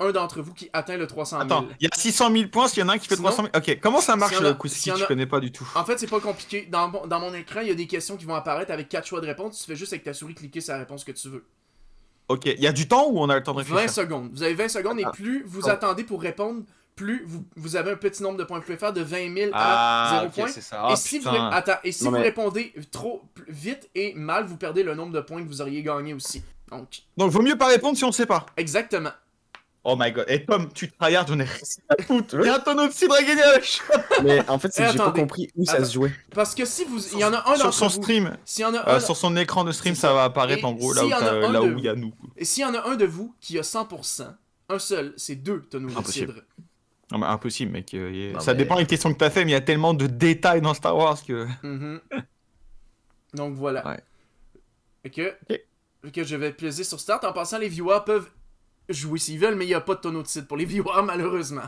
un d'entre vous qui atteint le 300 000. Attends, il y a 600 000 points, s'il y en a un qui fait Sinon- 300 000. Ok, comment ça marche s'il y en a- le quiz s'il kit? y en a- Je connais pas du tout. En fait, c'est pas compliqué. Dans mon écran, il y a des questions qui vont apparaître avec 4 choix de réponse. Tu fais juste avec ta souris cliquer sur la réponse que tu veux. Ok, il y a du temps ou on a le temps de 20 réfléchir? secondes. Vous avez 20 secondes et plus vous attendez pour répondre, plus vous avez un petit nombre de points. Vous pouvez faire de 20 000 à 0 ok, points. c'est ça. Ah, Et si, putain. Non, vous mais- répondez trop vite et mal, vous perdez le nombre de points que vous auriez gagné aussi. Donc, Donc, vaut mieux pas répondre si on sait pas. exactement. Oh my god. Et Tom, tu tryhard, j'en ai rien à foutre. Ouais. Il y a un tonneau de cidre à gagner à la chaîne. Mais en fait, c'est que j'ai pas Attendez. compris où ça Attends. se jouait. Parce que si vous... Il y en a un Sur d'entre son vous... stream. S'il y en a un... Sur son écran de stream, C'est ça ça. va apparaître Et en gros s'il y en a un là de où il y a nous. Et s'il y en a un de vous qui a 100%, un seul, c'est 2 tonneaux de Impossible. cidre. Non, mais impossible, mec. Non, Ça mais- dépend des questions que t'as fait, mais il y a tellement de détails dans Star Wars que. Mhm. Donc voilà. Ouais. Fait que je vais peser sur Start. En passant, les viewers peuvent jouer s'ils veulent, mais il n'y a pas de tonneau de cidre pour les viewers, malheureusement.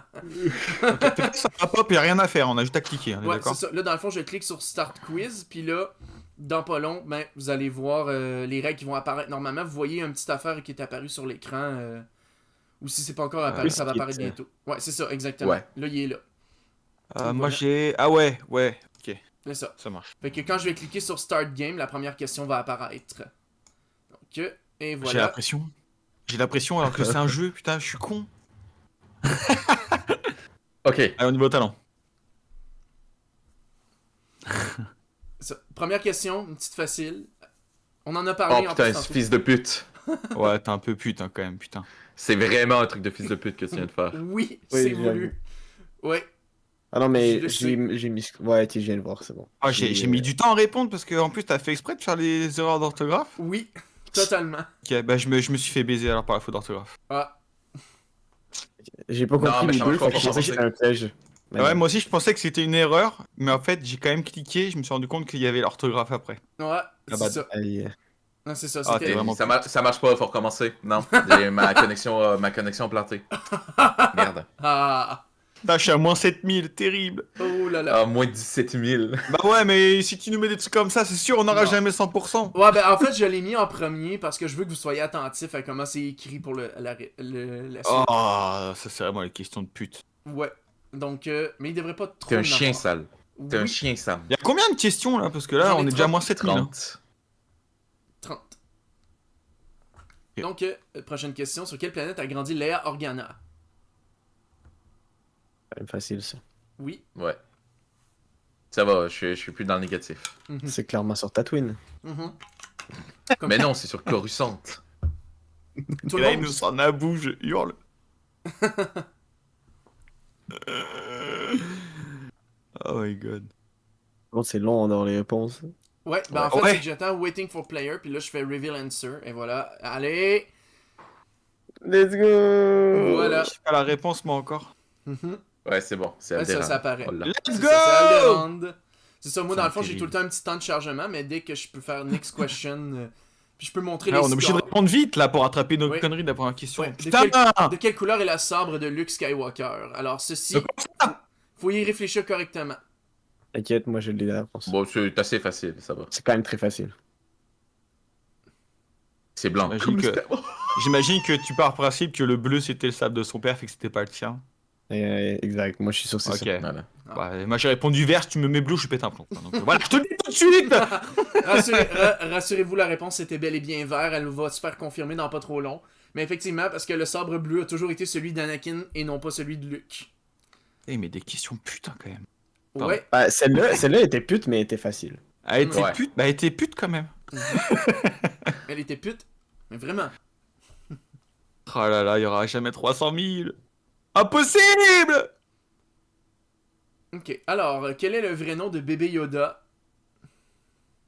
Ça va pop, il y a rien à faire, on a juste à cliquer, on est Ouais, d'accord? c'est ça. Là, dans le fond, je clique sur Start Quiz, puis là, dans pas long, ben, vous allez voir les règles qui vont apparaître normalement. Vous voyez une petite affaire qui est apparue sur l'écran. Ou si c'est pas encore apparu, ça va Quiz apparaître Kit. bientôt. Ouais, c'est ça, exactement. Ouais. Là, il est là. Moi Voilà. j'ai. Ah ouais, ok, C'est ça. ça marche. Fait que quand je vais cliquer sur Start Game, la première question va apparaître. Donc, et J'ai la voilà. pression. J'ai la pression alors que c'est un jeu, putain, je suis con. Ok. Allez, au niveau talent. Ça. Première question, une petite facile. On en a Oh parlé en putain, plus ce tantôt. fils de pute. Ouais, t'es un peu putain quand même, putain. C'est vraiment un truc de fils de pute que tu viens de faire. Oui, Oui, c'est j'avoue. voulu. Ouais. Ah non, Je mais le sais. j'ai mis. Ouais, tu viens de voir, c'est bon. Ah, j'ai mis du temps à répondre parce que en plus t'as fait exprès de faire les erreurs d'orthographe. Oui, totalement. Ok, bah je me suis fait baiser alors par la faute d'orthographe. Ah, J'ai pas Non, compris mais les ça deux, marche pas fait que pour je pensais que penser. c'était un piège. Mais Ouais, non. moi aussi je pensais que c'était une erreur, mais en fait j'ai quand même cliqué, je me suis rendu compte qu'il y avait l'orthographe après. ouais, c'est bah, ça. Aïe. Non, c'est ça, Ah, c'était... t'es vraiment- Ça marche pas, faut recommencer. Non, j'ai ma connexion plantée. Merde. Ah, Putain, je suis à moins 7000, terrible. oh là là. Ah, moins 17 000. Bah ouais, mais si tu nous mets des trucs comme ça, c'est sûr on n'aura Non. jamais 100%. Ouais, ben en fait, je l'ai mis en premier parce que je veux que vous soyez attentifs à comment c'est écrit pour la suite. Oh, ça c'est vraiment les questions de pute. Ouais. Donc, mais il devrait pas trop T'es un en chien avoir. sale. T'es un Oui, chien sale. Il y a combien de questions là? Parce que là J'en ai on est déjà à 30. moins 7000. hein. 30. 30. Ok, Donc, prochaine question. Sur quelle planète a grandi Leia Organa? C'est quand même facile, ça. Oui. Ouais. Ça va, je suis plus dans le négatif. C'est clairement sur Tatooine. Mhm. Mais non, c'est sur Coruscant. Tout Et le là, il monde... nous s'en aboue, je hurle. Oh my god. Bon, c'est long dans les réponses. Ouais, ben Ouais. en fait, Ouais. c'est que j'attends Waiting for Player, puis là, je fais Reveal Answer, et voilà. Allez! Let's go! Voilà. J'ai pas la réponse, moi, encore. Mhm. Ouais, c'est bon, c'est Ouais, ça, Alderaan. ça apparaît. Oh là. Let's C'est go! ça, c'est Alderaan. C'est ça, moi, C'est dans le fond, j'ai terrible. tout le temps un petit temps de chargement, mais dès que je peux faire Next Question, puis je peux montrer Là, les on est obligé de scores. répondre vite, là, pour attraper nos Oui. conneries de la première question. Ouais, de, Putain! de quelle couleur est la sabre de Luke Skywalker? Alors, ceci, De quoi faut y réfléchir correctement. T'inquiète, moi je l'ai la réponse. Bon, c'est assez facile, ça va. C'est quand même très facile. C'est blanc. J'imagine Comme le que- sperme. J'imagine que tu pars par principe que le bleu c'était le sable de son père, fait que c'était pas le tien. Exact, moi je suis sûr que c'est Ok. ça. Voilà. Bah, moi j'ai répondu vert, si tu me mets bleu, je pète un plomb. Donc, voilà, je te le dis tout de suite! Rassurez-vous, la réponse était bel et bien vert. Elle va se faire confirmer dans pas trop long. Mais effectivement, parce que le sabre bleu a toujours été celui d'Anakin et non pas celui de Luke. Eh, mais des questions putain quand même. Pardon. Ouais. Bah, celle-là était pute, mais elle était facile. Elle était Ouais. pute, bah elle était pute quand même. Elle était pute. Mais vraiment. Oh là là, il y aura jamais 300 000. Impossible! Ok. Alors, quel est le vrai nom de bébé Yoda?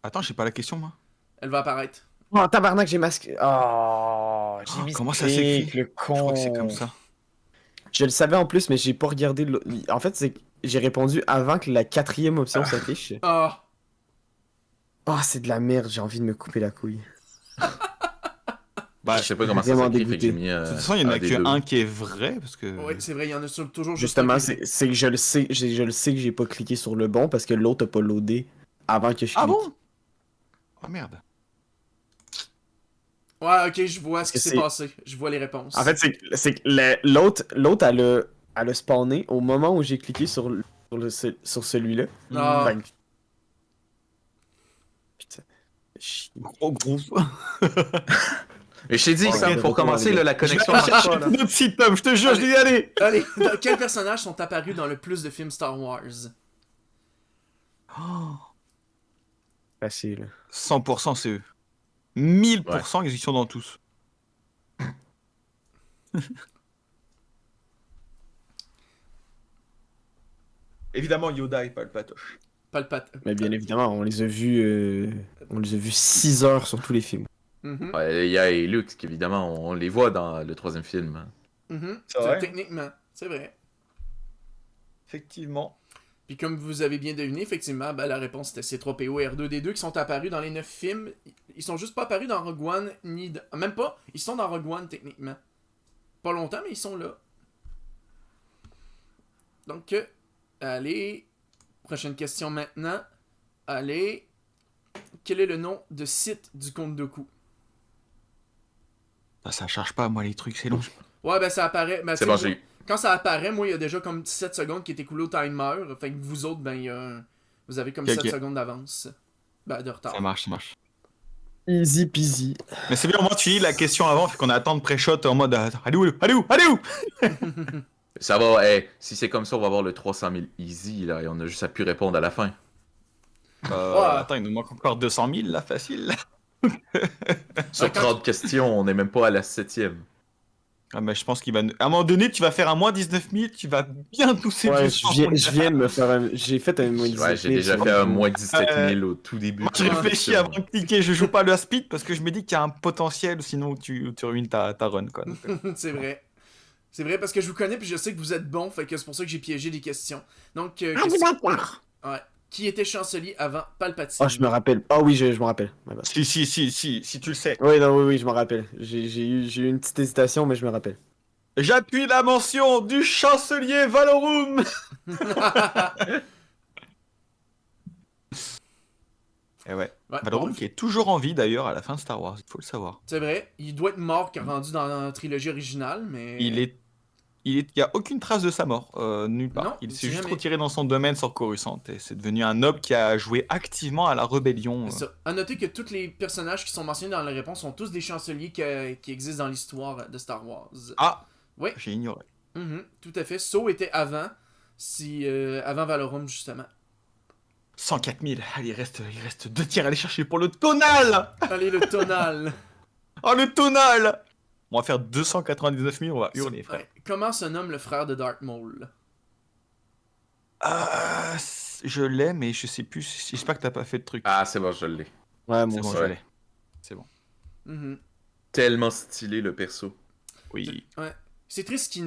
Attends, j'ai pas la question moi. Elle va apparaître. Oh, tabarnak, j'ai masqué. Oh, j'ai mis comment ça s'écrit? le con. Je crois que c'est comme ça. Je le savais en plus, mais j'ai pas regardé. En fait, c'est que j'ai répondu avant que la 4e option s'affiche. Ah. Oh, c'est de la merde, j'ai envie de me couper la couille. Bah, Je sais pas comment ça vraiment s'écrit, fait que j'ai dégoûté. mis. de toute façon, il y en a des que deux. un qui est vrai parce que. Ouais, c'est vrai, il y en a toujours juste Justement, un qui- c'est que je le sais que j'ai pas cliqué sur le bon parce que l'autre a pas loadé avant que je clique. Ah bon? Oh merde. Ouais, ok, je vois ce qui Parce que s'est c'est- passé. Je vois les réponses. En fait, c'est que l'autre, elle a spawné au moment où j'ai cliqué sur sur celui-là. Ah. Fait que- Putain. Chier. Gros gros. Mais je t'ai dit, Ouais, Sam, ouais, pour ouais, commencer, ouais. là, la connexion marche pas, là. Notre site, Tom, je te jure, je vais y aller. Allez, quels personnages sont apparus dans le plus de films Star Wars? Facile. 100% c'est eux. 1000% ils y sont dans tous. Évidemment, Yoda et Palpatoche. Palpat. Mais bien évidemment, on les a vus 6 heures sur tous les films. Mhm, Ouais, Leia et Luke, évidemment, on les voit dans le 3e film. hein. mhm. C'est vrai. Techniquement, c'est vrai. Effectivement. Puis comme vous avez bien deviné, effectivement, ben, la réponse était C3PO et R2D2 qui sont apparus dans les 9 films. Ils sont juste pas apparus dans Rogue One, même pas. Ils sont dans Rogue One, techniquement. Pas longtemps, mais ils sont là. Donc, allez. Prochaine question maintenant. Allez. Quel est le nom de site du Comte Dooku? Bah, ça charge pas, moi, les trucs, c'est long. Ouais, ben ça apparaît. Ben, C'est tu bon, sais, j'ai eu. quand ça apparaît, moi, il y a déjà comme 17 secondes qui est écoulé au timer. Fait que vous autres, ben, il y a vous avez comme Ok, 7 ok. secondes d'avance. Ben, de retard. Ça marche, ça marche. Easy peasy. Mais c'est bien, au moins, tu lis la question avant, fait qu'on attend de pré-shot en mode allez où? Ça va, hey, si c'est comme ça, on va avoir le 300 000 easy, là, et on a juste à pu répondre à la fin. Ouais. Attends, il nous manque encore 200 000 là, facile. Sur quand 30 questions, on n'est même pas à la 7e. Ah, mais je pense qu'il va. À un moment donné, tu vas faire un moins 19 000, tu vas bien tousser Ouais, dessus. je viens de me faire j'ai fait un moins 19 Ouais, j'ai 000 déjà sur fait le un coup. moins 17 000 au tout début. Moi, je de la réfléchis question. avant de cliquer, je joue pas le speed parce que je me dis qu'il y a un potentiel, sinon tu ruines ta run quoi. Donc, C'est vrai. C'est vrai parce que je vous connais puis je sais que vous êtes bon, fait que c'est pour ça que j'ai piégé des questions. Donc, ouais. Qui était chancelier avant Palpatine? Oh, je me rappelle. Ah oui, je me rappelle. Ouais, bah. si tu le sais. Oui, non, oui, je me rappelle. J'ai eu une petite hésitation, mais je me rappelle. J'appuie la mention du chancelier Valorum. Et ouais. Ouais, Valorum bon, qui est toujours en vie d'ailleurs à la fin de Star Wars, il faut le savoir. c'est vrai. Il doit être mort quand rendu dans la trilogie originale, mais. Il est Il y a aucune trace de sa mort, nulle part. Non, Il c'est s'est juste jamais. retiré dans son domaine sur Coruscant et c'est devenu un noble qui a joué activement à la rébellion. C'est ça. À noter que tous les personnages qui sont mentionnés dans la réponse sont tous des chanceliers qui existent dans l'histoire de Star Wars. Ah, Oui. j'ai ignoré. Tout à fait. So était avant, avant Valorum, justement. 104 000. Allez, il reste 2 tirs à aller chercher pour le tonal. Allez, le tonal. Oh, le tonal. On va faire 299 000, on va hurler, frère. Ouais. Comment se nomme le frère de Darth Maul? Je l'ai, mais je sais plus. J'espère que t'as pas fait de truc. Ah, c'est bon, je l'ai. Ouais, c'est mon bon, sang. je l'ai. C'est bon. Mhm. Tellement stylé le perso. Oui. Ouais. C'est triste qu'il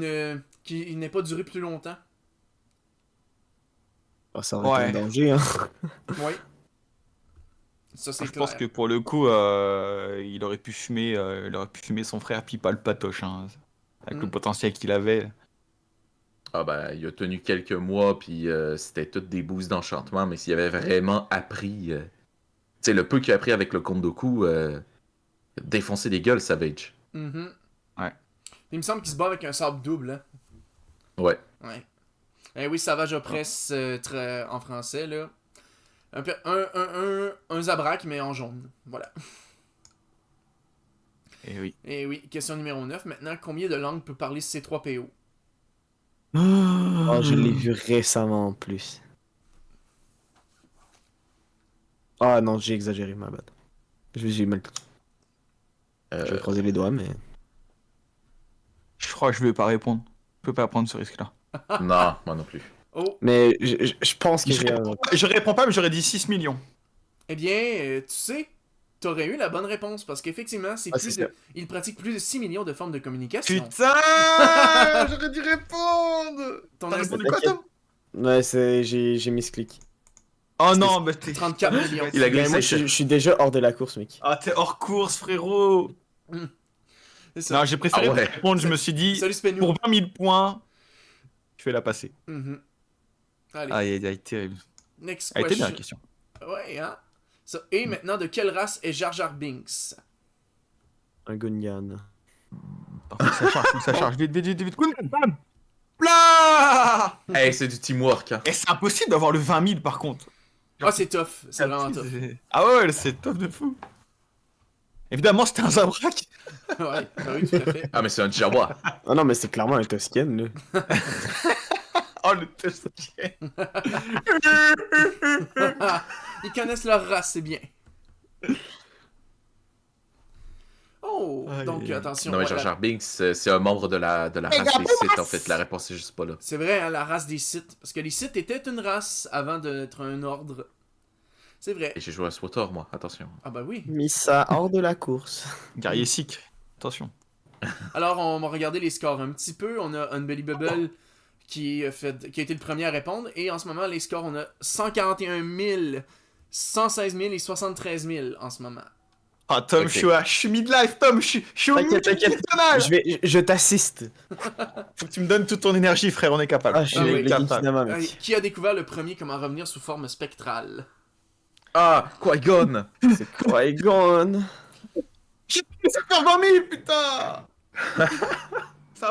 n'ait pas duré plus longtemps. Ah, ça aurait été un danger, hein. Oui. Ça, c'est Je clair. pense que pour le coup, il aurait pu fumer son frère puis pas le patoche, hein, avec le potentiel qu'il avait. Ah ben, il a tenu quelques mois, puis c'était toutes des boosts d'enchantement, mais s'il avait vraiment appris... tu sais, le peu qu'il a appris avec le Kondoku, défoncer des gueules, Savage. Mhm. Ouais. Il me semble qu'il se bat avec un sabre double, hein. Ouais. Ouais. Eh oui, Savage Opress en français, là. Un Zabrak, mais en jaune. Voilà. Et oui. Et oui, question numéro 9. Maintenant, combien de langues peut parler C3PO? Oh, je l'ai vu récemment en plus. Ah non, j'ai exagéré, ma bad. J'ai mal. Je vais croiser les doigts, mais. Je crois que je vais pas répondre. Je peux pas prendre ce risque-là. Non, moi non plus. Oh, Mais je pense que j'ai. Je réponds pas, mais j'aurais dit 6 millions. eh bien, tu sais, t'aurais eu la bonne réponse, parce qu'effectivement, Ah, c'est ça. il pratique plus de 6 millions de formes de communication. Putain. J'aurais dû répondre. Ton T'as instinct- répondu quoi, Tom? Ouais, j'ai mis ce clic. Oh non, mais t'es... 34 millions. Il a Mais glissé. moi, je suis déjà hors de la course, mec. Ah, t'es hors course, frérot. C'est ça. Non, j'ai préféré Ah ouais. répondre, je me suis dit, Salut Spenou. pour 20 000 points, je vais la passer. Mhm. Allez, Aïe, aïe, terrible. next Elle était bien question. la question. Ouais, hein. Ça. Et maintenant, de quelle race est Jar Jar Binks? Un Gungan. Attends, ça charge, vite. Bam. Blah. Hey, c'est du teamwork, hein. Et c'est impossible d'avoir le 20 000 par contre. Ah, c'est tough. C'est vraiment tough. Ah ouais, c'est top de fou. Évidemment, c'était un Zabrak. Ouais, bah oui, tout à fait. Ah, mais c'est un Jawa. Ah non, mais c'est clairement un Toscan, là. Oh, le test. Ils connaissent leur race, c'est bien. Oh, Aïe, donc aïe, aïe. attention. Non, mais ouais, Jar Jar Binks, c'est un membre de la race des Sith, en fait. La réponse est juste pas là. C'est vrai, hein, la race des Sith. Parce que les Sith étaient une race avant d'être un ordre. C'est vrai. Et j'ai joué à SWTOR, moi, attention. Ah bah oui. Mis ça hors de la course. Guerrier Sikh. Attention. Alors, on va regarder les scores un petit peu. On a Unbelievable qui a été le premier à répondre. Et en ce moment, les scores, on a 141 000, 116 000 et 73 000 en ce moment. Ah, Tom, Ok. je suis midlife, Tom, je suis au milieu T'inquiète, du canal. Je t'assiste. Faut que tu me donnes toute ton énergie, frère, on est capable. Ah, je suis Ah oui, le Geekinama, mec. Allez, qui a découvert le premier comment revenir sous forme spectrale? Ah, Qui-Gon. C'est Qui-Gon. J'ai pu faire 20 000, putain. C'est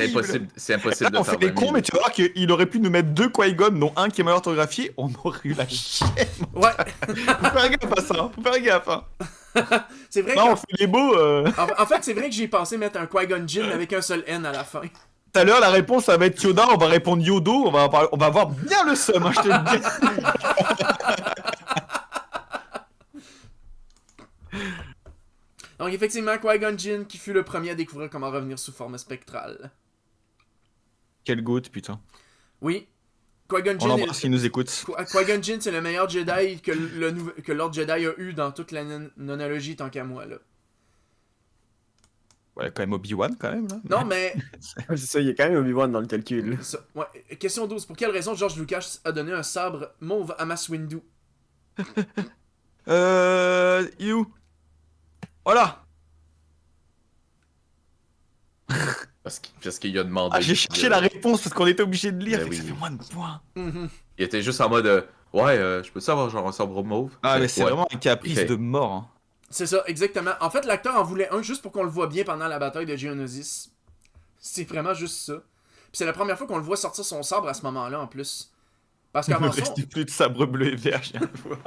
impossible. C'est impossible Là, de on faire fait des 20 000. cons, mais tu vas voir qu'il aurait pu nous mettre 2 Qui-Gon, dont un qui est mal orthographié. On aurait eu la chienne. Ouais, Faut faire gaffe à ça. Faut faire gaffe. Hein. c'est vrai Là, on que... fait les beaux. En fait, c'est vrai que j'ai pensé mettre un Qui-Gon Jinn avec un seul N à la fin. Tout à l'heure, la réponse, ça va être Yoda. On va répondre Yodo. On va avoir bien le seum, hein, je te le dis. Donc effectivement, Qui-Gon Jinn qui fut le premier à découvrir comment revenir sous forme spectrale. Quelle goutte, putain. Oui, Qui-Gon On Jinn, l'embrasse s'il nous écoute. Qui-Gon Jinn, c'est le meilleur Jedi que l'ordre Jedi a eu dans toute la nonologie tant qu'à moi là. Ouais, quand même Obi-Wan, quand même. Là. Non mais, C'est ça, il y a quand même Obi-Wan dans le calcul. ouais. Question 12. Pour quelle raison George Lucas a donné un sabre mauve à Mace Windu? Il est où? Voilà. Parce qu'il a demandé. Ah, j'ai cherché la réponse parce qu'on était obligé de lire. Ben Fait que ça oui. fait moins de points. Mhm. Il était juste en mode ouais, je peux savoir genre un sabre mauve. Ah, mais c'est Ouais. vraiment un caprice Ok. de mort. Hein. C'est ça, exactement. En fait, l'acteur en voulait un juste pour qu'on le voit bien pendant la bataille de Geonosis. C'est vraiment juste ça. c'est la première fois qu'on le voit sortir son sabre à ce moment-là, en plus. Parce Il me qu'avant ça... restait plus de sabre bleu et vert, je viens de voir.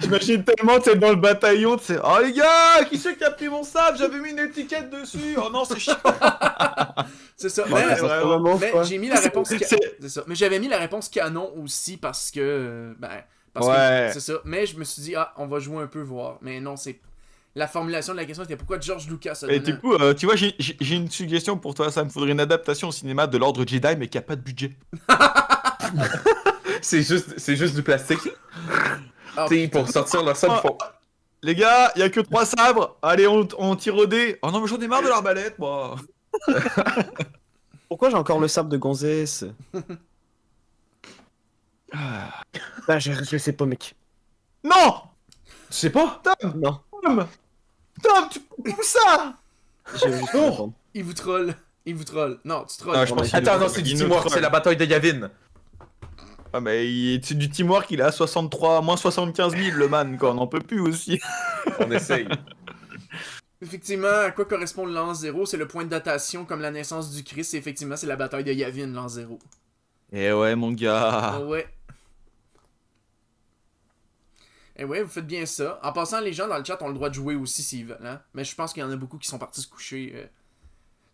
J'imagine tellement, tu sais, dans le bataillon, tu sais, oh les gars, qui c'est qui a pris mon sabre? J'avais mis une étiquette dessus. Oh non, c'est chiant. C'est ça. Ouais, Mais, ça serait vraiment mais quoi. j'ai mis la réponse C'est- c'est ça. Mais j'avais mis la réponse canon aussi parce que parce Ouais. que c'est ça. Mais je me suis dit on va jouer un peu voir. Mais non, c'est la formulation de la question était pourquoi George Lucas a Et donné du coup, tu vois, j'ai une suggestion pour toi. Ça me faudrait une adaptation au cinéma de l'ordre Jedi, mais qui a pas de budget. C'est juste du plastique. Ah, Tu sais, pour sortir leur sabre, faut... Les gars, y a que 3 sabres. Allez, on tire au dé. Oh non, mais j'en ai marre de l'arbalète, moi. Pourquoi j'ai encore le sabre de gonzesse? Ben, je sais pas, mec. Non, Tu sais pas? Non. Tom, tu où ça? Je vais juste répondre. il vous troll. Il vous troll. Non, tu trolls. Ah, je pense qu'il Attends, nous- non, c'est du il nous teamwork, troll. c'est la bataille de Yavin. Ah, mais c'est du teamwork, il est à 63, moins 75 000, le man, quoi. On en peut plus aussi. On essaye. Effectivement, à quoi correspond l'an 0? C'est le point de datation comme la naissance du Christ. Et effectivement, c'est la bataille de Yavin, l'an 0. Eh ouais, mon gars. Ouais. Et ouais, vous faites bien ça. En passant, les gens dans le chat ont le droit de jouer aussi s'ils veulent. Hein? Mais je pense qu'il y en a beaucoup qui sont partis se coucher.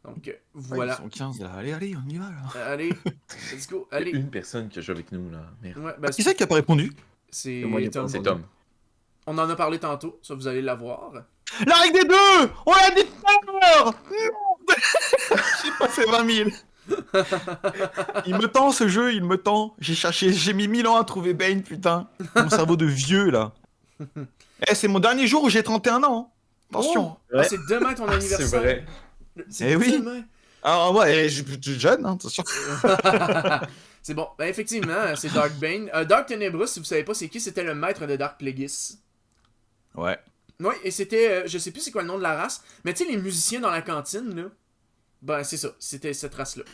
Donc, voilà. Ils sont 15 là. Allez, on y va là. Allez, let's go. Il y a Allez. une personne qui joue avec nous, là. Merde. Ouais, ben, Qui c'est qui a pas répondu? c'est Moi, il y a Tom. pas- C'est Tom. On en a parlé tantôt, ça vous allez l'avoir. La règle des deux! On l'a dit tout à l'heure! J'ai pas fait 20 000. Il me tend ce jeu, il me tend. J'ai mis 1000 ans à trouver Bane, putain. Mon cerveau de vieux là. Eh, c'est mon dernier jour où j'ai 31 ans. Attention. Oh! Ah, c'est demain ton anniversaire. C'est vrai. C'est Eh oui. demain. Ah ouais, je suis jeune, hein, attention. C'est bon. Ben, effectivement, c'est Dark Bane. Dark Tenebrous, si vous savez pas c'est qui, c'était le maître de Dark Plagueis. Ouais. Oui, et c'était, je sais plus c'est quoi le nom de la race, mais tu sais, les musiciens dans la cantine, là, ben c'est ça, c'était cette race-là.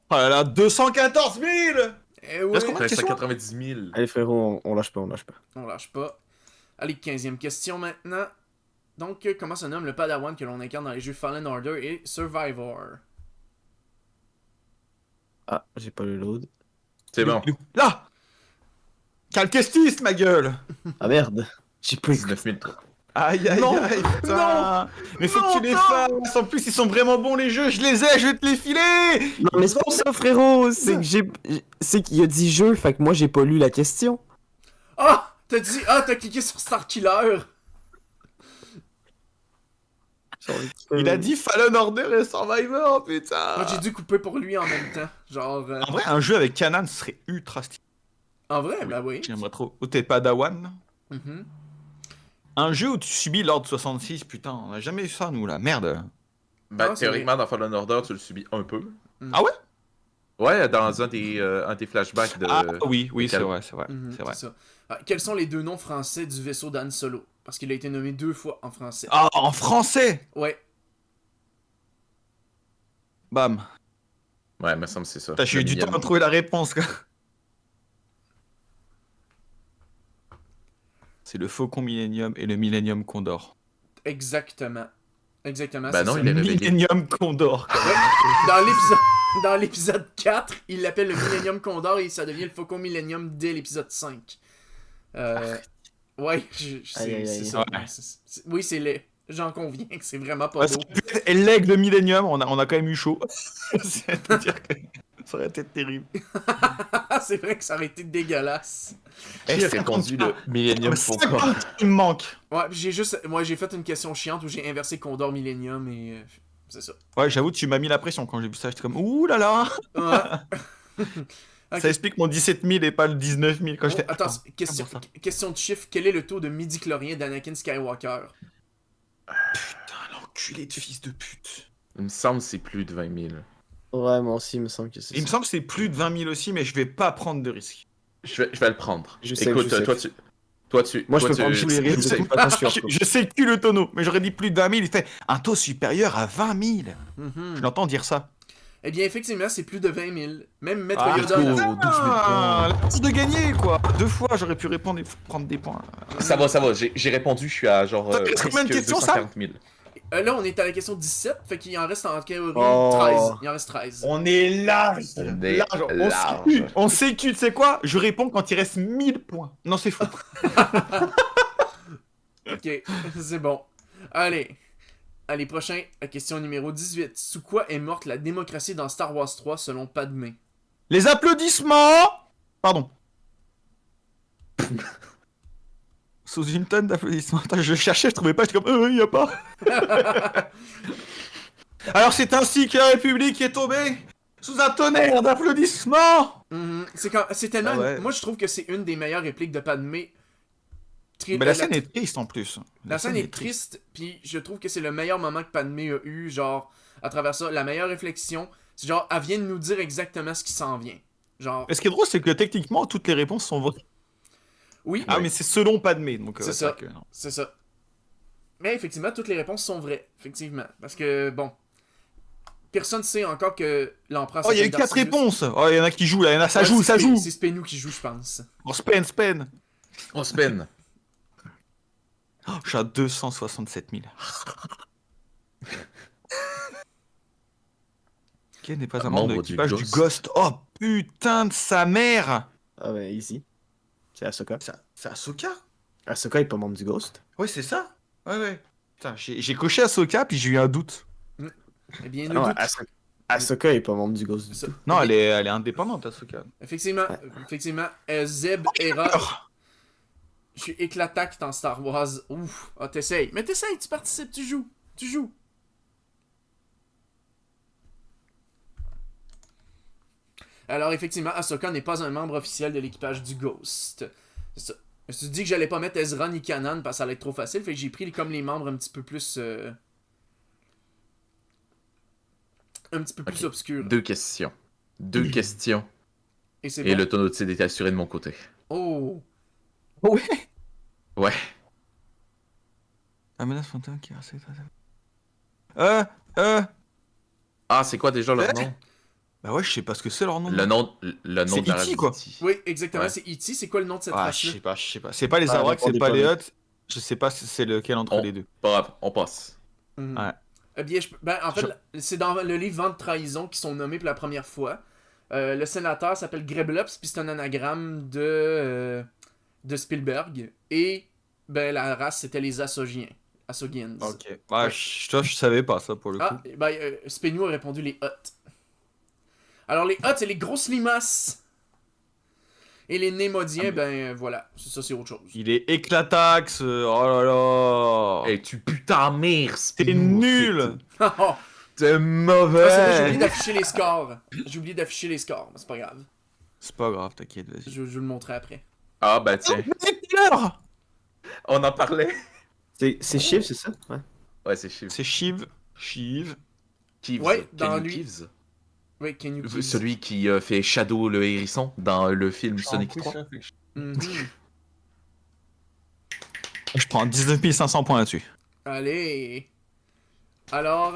Oh là là, 214 000! Eh ouais, Est-ce qu'on a- 190 000. Allez, frérot, on lâche pas, on lâche pas. on lâche pas. Allez, 15e question maintenant. Donc, comment se nomme le Padawan que l'on incarne dans les jeux Fallen Order et Survivor? Ah, j'ai pas le load. C'est bon. Là! Calquestis, ma gueule! Ah merde. J'ai pas écouté. 19 000 trop. Aïe aïe Non, aïe, putain! Mais faut que tu les fasses! En plus, ils sont vraiment bons les jeux, je les ai, je vais te les filer! Non, mais c'est pas ça, frérot. C'est que c'est qu'il a dit jeu, fait que moi j'ai pas lu la question. Ah! T'as cliqué sur Star Killer! Il a dit Fallen Order et Survivor, putain! Moi, j'ai dû couper pour lui en même temps. Genre. En vrai, un jeu avec Kanan serait ultra stylé. En vrai, bah oui. J'aimerais trop. Ou t'es Padawan, là. Mhm. Un jeu où tu subis l'ordre 66, putain, on a jamais eu ça, nous, là. Merde. Ben, Ah, c'est théoriquement, dans Fallen Order, tu le subis un peu. Ah ouais? Ouais, dans un des flashbacks de... Ah oui, oui, c'est Cal- vrai, c'est vrai. Mhm, C'est vrai. ça. Ah, quels sont les deux noms français du vaisseau d'Han Solo? Parce qu'il a été nommé 2 fois en français. Ah, en français! Ouais. Bam. Ouais, me semble que c'est ça. Putain, j'ai eu Le du temps millième. à trouver la réponse, quoi. C'est le Faucon Millennium et le Millennium Condor. Exactement. Exactement. Bah c'est non, ça. il est révélé. Millennium Condor. quoi. Dans l'épisode 4, il l'appelle le Millennium Condor et ça devient le Faucon Millennium dès l'épisode 5. Ouais, Aïe, aïe, c'est aïe. ça. Ouais. Oui, c'est laid. J'en conviens que c'est vraiment pas Ouais, beau. ça aurait pu être l'aigle de Millennium, on a quand même eu chaud. C'est-à-dire que ça aurait été terrible. C'est vrai que ça aurait été dégueulasse. Eh, Qui a répondu le Millennium Faucon? 50 il me manque. Ouais, puis j'ai fait une question chiante où j'ai inversé Condor Millennium et c'est ça. Ouais, j'avoue, tu m'as mis la pression quand j'ai vu ça. J'étais comme, ouh là là. Ouais. Ok. Ça explique mon 17 000 et pas le 19 000 quand Oh, j'étais. attends, question, comment ça? question de chiffre. Quel est le taux de midi-chlorien d'Anakin Skywalker? Putain, l'enculé de fils de pute. Il me semble que c'est plus de 20 000. Ouais, moi aussi, il me semble que c'est Il me ça. semble que c'est plus de 20 000 aussi, mais je vais pas prendre de risques. Je vais le prendre. Je sais, Écoute, je sais. toi, tu... Moi, je toi, peux tu- prendre tous les risques, tu je sais. sais pas sûr. Je sais que le tonneau, mais j'aurais dit plus de 20 000. Il fait un taux supérieur à 20 000. Mhm. Je l'entends dire ça. Eh bien, effectivement, c'est plus de 20 000. Même Maître Ah, Yoda. let's go. l'a- 12 000 points. la chance de gagner, quoi. 2 fois, j'aurais pu répondre et prendre des points. Ça va, j'ai répondu, je suis à genre T'as fait combien de presque questions, ça 240 000. Là, on est à la question 17, fait qu'il en reste en théorie Oh. 13. Il en reste 13. On est large. On est Large. large. On sait tu sais quoi? Je réponds quand il reste 1000 points. Non, c'est faux. Ok, c'est bon. Allez, prochain, la question numéro 18. Sous quoi est morte la démocratie dans Star Wars 3 selon Padmé? Les applaudissements. Pardon. Sous une tonne d'applaudissements. Attends, je cherchais, je trouvais pas, j'étais comme, il y a pas. Alors c'est ainsi que la République est tombée sous un tonnerre d'applaudissements. C'est tellement... Ah ouais. Moi, je trouve que c'est une des meilleures répliques de Padmé. Mais la scène est triste en plus. La scène est triste, puis je trouve que c'est le meilleur moment que Padmé a eu, genre, à travers ça. La meilleure réflexion, c'est genre, elle vient de nous dire exactement ce qui s'en vient. Genre, Mais ce qui est drôle, c'est que techniquement, toutes les réponses sont vraies. oui, Ah, mais c'est selon Padmé, donc C'est ça. vrai que, non. c'est ça. Mais effectivement, toutes les réponses sont vraies, effectivement. Parce que, bon, personne ne sait encore que l'empereur Oh, il y a eu s'appelle 4 Darth Sidious. réponses. Oh, il y en a qui jouent là, il y en a, ça Ouais, joue, c'est ça joue. C'est Spenou qui joue, je pense. Oh, Spen. On se peine. Oh, je suis à 267 000. Quel n'est pas un membre de Membre du l'équipage du Ghost. Ghost? Oh, putain de sa mère. Ah ben, easy. C'est Ahsoka. C'est Ahsoka? Ahsoka est pas membre du Ghost. Ouais, c'est ça. Ouais. Putain, j'ai coché Ahsoka, puis j'ai eu un doute. Eh bien, Ah le non, doute. Ahsoka est pas membre du Ghost du Ça- tout. Non, eh elle est indépendante, Ahsoka. Effectivement, Zeb, Hera... Je suis éclataque dans Star Wars. Ouf. Ah, t'essayes. Mais t'essayes, tu participes, tu joues. Alors, effectivement, Ahsoka n'est pas un membre officiel de l'équipage du Ghost. C'est ça. Je me suis dit que j'allais pas mettre Ezra ni Kanan parce que ça allait être trop facile, fait que j'ai pris comme les membres un petit peu plus... un petit peu plus Ok. obscurs. Deux questions. Et c'est Et bon. le tonneau est assuré de mon côté. Oh! Ouais. Ouais. La menace fantôme qui reste. Ah, c'est quoi déjà leur nom? Bah ouais, je sais pas ce que c'est leur nom. Le nom C'est de la E.T., quoi. Raviti. Oui, exactement, Ouais. c'est E.T. C'est quoi le nom de cette Ah, race-là? je sais pas. C'est pas les Ah, Avrak, on c'est dépend pas les des- Hutt. Je sais pas si c'est lequel entre les deux. Pas grave, on passe. Mhm. Ouais. Eh bien, en fait, c'est dans le livre Vent de trahison qu'ils sont nommés pour la première fois. Le sénateur s'appelle Greblops, puis c'est un anagramme de Spielberg. Et ben, la race, c'était les Assogiens. Assogians. Ok. Bah, je savais pas ça pour le coup. Ah, ben, Spenou a répondu les Hutt. Alors, les Hutt, c'est les grosses limaces. Et les Némodiens, ben, voilà. Ça, c'est autre chose. Il est éclataxe. Oh là là. Eh, tu putain merde, T'es nul. Oh, T'es c'est vrai, j'ai mauvais. oublié d'afficher les scores. J'ai oublié d'afficher les scores, mais c'est pas grave. C'est pas grave, t'inquiète, vas-y. Je vais le montrer après. Ah, bah tiens, on en parlait. C'est Shiv, c'est ça? Ouais. Ouais, c'est Shiv. C'est Shiv. Shiv. Keeves. Ouais, dans Kenny lui. Keeves. Oui, Can you Celui qui fait Shadow le hérisson dans le film Sonic 3. Mhm. Je prends 19 500 points là-dessus. Allez. Alors,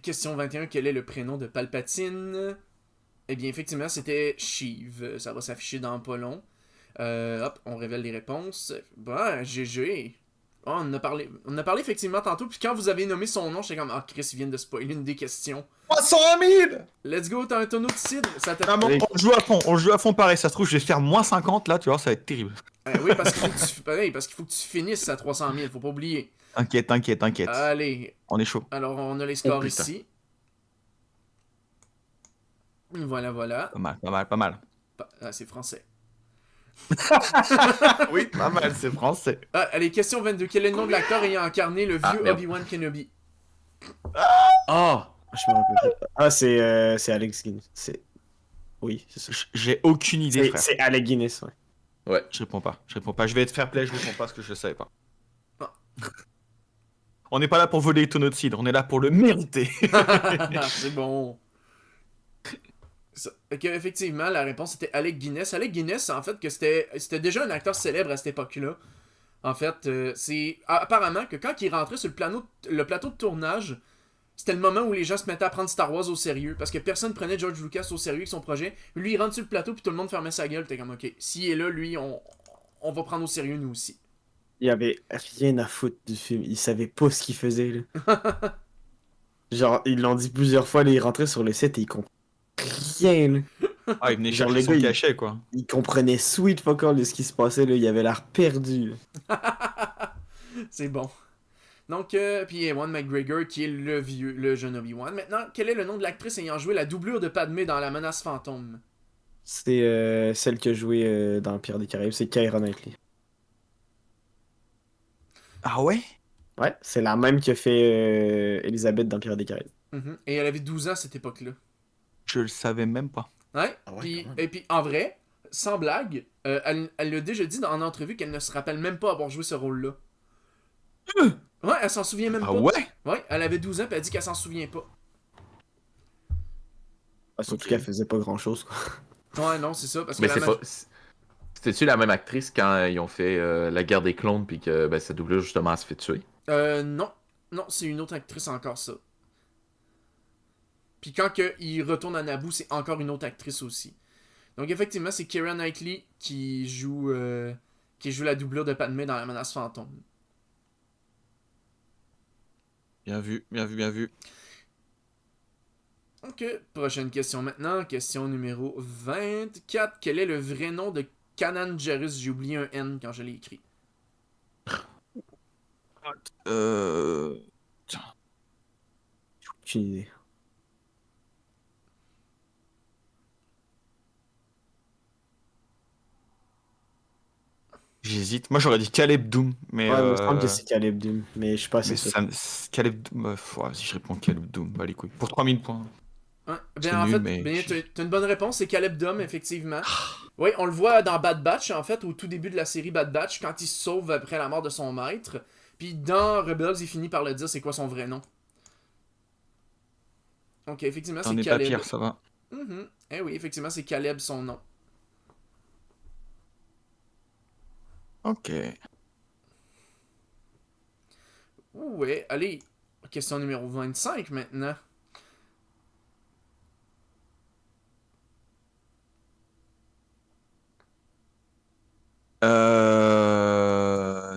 question 21, quel est le prénom de Palpatine? Eh bien, effectivement, c'était Sheev. Ça va s'afficher dans pas long. Hop, on révèle les réponses. Bon, GG. Oh, on en a parlé effectivement tantôt, puis quand vous avez nommé son nom, j'étais comme, ah, Chris, il vient de spoiler une des questions. 300 000. Let's go, t'as un tonneau de cidre. Ça t'a... Ah, mais on joue à fond pareil. Ça se trouve, je vais faire moins 50 là, tu vois, ça va être terrible. Oui, parce qu'il faut que tu finisses à 300 000, faut pas oublier. T'inquiète. Allez, On est chaud. alors on a les scores putain. ici. Voilà. Pas mal. Ah, c'est français. Oui, pas mal, c'est français. Ah, allez, question 22. Quel est le nom de l'acteur ayant incarné le vieux merde. Obi-Wan Kenobi? Ah! Je me rappelle pas. Ah, c'est Alex Guinness. Oui, c'est ça. J'ai aucune idée, frère. C'est Alec Guinness, ouais. Je réponds pas. Je vais être fair play, je réponds pas parce que je savais pas. Ah. On n'est pas là pour voler les tonneaux de cidre, on est là pour le mériter. C'est bon. Ok, effectivement, la réponse était Alec Guinness. Alec Guinness, en fait, que c'était déjà un acteur célèbre à cette époque-là. En fait, c'est apparemment que quand il rentrait sur le plateau de tournage, c'était le moment où les gens se mettaient à prendre Star Wars au sérieux, parce que personne prenait George Lucas au sérieux avec son projet. Lui, il rentre sur le plateau, puis tout le monde fermait sa gueule. T'es comme, ok, s'il est là, lui, on va prendre au sérieux, nous aussi. Il avait rien à foutre du film. Il savait pas ce qu'il faisait, là. Genre, ils l'ont dit plusieurs fois, là, il rentrait sur le set et il comprenait rien, là. Ah, il venait Genre, chercher le son gars, cachet, quoi. il comprenait sweet fuck all de ce qui se passait, là. Il avait l'air perdu, là. C'est bon. Donc, puis Ewan McGregor, qui est le jeune Obi-Wan. Maintenant, quel est le nom de l'actrice ayant joué la doublure de Padmé dans La Menace Fantôme? C'est celle qui a joué dans Pirates des Caraïbes, c'est Keira Knightley. Ah ouais? Ouais, c'est la même qui a fait Elisabeth dans Pirates des Caraïbes. Mhm. Et elle avait 12 ans à cette époque-là. Je le savais même pas. Ouais, Ah ouais, puis, quand même. et puis en vrai, sans blague, elle l'a déjà dit en entrevue qu'elle ne se rappelle même pas avoir joué ce rôle-là. Ouais, elle s'en souvient même Ah pas. ouais? Ouais, elle avait 12 ans puis elle dit qu'elle s'en souvient pas. Ah, surtout Ok. qu'elle faisait pas grand chose, quoi. Ouais, non, c'est ça, parce que Mais la c'est ma- pas. C'était-tu la même actrice quand ils ont fait La guerre des clones, puis que ben, sa doublure, justement, elle se fait tuer? Non. Non, c'est une autre actrice encore ça. Puis quand il retourne à Naboo, c'est encore une autre actrice aussi. Donc effectivement, c'est Keira Knightley qui joue la doublure de Padmé dans La Menace Fantôme. Bien vu, bien vu, bien vu. Ok, prochaine question maintenant. Question numéro 24. Quel est le vrai nom de Kanan Jarrus? J'ai oublié un N quand je l'ai écrit. Tiens. Aucune idée. J'hésite. Moi, j'aurais dit Caleb Doom, mais Ouais, il me semble que c'est Caleb Doom, mais je suis pas assez mais sûr. Caleb Doom. Ouais, si je réponds Caleb Doom, bah les couilles. Pour 3000 points. Hein? C'est Ben, en nul, fait, mais ben, t'as une bonne réponse, c'est Caleb Dom, effectivement. Oui, on le voit dans Bad Batch, en fait, au tout début de la série Bad Batch, quand il se sauve après la mort de son maître. Puis dans Rebels, il finit par le dire c'est quoi son vrai nom. Donc, effectivement, t'en c'est es pas Caleb. pire, ça va. Mhm. Eh oui, effectivement, c'est Caleb son nom. Ok. Ouais, allez, question numéro 25 maintenant.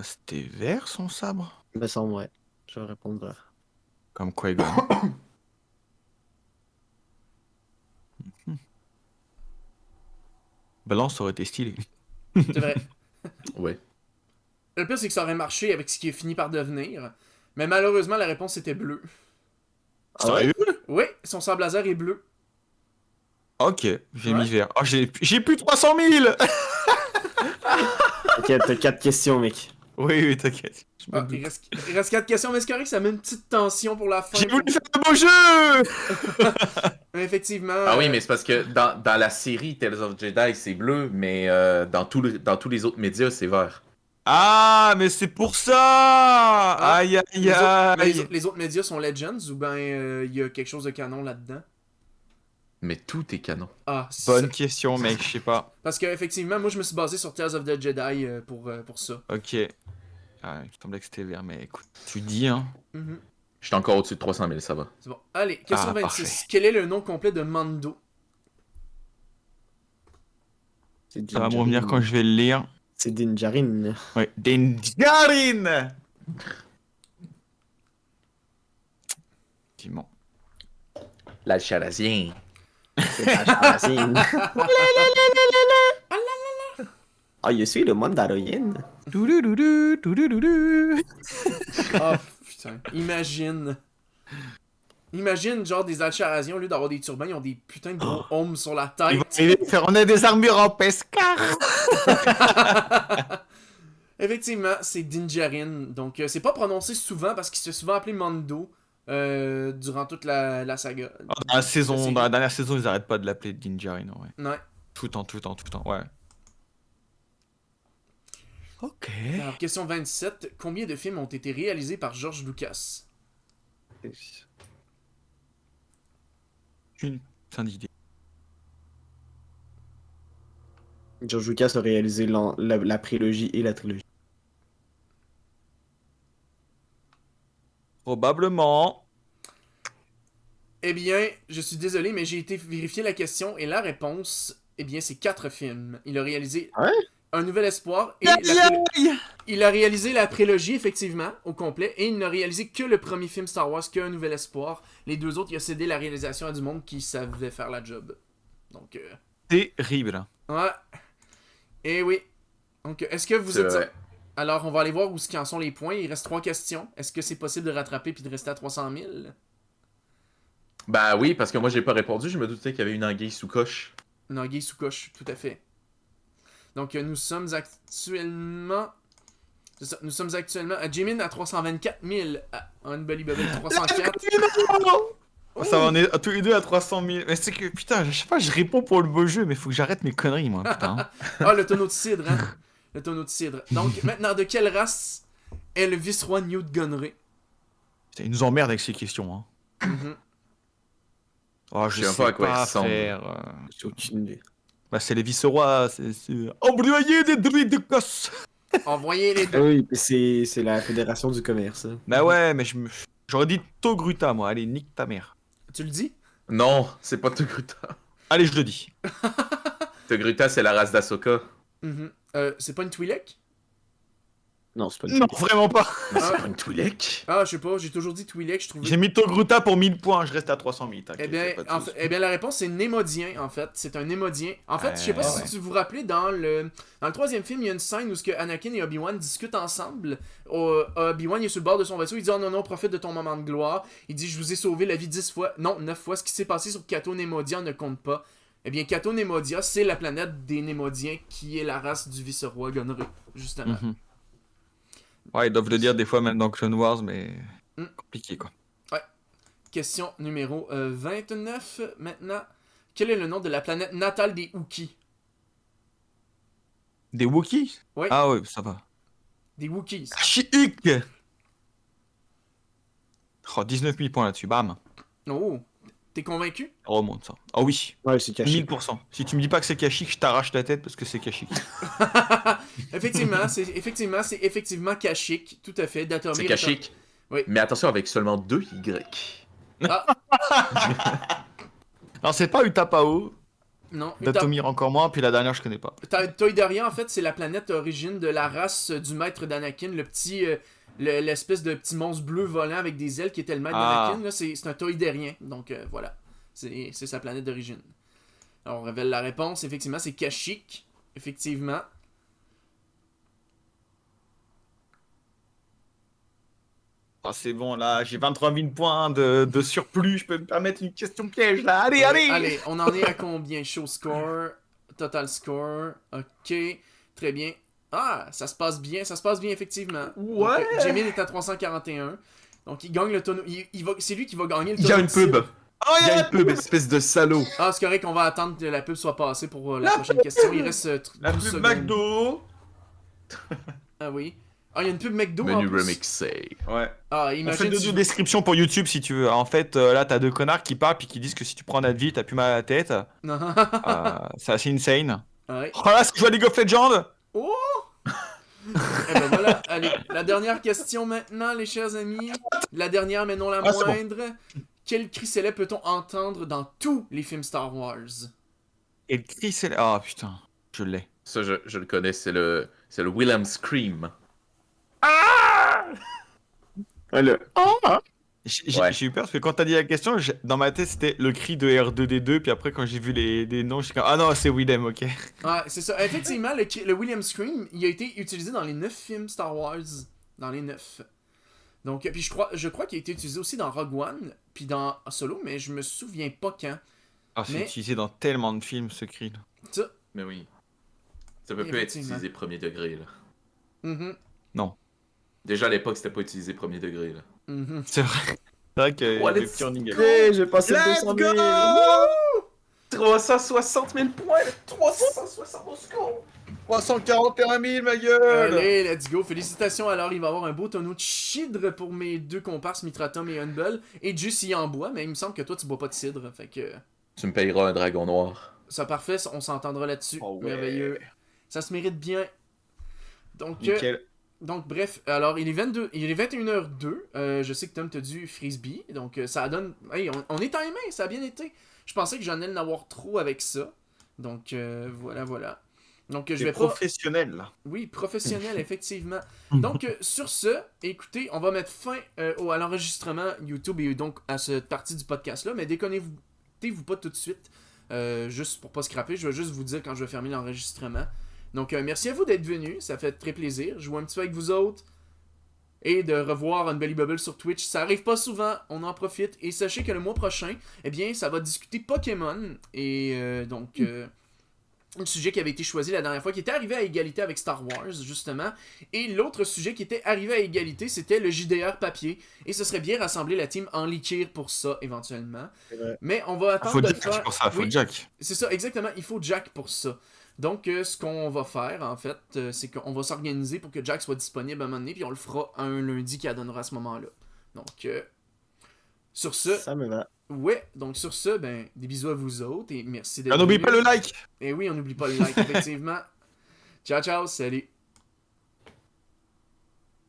C'était vert son sabre? Il me semble, ouais. Je vais répondre. Comme Qui-Gon. Balance, ça aurait été stylé. C'est vrai. Ouais. Le pire, c'est que ça aurait marché avec ce qui est fini par devenir. Mais malheureusement, la réponse était bleue. Ah ouais? Sérieux? Oui, son sable laser est bleu. Ok, j'ai Ouais. mis vert. Oh, j'ai plus 300 000! Ok, t'as 4 questions, mec. Oui, oui, t'inquiète. Je me Ah, doute. il reste 4 questions, mais c'est correct, ça met une petite tension pour la fin. J'ai voulu faire de beaux jeux! Mais effectivement. Ah oui, mais c'est parce que dans la série Tales of Jedi, c'est bleu, mais dans tous les autres médias, c'est vert. Ah, mais c'est pour ça! Aïe, aïe, les autres, mais aïe! les autres médias sont Legends ou ben il y a quelque chose de canon là-dedans? Mais tout est canon. Ah, Bonne question, mec, je sais pas. Parce que effectivement, moi je me suis basé sur Tales of the Jedi pour ça. Ok. Ah, il me semblait que c'était vert, mais écoute, tu dis, hein. Mhm. J'étais encore au-dessus de 300 000, ça va. C'est bon. Allez, question Ah, 26. parfait. Quel est le nom complet de Mando? C'est Ça va me revenir quand je vais le lire. C'est Din Djarin. Ouais. Dinjarin! Effectivement. L'Alcharazien. C'est Dajjarasin. Ah, je suis le Mandalorian. Doulouloulou, doulouloulou. Ah putain, imagine. Imagine genre des Alcharaziens au lieu d'avoir des turbans, ils ont des putains de gros hommes sur la Ils vont tête. arriver à faire, on a des armures en pescar! Effectivement, c'est Din Djarin. Donc c'est pas prononcé souvent parce qu'il se fait souvent appeler Mando durant toute la saga. Dans la saison, série. dans la dernière saison, ils arrêtent pas de l'appeler Dinjarin, ouais. Ouais. Tout le temps, tout le temps, tout le temps, ouais. Ok. Alors, question 27. Combien de films ont été réalisés par George Lucas? Une putain d'idée. George Lucas a réalisé la prélogie et la trilogie. Probablement. Eh bien, je suis désolé, mais j'ai été vérifier la question et la réponse, eh bien, c'est 4 films. Il a réalisé Ouais? Un Nouvel Espoir et Aïe! il a réalisé la prélogie, effectivement, au complet, et il n'a réalisé que le premier film Star Wars, qu'un Nouvel Espoir. Les deux autres, il a cédé la réalisation à du monde qui savait faire la job. Donc, Terrible. ouais. Et oui. Donc, est-ce que vous C'est êtes... vrai. Alors, on va aller voir où en sont les points. Il reste 3 questions. Est-ce que c'est possible de rattraper puis de rester à 300 000? Bah oui, parce que moi j'ai pas répondu, je me doutais qu'il y avait une anguille sous coche. Nagui sous coche, tout à fait. Donc, nous sommes actuellement... C'est ça, nous sommes actuellement à Jimin à 324 000, à Unbelievable 304. Ça va, on est tous les deux à 300 000. Mais c'est que, putain, je sais pas, je réponds pour le beau jeu, mais faut que j'arrête mes conneries, moi, putain. Ah, le tonneau de cidre, hein? Le tonneau de cidre. Donc, maintenant, de quelle race est le vice-roi Newt Gunray? Putain, il nous emmerde avec ces questions, hein. Mhm. Oh, Je je sais sais pas à quoi il pas ressemble. faire. J'ai aucune idée. Bah, c'est les vice-rois, c'est... Envoyer des druides de gosse. Envoyez les Ah deux. oui, c'est la Fédération du commerce. Hein. Bah ouais, mais j'aurais dit Togruta, moi. Allez, nique ta mère. Tu le dis? Non, c'est pas Togruta. Allez, je le dis. Togruta, c'est la race d'Asoka. Mhm. C'est pas une Twi'lek? Non, c'est pas une Non, vraiment pas. Mais Ah. c'est pas une Twi'lek. Ah, je sais pas, j'ai toujours dit Twi'lek, je trouvais... J'ai mis Togruta pour 1000 points, je reste à 300 000. Eh bien, la réponse c'est Némodien, en fait. C'est un Némodien. En fait, je sais pas si ouais. tu vous rappelez, dans le troisième film, il y a une scène où ce que Anakin et Obi-Wan discutent ensemble. Obi-Wan il est sur le bord de son vaisseau, il dit « Oh non, non, profite de ton moment de gloire. » Il dit « Je vous ai sauvé la vie 10 fois. » Non, 9 fois. Ce qui s'est passé sur Cato Némodia ne compte pas. Eh bien, Cato Némodia, c'est la planète des Némodiens qui est la race du vice-roi Gunray, justement. Mhm. Ouais, ils doivent le dire des fois même dans Clone Wars, mais compliqué quoi. Question numéro 29, maintenant. Quel est le nom de la planète natale des Wookiees? Des Wookiees? Oui. Ah ouais, ça va. Des Wookiees. Kashyyyk! Oh, 19 000 points là-dessus, bam. Oh, t'es convaincu? Remonte ça. Oh oui, Ouais, c'est caché. 1000%. Si tu me dis pas que c'est Kashyyyk, je t'arrache la tête parce que c'est Kashyyyk. Effectivement, c'est effectivement Kashyyyk, tout à fait. Datomir. C'est Kashyyyk. Oui. Mais attention, avec seulement 2 Y. Alors c'est pas Utapao, Non, Datomir encore moins, puis la dernière je connais pas. Toydaria, en fait, c'est la planète origine de la race du maître d'Anakin, le petit... l'espèce de petit monstre bleu volant avec des ailes qui était le maître d'Anakin, là, c'est un Toydarien, donc voilà. C'est sa planète d'origine. Alors on révèle la réponse, effectivement, c'est Kashyyyk, effectivement. Ah, c'est bon là, j'ai 23 000 points de surplus, je peux me permettre une question piège là. Allez, allez! Allez, on en est à combien? Show score, total score, ok, très bien. Ah, ça se passe bien effectivement. Ouais. Donc, Jimin est à 341. Donc il gagne le tonneau. C'est lui qui va gagner le Il y tonneau. a une de cidre. pub. Oh, Il y a une pub, espèce de salaud. Ah, c'est correct, on va attendre que la pub soit passée pour la prochaine question. Il reste La 12 pub secondes. McDo! Ah oui. Ah, il y a une pub McDo en Menu plus. remixé. Ouais. Ah, On fait imagine deux descriptions pour YouTube si tu veux. En fait, là, t'as deux connards qui parlent puis qui disent que si tu prends notre vie, t'as plus mal à la tête. Non. C'est assez insane. Ouais. Oh là, est-ce que je joue à League of Legends? Oh! Eh ben voilà, allez, la dernière question maintenant, les chers amis. La dernière, mais non la Ah, c'est bon. moindre. Quel cri célèbre peut-on entendre dans tous les films Star Wars? Et le cri, c'est... Ah putain, je l'ai. Ça, je le connais, c'est le Wilhelm Scream. Ah, le... Ouais. J'ai eu peur parce que quand t'as dit la question, dans ma tête c'était le cri de R2D2, puis après quand j'ai vu les noms, je suis comme ah non, c'est Willem, ok. Ah, c'est ça. Effectivement, le William Scream, il a été utilisé dans les 9 films Star Wars. Dans les 9. Donc, puis je crois qu'il a été utilisé aussi dans Rogue One, puis dans Solo, mais je me souviens pas quand. Ah, c'est Mais- utilisé dans tellement de films ce cri là. Ça. Mais oui. Ça peut plus être Effectivement. utilisé premier degré, là. Mhm. Déjà à l'époque, c'était pas utilisé premier degré, là. Mhm. C'est vrai. C'est vrai que Oh, le let's petit running gag. Hey, j'ai passé le Let's 200 go! 000. 360 000 points, 360 000. 341 000 ma gueule! Allez, let's go. Félicitations. Alors, il va y avoir un beau tonneau de cidre pour mes deux comparses, Mitratom et Humble. Et Jus y en boit, mais il me semble que toi, tu bois pas de cidre. Fait que, Tu me payeras un dragon noir. ça parfait, on s'entendra là-dessus. Oh ouais. Merveilleux. Ça se mérite bien. Donc, Nickel. bref, alors il est 21h02. Je sais que Tom t'a dit frisbee. Donc, ça donne. Hey, on est timé, ça a bien été. Je pensais que j'en allais en avoir trop avec ça. Donc, voilà. Donc, je T'es vais pas... professionnel, là. Oui, professionnel, effectivement. Donc, sur ce, écoutez, on va mettre fin à l'enregistrement YouTube et donc à cette partie du podcast-là, mais déconnectez-vous pas tout de suite, juste pour pas scraper, je vais juste vous dire quand je vais fermer l'enregistrement. Donc, merci à vous d'être venus, ça fait très plaisir, jouer un petit peu avec vous autres, et de revoir Unbelly Bubble sur Twitch. Ça arrive pas souvent, on en profite, et sachez que le mois prochain, eh bien, ça va discuter Pokémon, et donc... un sujet qui avait été choisi la dernière fois, qui était arrivé à égalité avec Star Wars, justement. Et l'autre sujet qui était arrivé à égalité, c'était le JDR papier. Et ce serait bien rassembler la team en Lichir pour ça, éventuellement. Mais on va attendre Faut de le Jack faire. pour ça, faut Oui, Jack. c'est ça, exactement. Il faut Jack pour ça. Donc, ce qu'on va faire, en fait, c'est qu'on va s'organiser pour que Jack soit disponible à un moment donné, puis on le fera un lundi qui adonnera à ce moment-là. Donc, sur ce... Ça me va. Ouais, donc sur ce, ben, des bisous à vous autres et merci d'être Ah, n'oublie venus. pas le like! Et oui, on n'oublie pas le like, effectivement. Ciao, ciao, salut.